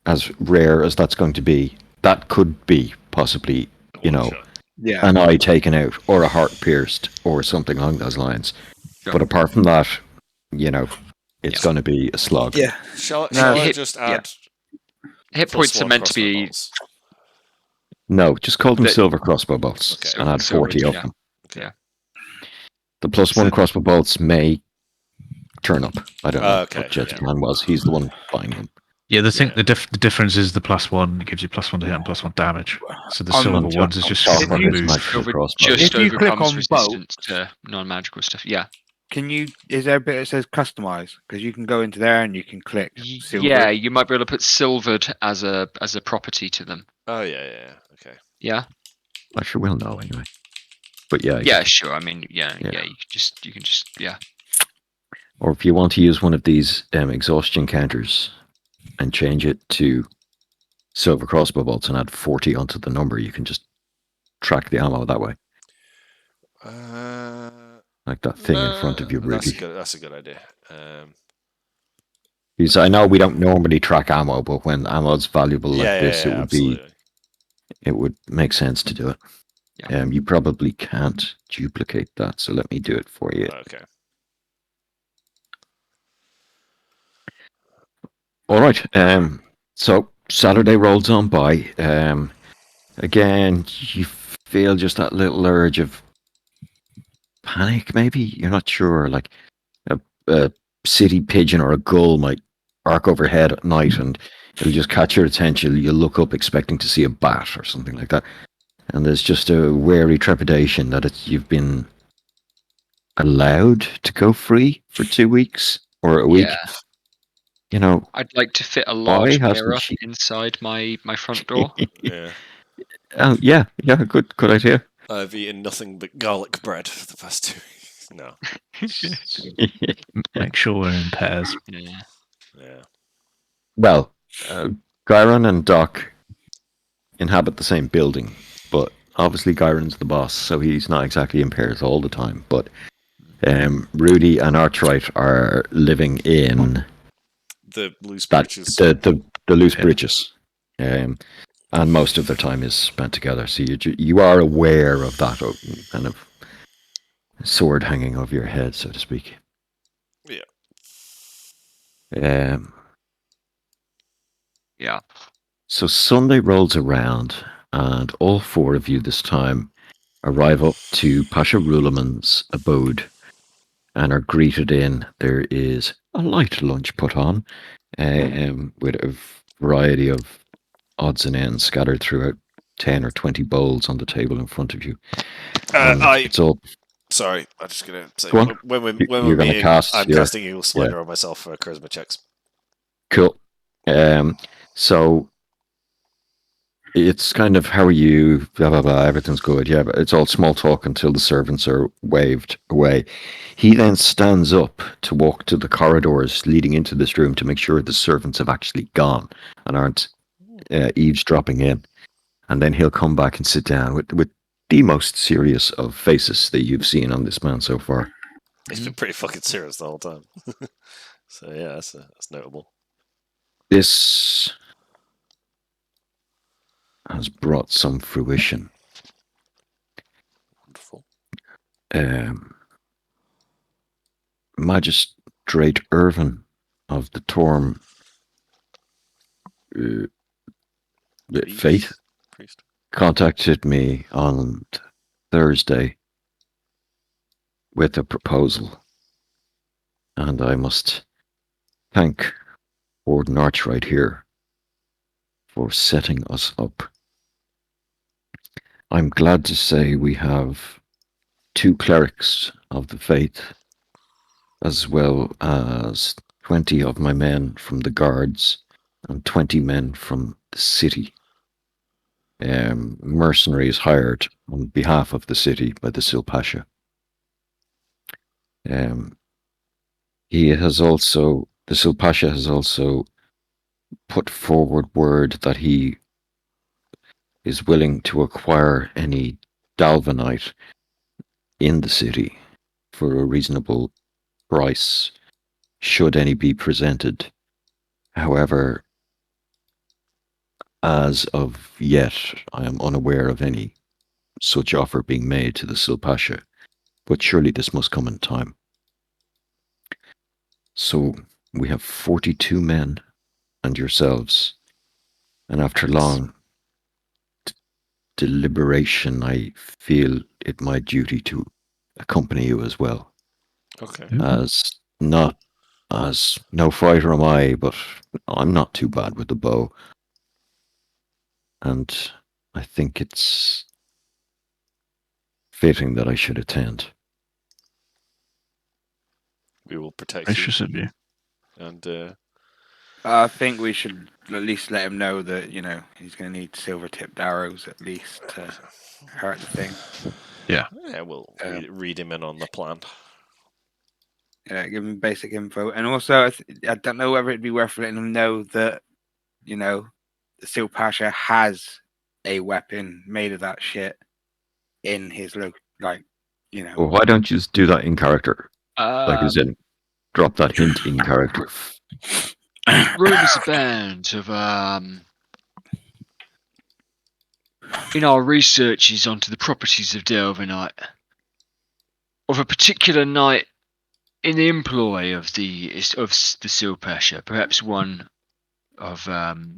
as rare as that's going to be, that could be possibly, Yeah. an eye taken out or a heart pierced or something along those lines. Sure. But apart from that, it's going to be a slog. Yeah. Shall No, I hit- just yeah. add? Hit plus points are one meant to crossbow be. bolts? No, just call them The- silver crossbow bolts Okay. and add 40 Silver, of yeah. them. Yeah. The +1 So- crossbow bolts may turn up. I don't know Okay, what Jet's yeah. plan was. He's the one buying them. Yeah, Yeah. the difference is the +1 gives you +1 to hit and +1 damage. So the On- silver on ones is top- just on top straight of his remove. magical Silver crossbow. just If you click overcomes on both- resistance to non-magical stuff. Yeah. Can you? Is there a bit that says customize? Because you can go into there and you can click silver. Yeah, you might be able to put silvered as a property to them. Oh yeah. Okay. Yeah. I sure will know anyway. But yeah, Yeah, sure. I mean, yeah. Yeah. You can just yeah. or if you want to use one of these exhaustion counters and change it to silver crossbow bolts and add 40 onto the number, you can just track the ammo that way, like that thing in front of you, That's Rudy. good. That's a good idea. Because I know we don't normally track ammo, but when ammo's valuable like yeah, this, it would absolutely. it would make sense to do it. Yeah. You probably can't duplicate that, so let me do it for you. Okay. All right. So Saturday rolls on by. Again, you feel just that little urge of panic. Maybe you're not sure. Like a city pigeon or a gull might arc overhead at night, and it'll just catch your attention. You'll look up expecting to see a bat or something like that, and there's just a wary trepidation that you've been allowed to go free for 2 weeks or a week. Yeah. You know, I'd like to fit a large hasn't mirror she- inside my front door. Yeah. oh yeah, good idea. I've eaten nothing but garlic bread for the past 2 weeks. No. Make sure we're in pairs. Yeah. Yeah. Well, Gyron and Doc inhabit the same building, but obviously Gyron's the boss, so he's not exactly in pairs all the time. But Rudy and Archright are living in The loose that bridges. the loose Yeah. bridges, and most of their time is spent together. So you are aware of that kind of sword hanging over your head, so to speak. Yeah. Yeah. So Sunday rolls around, and all four of you this time arrive up to Pasha Ruleman's abode and are greeted in. There is a light lunch put on, with a variety of odds and ends scattered throughout 10 or 20 bowls on the table in front of you. It's all Sorry, I'm just gonna say Go on. when we're You're gonna meeting, cast I'm your- casting Eagle Slider on myself for charisma checks. cool. So it's kind of, how are you? Blah blah blah. Everything's good. Yeah, but it's all small talk until the servants are waved away. He then stands up to walk to the corridors leading into this room to make sure the servants have actually gone and aren't eavesdropping in. And then he'll come back and sit down with the most serious of faces that you've seen on this man so far. He's been pretty fucking serious the whole time. So yeah, that's notable. This has brought some fruition. Wonderful. Magistrate Irvin of the Torm Fate Priest. contacted me on Thursday with a proposal, and I must thank Warden Archright here for setting us up. I'm glad to say we have 2 clerics of the faith, as well as 20 of my men from the guards and 20 men from the city. Mercenaries hired on behalf of the city by the Silpasha. The Silpasha has also put forward word that he is willing to acquire any Dalvanite in the city for a reasonable price, should any be presented. However, as of yet, I am unaware of any such offer being made to the Silpasha, but surely this must come in time. So we have 42 men and yourselves, and after long deliberation, I feel it my duty to accompany you as well. Okay. As no fighter am I, but I'm not too bad with the bow. And I think it's fitting that I should attend. We will protect Gracious of you. you. And I think we should at least let him know that, he's going to need silver-tipped arrows at least to hurt the thing. yeah, we'll Um, read him in on the plan. Give him basic info. And also, I don't know whether it'd be worth letting him know that, the Seal Pasha has a weapon made of that shit in his Well, why don't you just do that in character? Like, as in, drop that hint in character. Rumors abound of in our researches onto the properties of Delvinite, of a particular knight in the employ of the Seal Pasha, perhaps one of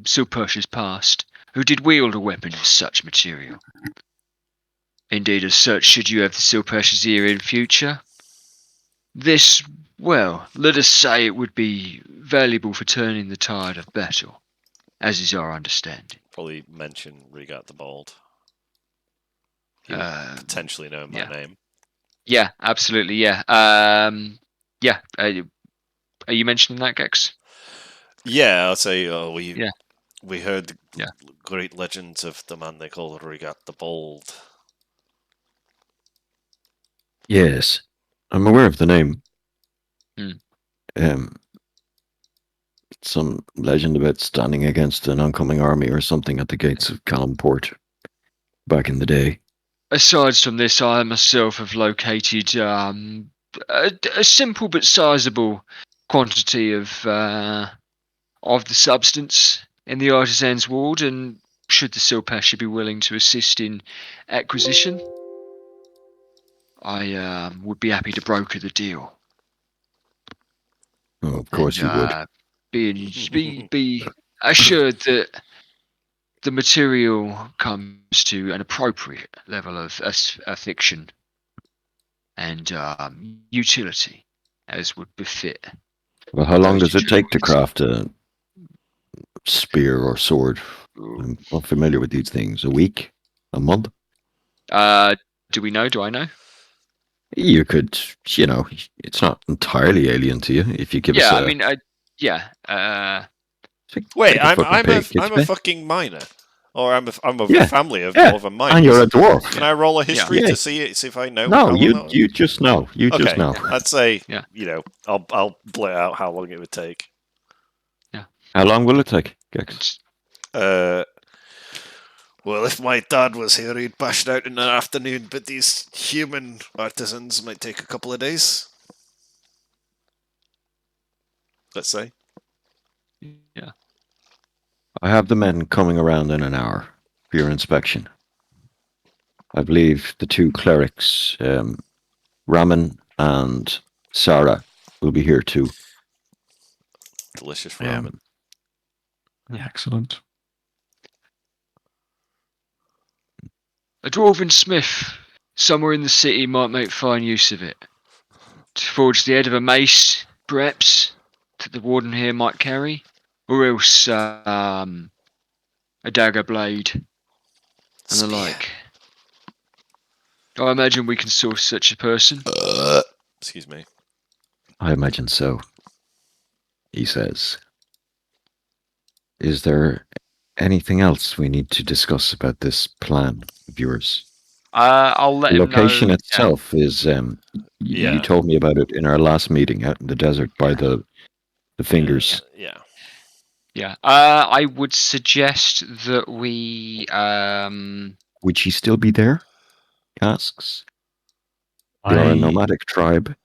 Seal Pasha's past, who did wield a weapon of such material. Indeed, as such, should you have the Seal Pasha's ear in future, this, well, let us say it would be valuable for turning the tide of battle, as is our understanding. Probably mention Regat the Bald. He would potentially know him by name. Yeah, absolutely. Yeah. Yeah. Are you mentioning that, Gex? Yeah, I'll say we heard the Yeah. great legends of the man they call Regat the Bald. Yes, I'm aware of the name. Hmm. Some legend about standing against an oncoming army or something at the gates of Calumport back in the day. Aside from this, I myself have located a simple but sizable quantity of the substance in the artisan's ward, and should the Seal Pasha be willing to assist in acquisition, I would be happy to broker the deal. Oh, of course you would. Be assured that the material comes to an appropriate level of affliction and utility, as would befit. Well, how long those does it take to jewels. craft a spear or sword? I'm not familiar with these things. A week? A month? Do we know? Do I know? You could, it's not entirely alien to you if you give us Yeah, a... I mean, yeah. Wait, take a I'm fucking pay, I'm a fucking miner, or I'm a Yeah, family of yeah, more of a miner. and you're a dwarf. Can I roll a history Yeah. to see if I know? No, how long that you just know. You okay, just know. I'd say Yeah. I'll blurt out how long it would take. How long will it take, Gex? Well, if my dad was here, he'd bash it out in an afternoon, but these human artisans might take a couple of days. Let's say. Yeah. I have the men coming around in an hour for your inspection. I believe the two clerics, Raman and Sarah, will be here too. Delicious Yeah. ramen. Excellent. A dwarven smith somewhere in the city might make fine use of it. To forge the head of a mace, perhaps, that the warden here might carry, or else a dagger blade and the like. I imagine we can source such a person. Excuse me. I imagine so, he says. Is there anything else we need to discuss about this plan of yours? I'll let The him know. location itself is, you Yeah. told me about it in our last meeting out in the desert by the fingers. Yeah. Yeah. I would suggest that we Would she still be there? He asks. They are a nomadic tribe.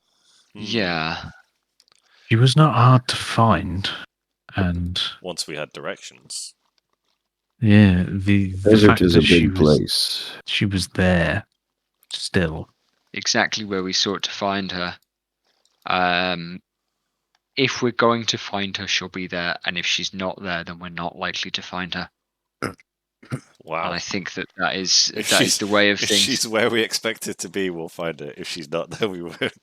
Yeah. She was not hard to find, and Once we had directions. yeah, the Desert fact is a that she big was place. she was there still. Exactly where we sought to find her. If we're going to find her, she'll be there, and if she's not there, then we're not likely to find her. Wow. And I think that is If that is the way of If things. she's where we expect her to be, we'll find her. If she's not, then we won't.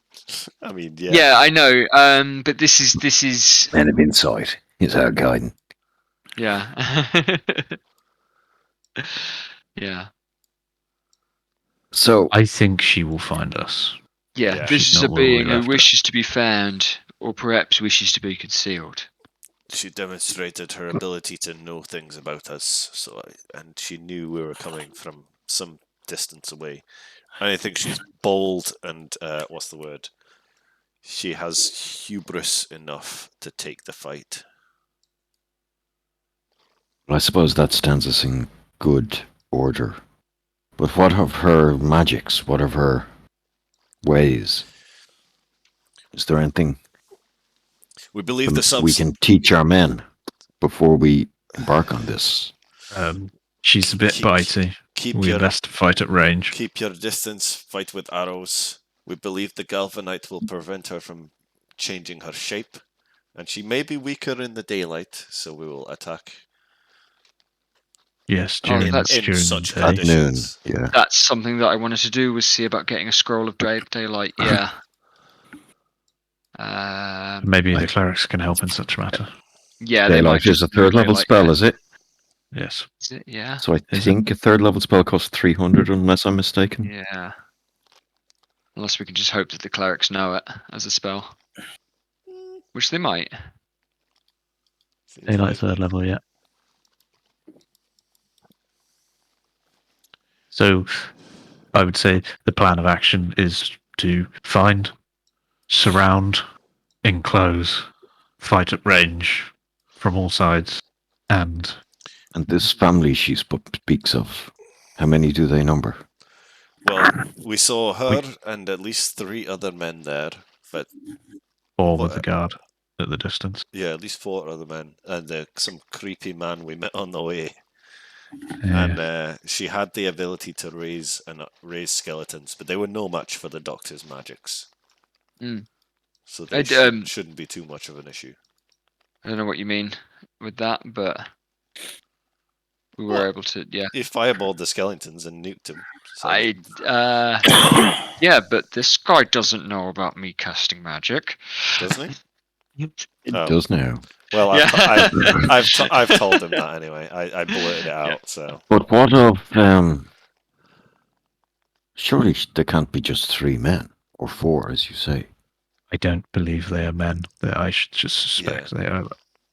I mean, yeah. Yeah, I know. But this is Man of insight is our guiding. yeah. Yeah. So I think she will find us. Yeah, Yeah. this She's is not a what we being who left her. wishes to be found, or perhaps wishes to be concealed. She demonstrated her ability to know things about us, and she knew we were coming from some distance away. And I think she's bold and what's the word? She has hubris enough to take the fight. I suppose that stands us in good order. But what of her magics? What of her ways? Is there anything We believe the we can teach our men before we embark on this? She's a bit bitey. Keep We your best fight at range. keep your distance. Fight with arrows. We believe the Galvanite will prevent her from changing her shape, and she may be weaker in the daylight, so we will attack Yes, Oh, during, that's- in during such the At day. noon, conditions. yeah. That's something that I wanted to do, was see about getting a scroll of daylight. Yeah. Maybe the clerics can help in such a matter. Yeah, they might Daylight is just a third level daylight, spell, yeah. is it? Yes. Is it? Yeah. So I Is it? think a third level spell costs 300, unless I'm mistaken. Yeah. Unless we can just hope that the clerics know it as a spell, which they might. Seems Daylight likely. third level, yeah. So I would say the plan of action is to find, surround, enclose, fight at range from all sides, and And this family she speaks of, how many do they number? Well, we saw her and at least 3 other men there, but four with the guard at the distance. yeah, at least 4 other men, and some creepy man we met on the way. Yeah. And she had the ability to raise skeletons, but they were no match for the doctor's magics. Mm. So they I'd, shouldn't be too much of an issue. I don't know what you mean with that, but we were What? able to. Yeah. You fireballed the skeletons and nuked them. So Yeah, but this guy doesn't know about me casting magic. doesn't he? It Oh. does now. Well, Yeah. I've told him that anyway. I blurted it out. Yeah. So But what of surely there can't be just 3 men or 4, as you say. I don't believe they are men. I should just suspect they are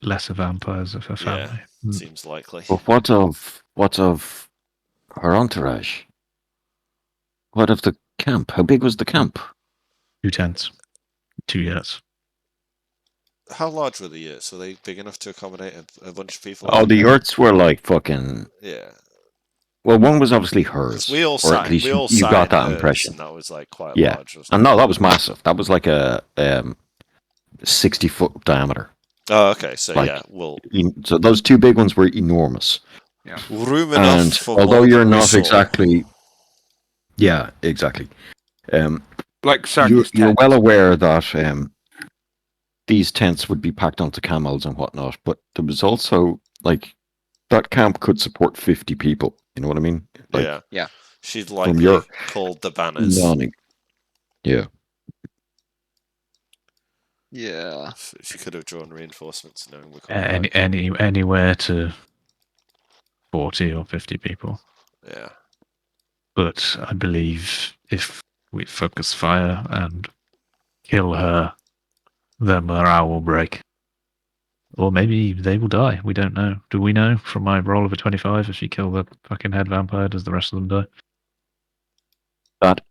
lesser vampires of her family. seems likely. But what of her entourage? What of the camp? How big was the camp? 2 tents. 2 yurts. How large were the yurts? Were they big enough to accommodate a bunch of people? Oh, the yurts were like fucking. Yeah. Well, one was obviously hers. We all or sat. at least We all you sat got in that hers, impression. and that was like quite Yeah. large. Wasn't And it? no, that was massive. That was like a 60-foot diameter. Oh, okay. So Like- yeah, well, So those 2 big ones were enormous. room enough And for although more you're than we not saw. exactly, yeah, exactly. Like circus You're tents. well aware that these tents would be packed onto camels and whatnot, but there was also like that camp could support 50 people. You know what I mean? Like, Yeah. She'd from likely your called the banners. yawning. Yeah. Yeah. So she could have drawn reinforcements, knowing we're coming back. Anywhere to 40 or 50 people. Yeah. But I believe if we focus fire and kill her, the morale will break. Or maybe they will die. We don't know. Do we know from my roll of a 25 if you kill the fucking head vampire, does the rest of them die? That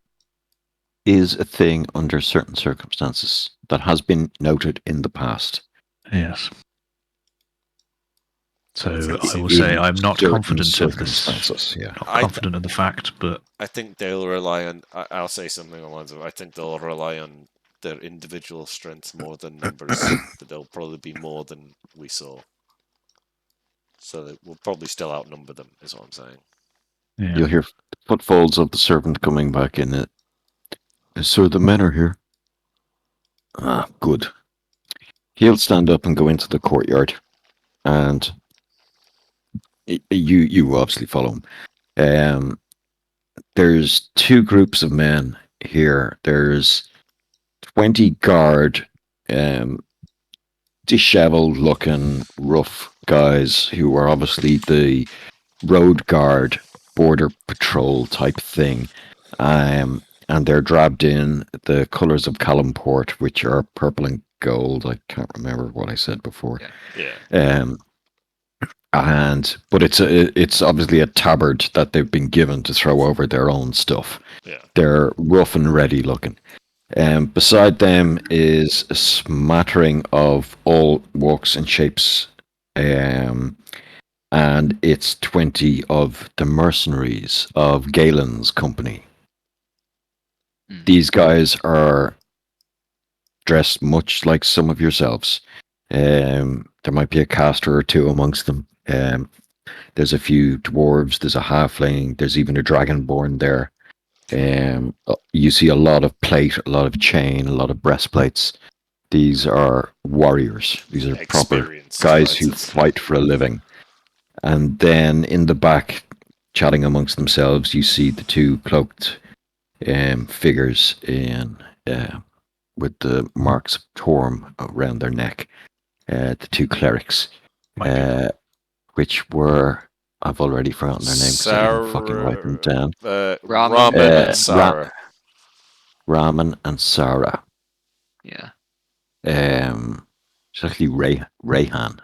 is a thing under certain circumstances that has been noted in the past. Yes. So I will In say I'm not certain confident of this. circumstances, yeah. Not confident of the fact, but I think they'll rely on. I'll say something along the lines of. I think they'll rely on their individual strengths more than numbers. But they'll probably be more than we saw. So that we'll probably still outnumber them. Is what I'm saying. yeah. You'll hear footfalls of the servant coming back in it. So the men are here. Ah, good. He'll stand up and go into the courtyard. And You obviously follow him. There's two groups of men here. There's 20 guard, disheveled looking, rough guys who are obviously the road guard, border patrol type thing. And they're draped in the colours of Calumport, which are purple and gold. I can't remember what I said before. Yeah. But it's obviously a tabard that they've been given to throw over their own stuff. Yeah. They're rough and ready looking. Beside them is a smattering of all walks and shapes, and it's 20 of the mercenaries of Galen's company. These guys are dressed much like some of yourselves. There might be a caster or two amongst them. There's a few dwarves, there's a halfling, there's even a dragonborn there. You see a lot of plate, a lot of chain, a lot of breastplates. These are warriors. These are proper Experienced guys who fighters. fight for a living. And then in the back, chatting amongst themselves, you see the two cloaked figures in with the marks of Torm around their neck. The two clerics, which were, I've already forgotten their names. I didn't fucking write them down. Ramen and Sarah. Ramen and Sarah. Yeah. It's actually Rayhan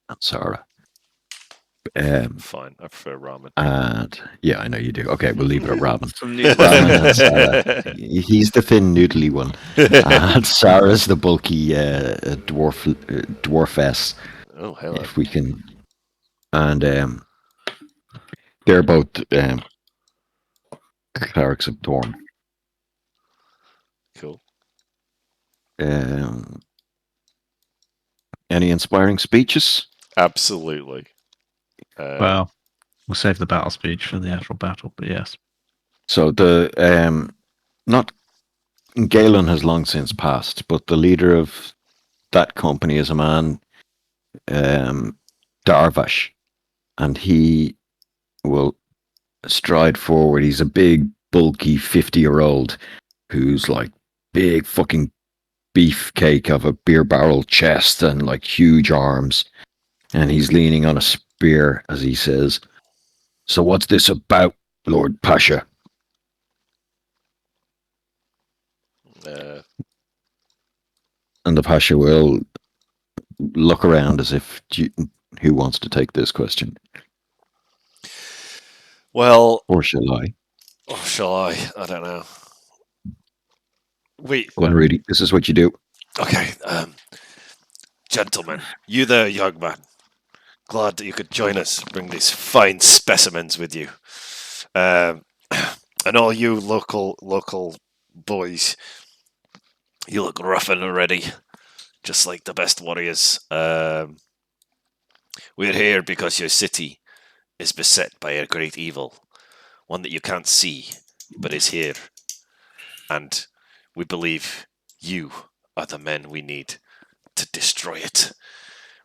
and Sarah. Fine, I prefer ramen. And yeah, I know you do. Okay, we'll leave it at Ramen. Some new Ramen and Sarah. He's the thin, noodly one, and Sarah's the bulky dwarfess. Oh, hello. If we can, and they're both clerics of Torm. Cool. Any inspiring speeches? Absolutely. Well, we'll save the battle speech for the actual battle, but yes. So the not Galen has long since passed, but the leader of that company is a man, Darvash, and he will stride forward. He's a big, bulky 50-year-old who's like big fucking beefcake of a beer barrel chest and like huge arms, and he's leaning on a spear as he says, "So what's this about, Lord Pasha?" And the Pasha will look around as if, who wants to take this question? Well, Or shall I? or shall I? I don't know. Wait. Go on, Rudy. This is what you do. Okay, gentlemen, you there, young man. Glad that you could join us. Bring these fine specimens with you, and all you local boys. You look rough and ready, just like the best warriors. We're here because your city is beset by a great evil, one that you can't see, but is here, and we believe you are the men we need to destroy it.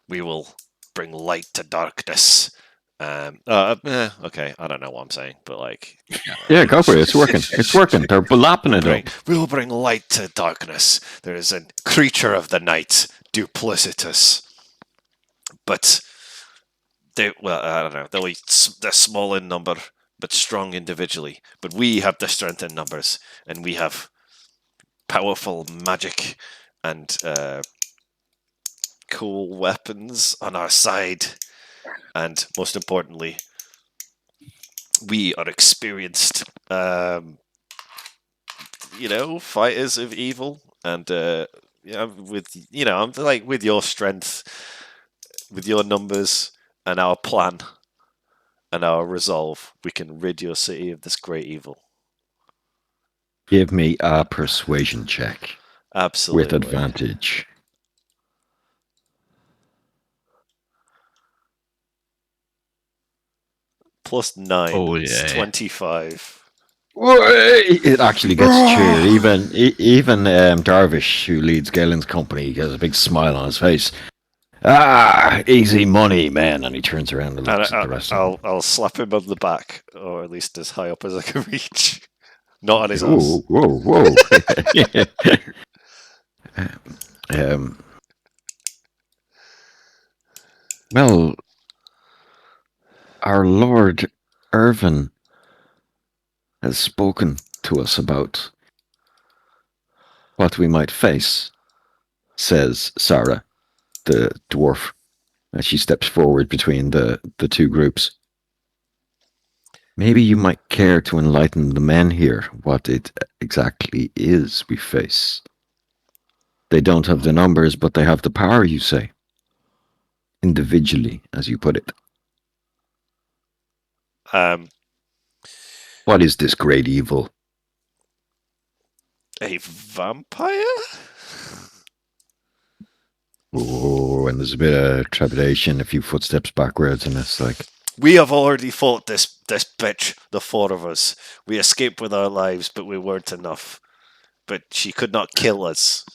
We will bring light to darkness. Okay, I don't know what I'm saying, but like... Yeah, go for it. It's working. It's working. They're lapping it up. We will bring light to darkness. There is a creature of the night, duplicitous. But, I don't know. They're small in number, but strong individually. But we have the strength in numbers, and we have powerful magic and cool weapons on our side, and most importantly, we are experienced, fighters of evil, and with your strength, with your numbers, and our plan, and our resolve, we can rid your city of this great evil. Give me a persuasion check. Absolutely. With advantage. +9. Oh, It's yeah. 25. It actually gets cheered. Even Darvish, who leads Galen's company, has a big smile on his face. Ah, easy money, man. And he turns around and And looks at the rest of I'll slap him on the back, or at least as high up as I can reach. Not on his them. ass. Whoa. um, well, our Lord Irvin has spoken to us about what we might face, says Sarah, the dwarf, as she steps forward between the two groups. Maybe you might care to enlighten the men here what it exactly is we face. They don't have the numbers, but they have the power, you say. Individually, as you put it. What is this great evil? A vampire? Oh, and there's a bit of trepidation, a few footsteps backwards, and it's like... We have already fought this bitch, the four of us. We escaped with our lives, but we weren't enough. But she could not kill us.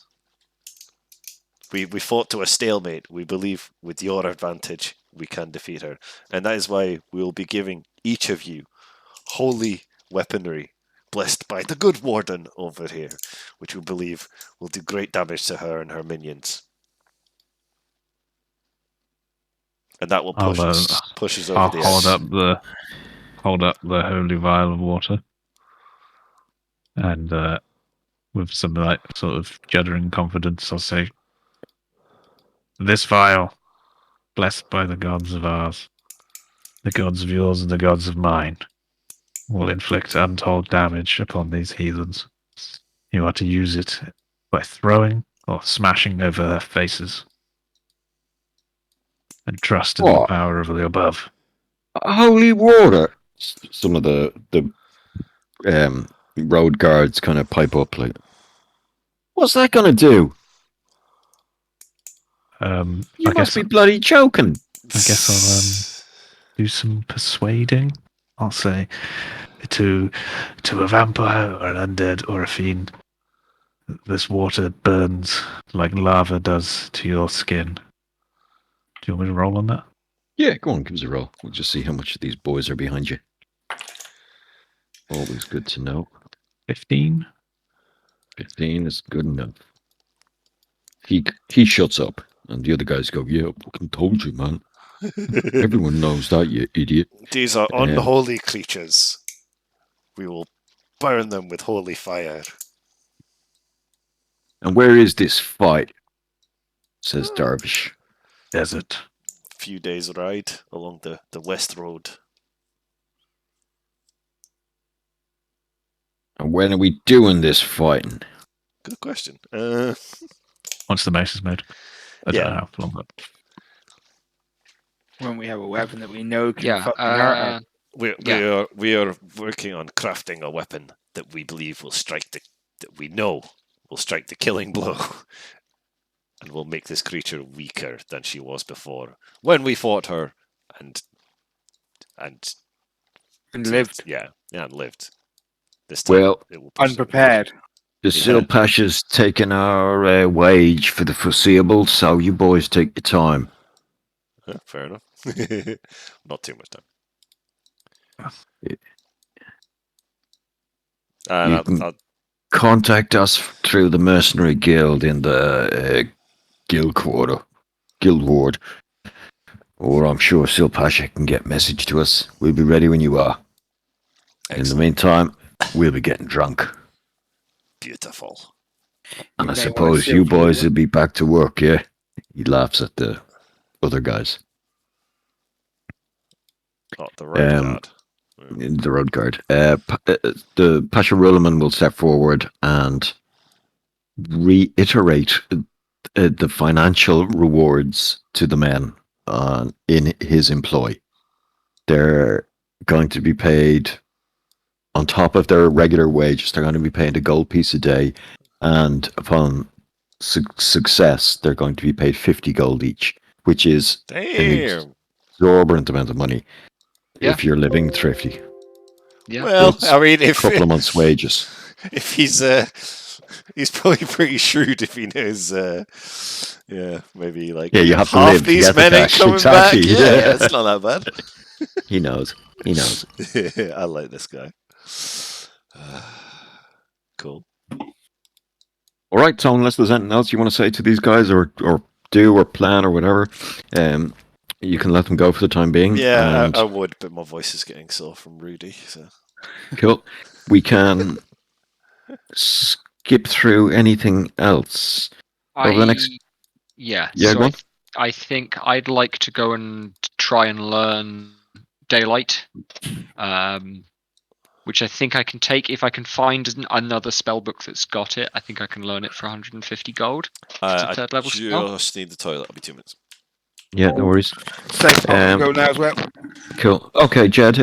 We fought to a stalemate. We believe with your advantage, we can defeat her. And that is why we will be giving each of you holy weaponry, blessed by the good warden over here, which we believe will do great damage to her and her minions. And that will push us over I'll the edge. hold up the holy vial of water, and with some like sort of juddering confidence, I'll say, "This vial, blessed by the gods of ours, the gods of yours and the gods of mine, will inflict untold damage upon these heathens. You are to use it by throwing or smashing over their faces, and trust in the What? power of the above." Holy water! Some of the road guards kind of pipe up like, what's that going to do? You I must guess be bloody joking. I guess I'll do some persuading. I'll say to a vampire or an undead or a fiend, this water burns like lava does to your skin. Do you want me to roll on that? Yeah, go on, give us a roll. We'll just see how much of these boys are behind you. Always good to know. 15. 15 is good enough. He shuts up, and the other guys go, "Yeah, I fucking told you, man. Everyone knows that, you idiot." These are unholy creatures. We will burn them with holy fire. And where is this fight? Says Darvish. Desert. Few days' ride along the west road. And when are we doing this fighting? Good question. Once the mace is made. I don't know how long that. When we have a weapon that we know can Yeah. fucking hurt us. We are working on crafting a weapon that we believe will strike that we know will strike the killing blow, and will make this creature weaker than she was before when we fought her and lived. Yeah, and lived. This time, Well, it will push Unprepared. the Silpasha's taking our wage for the foreseeable, so you boys take your time. Fair enough. Not too much time. You can contact us through the mercenary guild in the guild ward, or I'm sure Silpasha can get message to us. We'll be ready when you are. Excellent. In the meantime, we'll be getting drunk. Beautiful. And I may suppose wanna you steal boys from will be back to work, yeah? He laughs at the other guys. Not the road guard. The road guard. The Pasha Rulaman will step forward and reiterate the financial rewards to the men in his employ. They're going to be paid on top of their regular wages. They're going to be paid a gold piece a day, and upon success, they're going to be paid 50 gold each, which is an exorbitant amount of money if you're living thrifty. Yeah. Well, It's I mean, if a couple of months' wages. if he's He's probably pretty shrewd if he knows. Maybe like Yeah, you have to half live to these get the men ain't cash. coming Exactly. back. Yeah, it's not that He knows. He knows. bad. I like this guy. Cool. All right, so unless there's anything else you want to say to these guys or do or plan or whatever, you can let them go for the time being. Yeah, and I would, but my voice is getting sore from Rudy. So cool. We can skip through anything else over the next. Yeah, Yeah, so go on. I think I'd like to go and try and learn Daylight, which I think I can take if I can find another spell book that's got it. I think I can learn it for 150 gold. It's a I third level spell. just need the toilet. I'll be 2 minutes. Yeah, no worries. Safe, I can go now as well. Cool. Okay, Jed.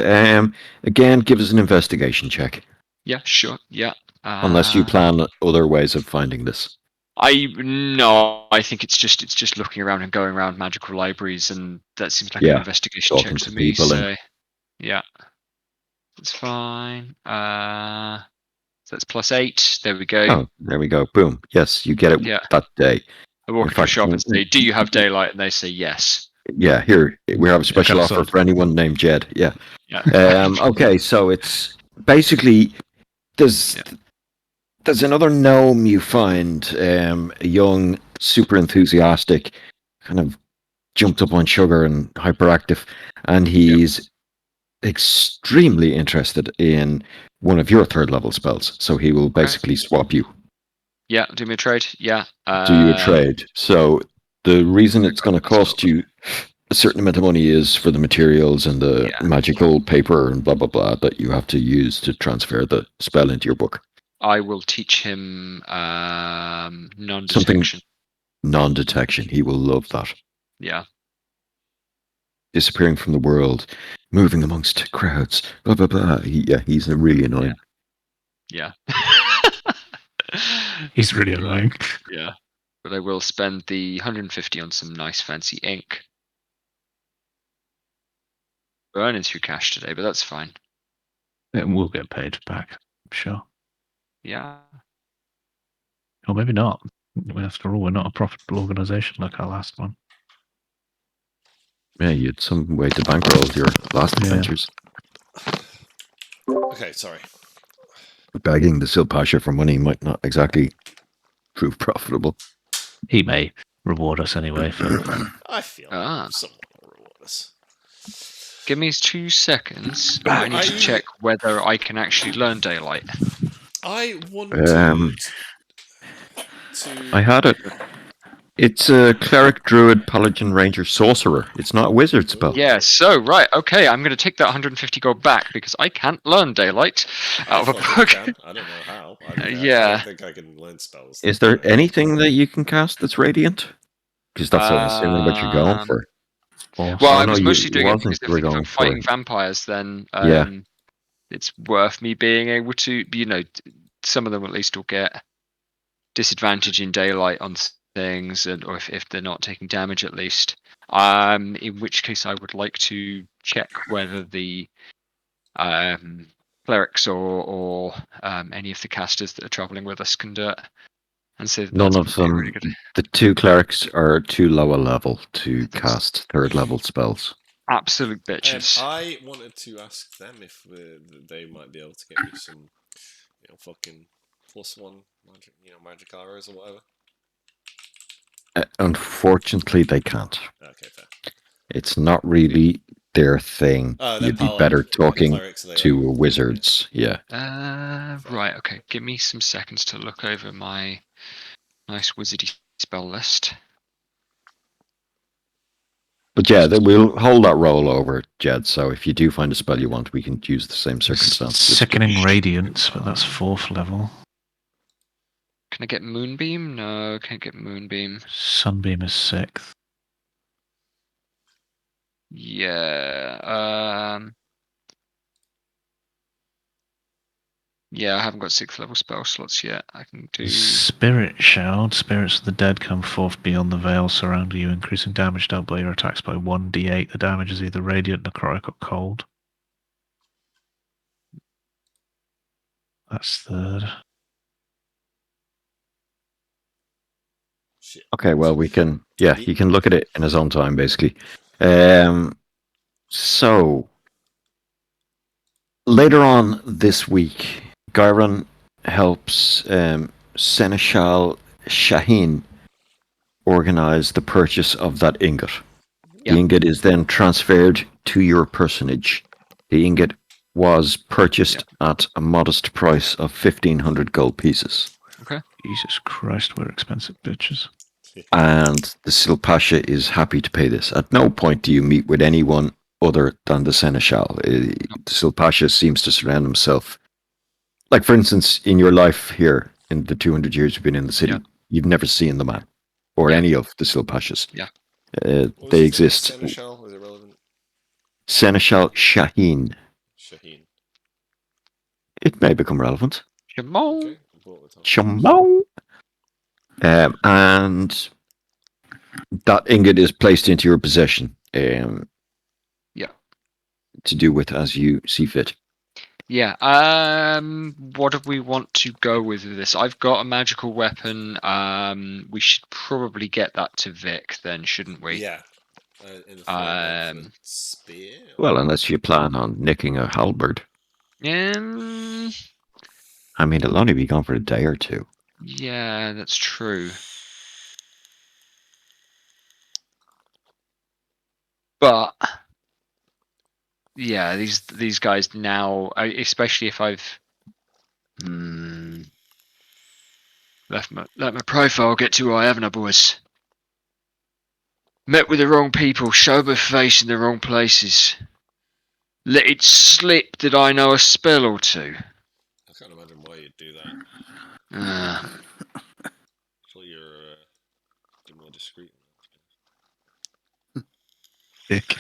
Again, give us an investigation check. Yeah, sure. Yeah. Unless you plan other ways of finding this. I think it's just looking around and going around magical libraries, and that seems like an Yeah, investigation talking check to to me. people So yeah, it's fine. So that's +8. There we go. Oh, there we go. Boom. Yes, you get it Yeah. that day. I walk In into a fact, shop and say, "Do you have Daylight?" And they say yes. Yeah, here we have a special Okay, offer sold. for anyone named Jed. Yeah. Yeah. Okay, so it's basically there's another gnome you find, a young, super enthusiastic, kind of jumped up on sugar and hyperactive, and he's extremely interested in one of your third level spells. So he will basically swap you. Yeah, do me a trade. Yeah. Do you a trade? So the reason it's going to cost you a certain amount of money is for the materials and the magical paper and blah blah blah that you have to use to transfer the spell into your book. I will teach him non-detection. Something non-detection. He will love that. Yeah. Disappearing from the world, moving amongst crowds, blah blah blah. He's really annoying. Yeah. He's really annoying. Yeah. But I will spend the 150 on some nice fancy ink. Burning through cash today, but that's fine. It will get paid back, I'm sure. Yeah. Or maybe not. After all, we're not a profitable organisation like our last one. Yeah, you had some way to bankroll your last adventures. Okay, sorry. Begging the Silpasha for money might not exactly prove profitable. He may reward us anyway for I feel someone will reward us. Give me 2 seconds. I need to check whether I can actually learn Daylight. I want I had it. It's a cleric, druid, paladin, ranger, sorcerer. It's not a wizard spell. Yeah, so, right, okay, I'm going to take that 150 gold back because I can't learn Daylight out of a book. I don't know how. I Yeah. don't think I can learn spells. Is there anything that you can cast that's radiant? Because that's what I'm assuming what you're going for. Well, I was mostly doing it because if I'm fighting vampires, then it's worth me being able to, some of them at least will get disadvantage in Daylight on things, or if they're not taking damage at least. In which case I would like to check whether the clerics or any of the casters that are traveling with us can do it. And so none of them. Really the 2 clerics are too low a level to cast third level spells. Absolute bitches. I wanted to ask them if they might be able to get me some, fucking +1 magic arrows or whatever. Unfortunately, they can't. Okay, fair. It's not really their thing. You'd be better talking to wizards. Yeah. Right. Okay. Give me some seconds to look over my nice wizardy spell list. But yeah, we'll hold that roll over, Jed. So if you do find a spell you want, we can use the same circumstance. Sickening Radiance, but that's 4th level. Can I get Moonbeam? No, can't get Moonbeam. Sunbeam is 6th. Yeah. Yeah, I haven't got 6th level spell slots yet. I can do Spirit Shroud. Spirits of the dead come forth beyond the veil surrounding you, increasing damage dealt by your attacks by 1d8. The damage is either radiant, necrotic, or cold. That's 3rd. Shit. Okay, well, we can. Yeah, he can look at it in his own time, basically. So later on this week, Gyron helps Seneschal Shaheen organize the purchase of that ingot. Yeah. The ingot is then transferred to your personage. The ingot was purchased at a modest price of 1,500 gold pieces. Jesus Christ, we're expensive bitches. And the Silpasha is happy to pay this. At no point do you meet with anyone other than the Seneschal. The Silpasha seems to surround himself. Like, for instance, in your life here, in the 200 years you've been in the city, you've never seen the man or any of the Silpashas. Yeah. They exist. Seneschal, is it relevant? Seneschal Shaheen. Shaheen. It may become relevant. Shimon. Okay. Chamon. And that ingot is placed into your possession. To do with as you see fit. Yeah. What do we want to go with this? I've got a magical weapon. We should probably get that to Vic then, shouldn't we? Yeah. In the form of a spear? Well, unless you plan on nicking a halberd. I mean, it'll only be gone for a day or two. Yeah, that's true. But yeah, these guys now, especially if I've let my profile get to who I haven't, boys. Met with the wrong people, showed my face in the wrong places. Let it slip that I know a spell or two. I can't imagine why you'd do that. Actually, you're more discreet. Dick.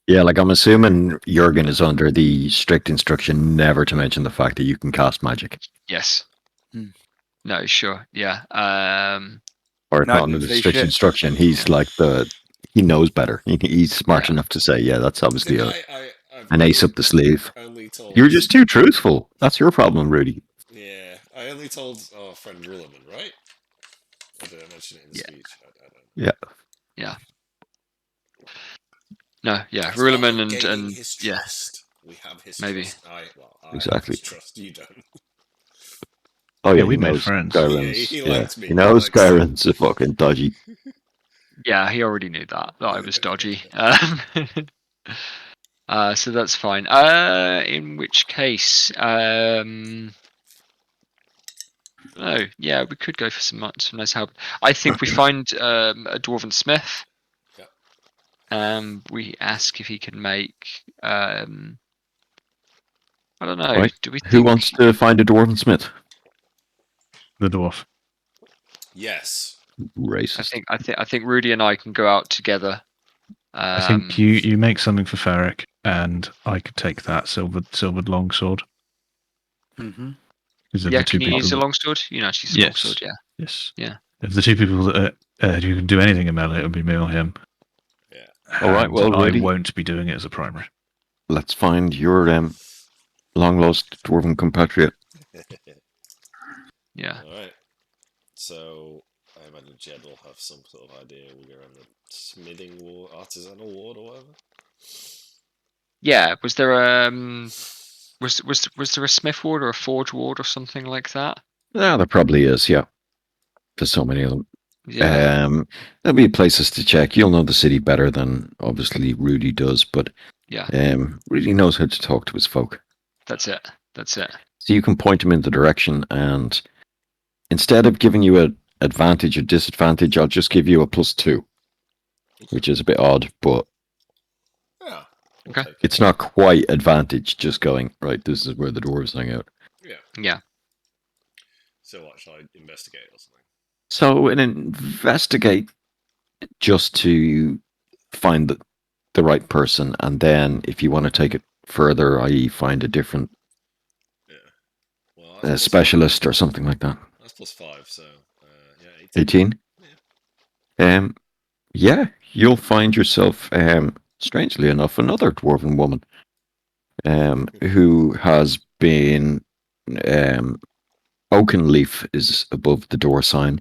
Yeah, like I'm assuming Jurgen is under the strict instruction never to mention the fact that you can cast magic. Yes. No, sure. Yeah. Or No, not under the say strict shit. instruction. He's like he knows better. He's smart Yeah. enough to say, yeah, that's obviously I've an ace up the sleeve. only told... You're just too truthful. That's your problem, Rudy. Yeah, I only told our friend Rulerman, right? Or did I mention it in the speech? I don't know. Yeah. No, yeah, As well as Rulerman gaining and his yeah, trust. We have his maybe. trust. I Exactly. have his trust. You don't. Oh Yeah, he we made knows friends. Skyrim's, He liked me. He knows He likes- Skyrim's a fucking dodgy. Yeah, he already knew that I was dodgy. So that's fine. In which case, oh yeah, we could go for some nice help. I think we find a dwarven smith. We ask if he can make. I don't know. Right. Do we? Who wants to find a dwarven smith? The dwarf. Yes. Racist. I think Rudy and I can go out together. I think you make something for Ferric, and I could take that silvered longsword. Mm-hmm. Because of Yeah, the two can you people. use a longsword? You know, she's a Yes. longsword. Yeah. Yes. Yeah. If the two people that who can do anything in melee, it would be me or him. Yeah. All right, And well, I Rudy- won't be doing it as a primary. Let's find your long lost dwarven compatriot. Yeah. All right. So I imagine Jed will have some sort of idea. We go around the smithing ward, artisanal ward, or whatever. Yeah. Was there was there a smith ward or a forge ward or something like that? Yeah, there probably is, yeah. There's so many of them. Yeah. There'll be places to check. You'll know the city better than obviously Rudy does, but Yeah. Rudy knows how to talk to his folk. That's it. That's it. So you can point him in the direction, and instead of giving you an advantage or disadvantage, I'll just give you a +2, which is a bit odd, but Yeah. Okay. Take it. it's not quite advantage, just going, right, this is where the dwarves hang out. Yeah. Yeah. So what, shall I investigate or something? So an investigate just to find the right person, and then if you want to take it further, i.e. find a different Well, that's specialist or something like that. That's +5, so yeah, 18. 18? Yeah, you'll find yourself, strangely enough, another dwarven woman who has been oaken leaf is above the door sign,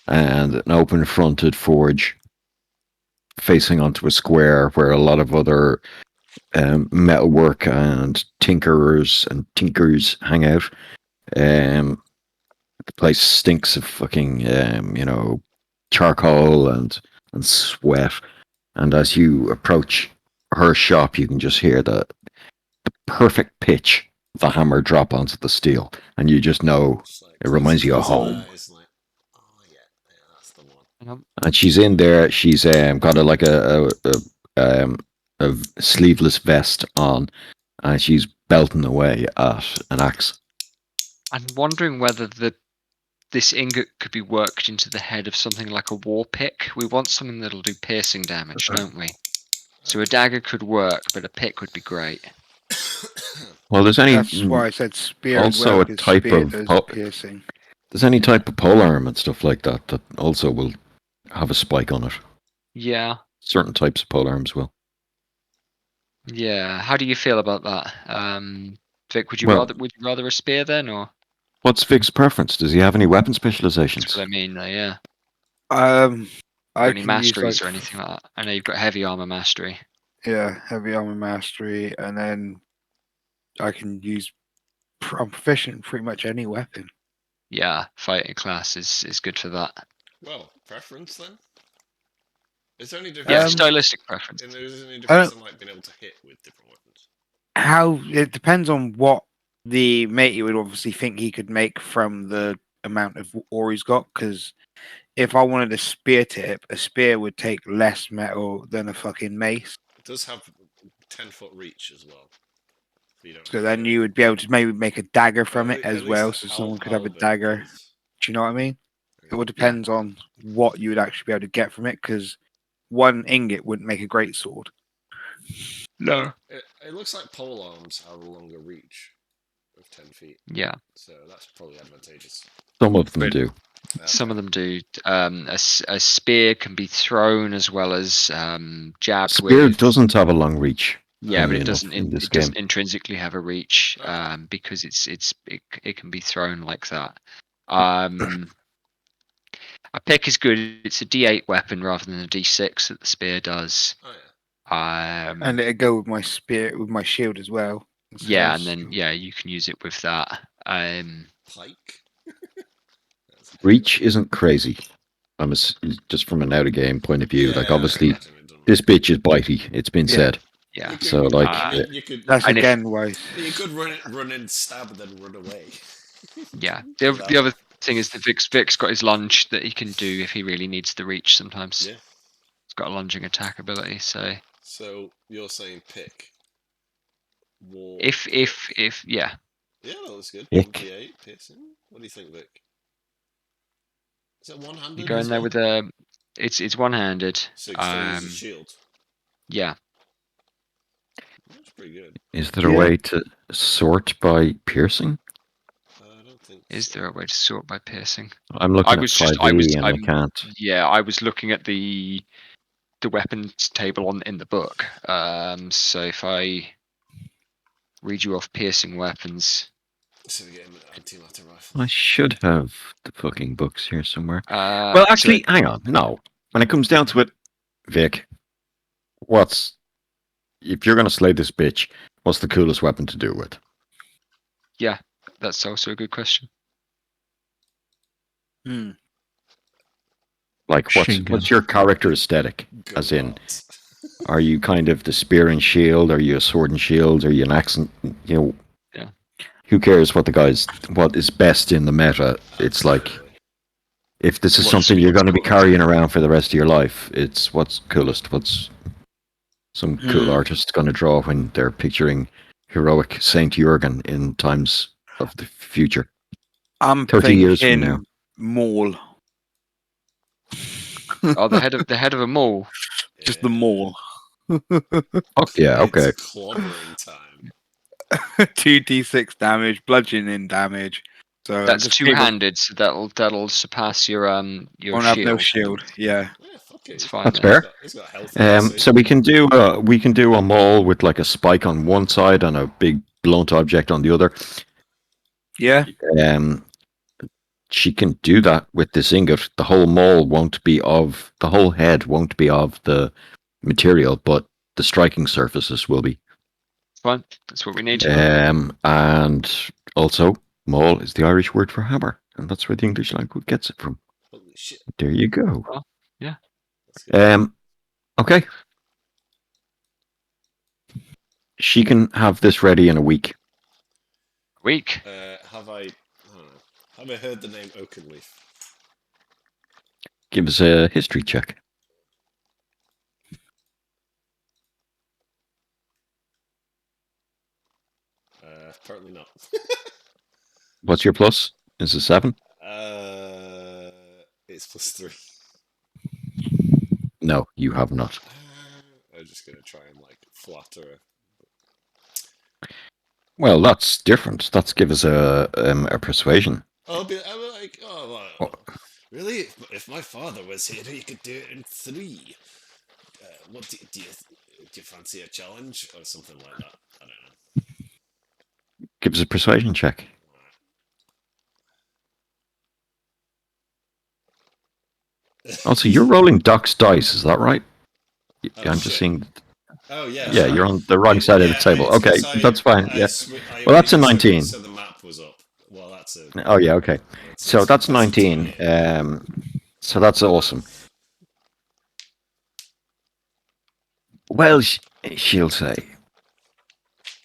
and an open-fronted forge facing onto a square where a lot of other metalwork and tinkerers and tinkers hang out. The place stinks of fucking, charcoal and sweat. And as you approach her shop, you can just hear the perfect pitch of the hammer drop onto the steel, and you just know It's like, it reminds you of close home. her eyes, like, oh yeah, that's the one. And she's in there. She's got a sleeveless vest on, and she's belting away at an axe. I'm wondering whether this ingot could be worked into the head of something like a war pick. We want something that'll do piercing damage, don't we? So a dagger could work, but a pick would be great. Well, there's any That's why I said spear. also as well, a 'cause type spear of does po- piercing. there's any type of polearm and stuff like that that also will have a spike on it. Yeah. Certain types of polearms will. Yeah. How do you feel about that? Vic, would you Well- rather a spear then, or What's Vic's preference? Does he have any weapon that's specializations? what I mean? Though, yeah. I Any can use masteries like or anything like that? I know you've got heavy armor mastery. heavy armor mastery, and then I can use. I'm proficient in pretty much any weapon. Yeah, fighting class is good for that. Well, preference then? Is there any Yeah, difference? stylistic preference. Is there any I difference don't- in like being able to hit with different weapons? How it depends on what the matey would obviously think he could make from the amount of ore he's got. Because if I wanted a spear tip, a spear would take less metal than a fucking mace. It does have 10-foot reach as well. So, you don't So have then to- you would be able to maybe make a dagger from At it le- as at least well, so someone could have a halve it dagger. is- Do you know what I mean? It all depends on what you would actually be able to get from it. Because one ingot wouldn't make a great sword. No. It looks like pole arms have a longer reach of 10 feet, Yeah, so that's probably advantageous. Some of them But- do. some of them do. A spear can be thrown as well as jabbed Spear with. doesn't have a long reach. Yeah, but funnily it enough, doesn't. in this It doesn't game. intrinsically have a reach Okay. because it can be thrown like that. A pick is good. It's a D8 weapon rather than a D6 that the spear does. Oh yeah. And it'd go with my spear, with my shield as well. Yeah, and then you can use it with that. Pike. That's- Reach isn't crazy. Just from an out of game point of view. Like Yeah, obviously, I imagine it doesn't this really- bitch is bitey. It's been Yeah. said. Yeah. You could- So, like, you could That's And if- again why. you could run in, stab, and then run away. Yeah. The other thing is that Vic's got his lunge that he can do if he really needs the reach. Sometimes Yeah. he's got a lunging attack ability. So So you're saying pick. War. if yeah, Yeah, that looks good. Pick. 1d8 piercing. What do you think, Vic? Is it one-handed? you go in there with a. It's one-handed. So you still use a shield. Yeah. That's pretty good. Is there a Yeah. way to sort by piercing? I don't think. Is there a way to sort by piercing? I'm looking at was 5e just- I was- and I I'm- can't. Yeah, I was looking at the weapons table in the book. So if I read you off piercing weapons, So we get him an antimatter rifle. I should have the fucking books here somewhere. well, Well, actually, hang on. No. When it comes down to it, Vic, if you're going to slay this bitch, what's the coolest weapon to do with? that's also a good question. Hmm. Like, Machine gun. what's your character aesthetic? As in, Gut. are you kind of the spear and shield? Are you a sword and shield? Are you an axe and, Yeah. Who cares what is best in the meta? It's like, Absolutely. if this is What's- something you're what's going to be coolest? carrying around for the rest of your life, it's what's coolest. What's some cool Hmm. artist going to draw when they're picturing heroic Saint Jurgen in times of the future? I'm 30 years from thinking now. Maul. Oh, the head of a mole. Just the maul. Fuck yeah, okay. It's clobbering time. 2d6 damage, bludgeoning damage. So That's just people two-handed, so that'll surpass your won't have shield. no shield. Yeah. Yeah, fuck it. It's fine. That's then. fair. He's got health. So we can do a maul with like a spike on one side and a big blunt object on the other. Yeah. Um, she can do that with this ingot. The whole the whole head won't be of the material, but the striking surfaces will be. Fine. That's what we need. And also, maul is the Irish word for hammer, and that's where the English language gets it from. Holy shit. There you go. Well, yeah. That's good. Okay. She can have this ready in a week. Week. Have I heard the name Oakenleaf? Give us a history check. Apparently not. What's your plus? Is it 7? It's +3. No, you have not. I'm just gonna try and flatter her. Well, that's different. Let's give us a persuasion. I'm like, really? If my father was here, he could do it in 3. What do you fancy a challenge or something like that? I don't know. Give us a persuasion check. Also, you're rolling Doc's dice, is that right? Oh, I'm just shit. seeing. Oh yeah. Yeah, you're on the wrong side of the table. it's Okay, 'cause that's fine. Yeah. I Well, that's a erased it 19. So the map was up. Well, that's a. Oh yeah, okay. So that's a 19. 28. So that's awesome. Well, she'll say,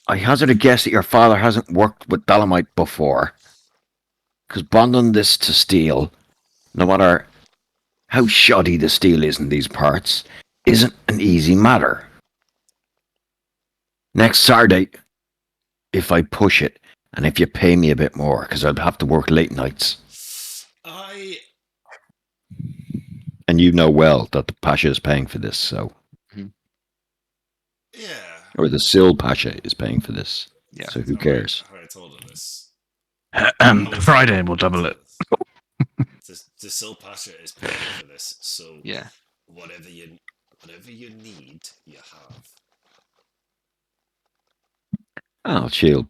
I hazard a guess that your father hasn't worked with dolomite before. Because bonding this to steel, no matter how shoddy the steel is in these parts, isn't an easy matter. Next Saturday, if I push it, and if you pay me a bit more, because I'll have to work late nights. And you know well that the Pasha is paying for this, so. Yeah. Or the Sil Pasha is paying for this. Yeah. So who cares? I told her this. Friday we'll double it. The Sil Pasha is paying for this, so Yeah. whatever you need, you have. Oh, she'll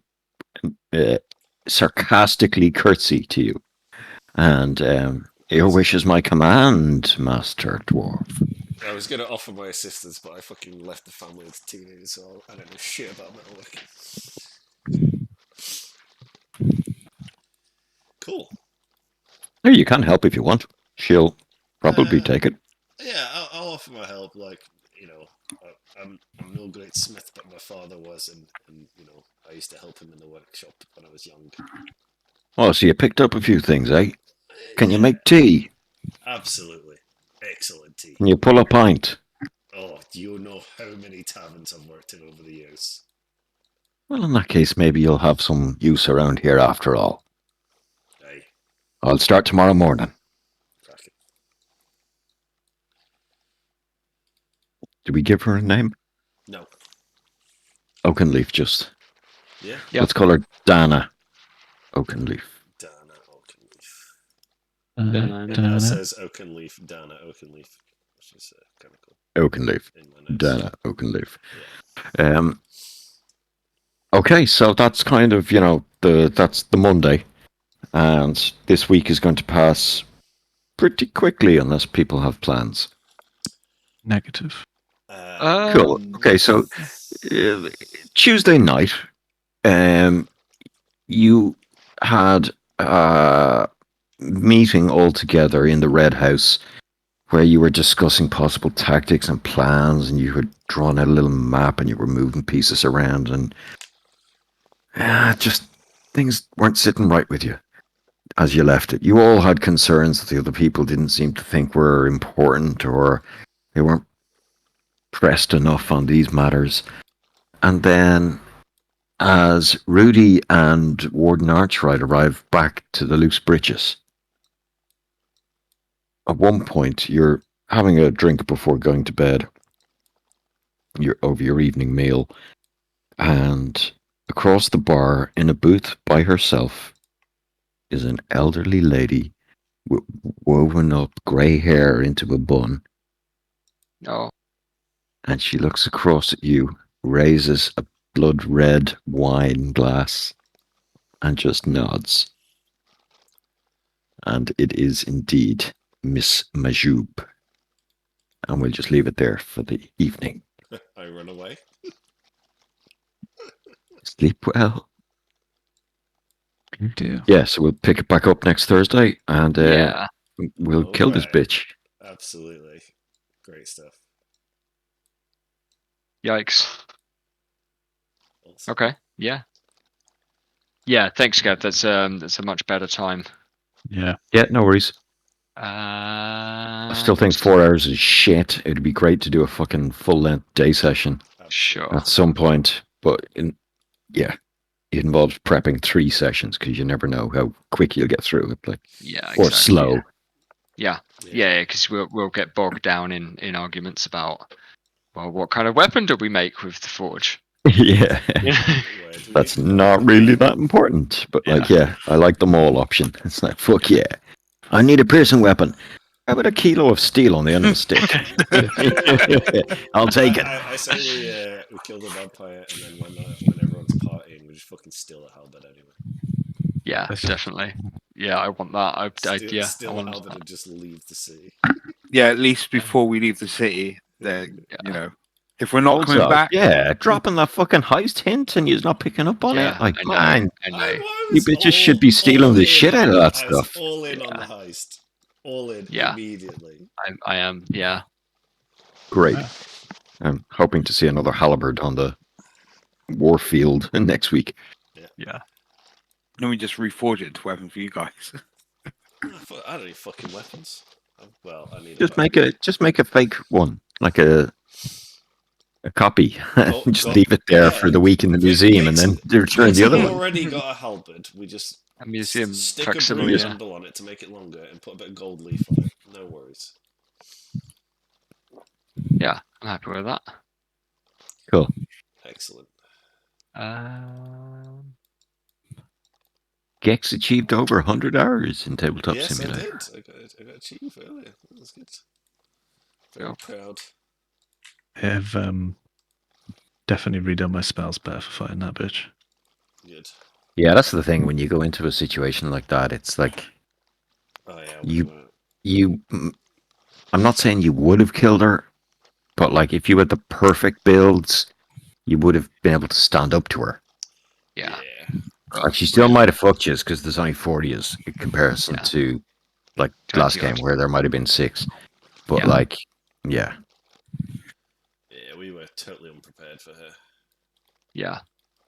sarcastically curtsy to you. And your wish is my command, Master Dwarf. I was going to offer my assistance, but I fucking left the family as teenagers, so I don't know shit about metalworking. Cool. No, you can help if you want. She'll probably take it. Yeah, I'll offer my help. I'm no great smith, but my father was, and I used to help him in the workshop when I was young. Oh, so you picked up a few things, eh? Can you make tea? Absolutely. Excellent tea. Can you pull a pint? Oh, do you know how many taverns I've worked in over the years? Well, in that case, maybe you'll have some use around here after all. Aye. I'll start tomorrow morning. Cracking. Do we give her a name? No. Oakenleaf, just. Yeah? Yep. Let's call her Dana Oakenleaf. Dana Oakenleaf. Dana. It says Oakenleaf, Dana Oakenleaf, which is kind of cool. Oakenleaf. In my notes. Dana Oakenleaf. Okay, so that's kind of, that's the Monday. And this week is going to pass pretty quickly unless people have plans. Negative. Cool. Okay, so Tuesday night, you had a meeting all together in the Red House where you were discussing possible tactics and plans, and you had drawn out a little map and you were moving pieces around, and just things weren't sitting right with you as you left it. You all had concerns that the other people didn't seem to think were important, or they weren't pressed enough on these matters. And then as Rudy and Warden Archright arrive back to the Loose Britches, at one point you're having a drink before going to bed. You're over your evening meal, and across the bar in a booth by herself is an elderly lady with woven up grey hair into a bun. Oh. And she looks across at you, raises a blood red wine glass, and just nods. And it is indeed Miss Majoub. And we'll just leave it there for the evening. I run away. Sleep well. Oh dear. Yeah, so we'll pick it back up next Thursday and Yeah. we'll kill this Alright. bitch. Absolutely. Great stuff. Yikes. Awesome. Okay. Yeah. Yeah. Thanks, Gav. That's a much better time. Yeah. Yeah, no worries. I I still think 4 hours is shit. It'd be great to do a fucking full-length day session Sure. at some point. But it involves prepping 3 sessions because you never know how quick you'll get through it. Like, Yeah. or Exactly. slow. Yeah. Because we'll get bogged down in arguments about, well, what kind of weapon do we make with the forge? Yeah. That's not really that important. But I like the mall option. It's like, fuck yeah. I need a piercing weapon. How about a kilo of steel on the end of a stick? I'll take it. I say we kill the vampire, and then when everyone's partying, we just fucking steal a halberd anyway. Yeah, definitely. Yeah, I want that. I Steal a want halberd that. and just leave the city. Yeah, at least before we leave the city, then if we're not coming Also, back, yeah, dropping that fucking heist hint and you're not picking up on Yeah, it. Like, I know. man, I know. I you was bitches should be stealing all the in shit out on of the- that I was stuff. all in on the Yeah. heist. All in Yeah. immediately. I am. Yeah. Great. Yeah. I'm hoping to see another halberd on the warfield next week. Yeah. then we just reforge it into weapon for you guys. I don't need fucking weapons. Well, I need Just a make a fake one, like a copy. Just leave it there for the week in the museum, and then return the other We've one. already got a halberd. We just A museum stick a facsimile. broom Yeah. handle on it to make it longer and put a bit of gold leaf on it. No worries. Yeah, I'm happy with that. Cool. Excellent. Gex achieved over 100 hours in Tabletop Yes, Simulator. I did. I got achieved earlier. That was good. Very Cool. proud. I have definitely redone my spells better for fighting that bitch. Good. Yeah, that's the thing. When you go into a situation like that, it's like Oh yeah. I'm not saying you would have killed her, but like if you had the perfect builds, you would have been able to stand up to her. Yeah. Like she still might have fucked you because there's only 40 in comparison to like last 20 odd. game where there might have been 6. But Yeah, we were totally unprepared for her. Yeah.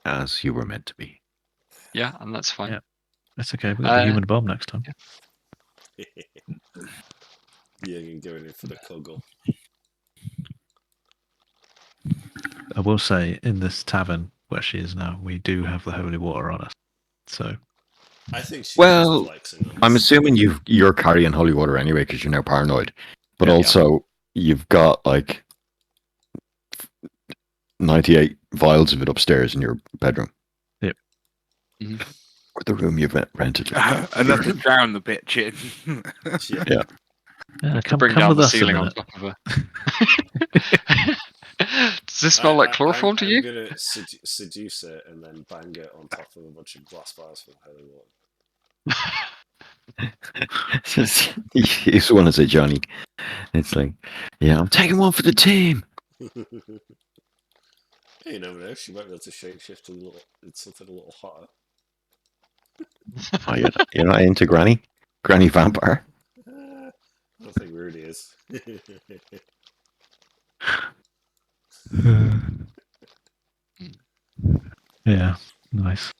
as you were meant to be. Yeah, and that's fine. Yeah. That's okay. We've got the human bomb next time. Yeah, you're going in for the kugel. I will say, in this tavern where she is now, we do have the holy water on us. So I think she's Well, just flexing on I'm us. assuming you're carrying holy water anyway because you're now paranoid. But Yeah. also, you've got like 98 vials of it upstairs in your bedroom. Yep. Mhm. Or the room you've rented. Enough to drown the bitch in. Yeah. come Bring come down with the us a ceiling on minute. top of her. Does this smell like chloroform to you? I'm going to seduce her and then bang her on top of a bunch of glass vials full of holy water. You just want to say, Johnny. It's like, yeah, I'm taking one for the team. Hey, you never know. She might be able to shapeshift into something a little hotter. Oh, you're not into Granny? Granny Vampire? I don't think Rudy is. Yeah, nice.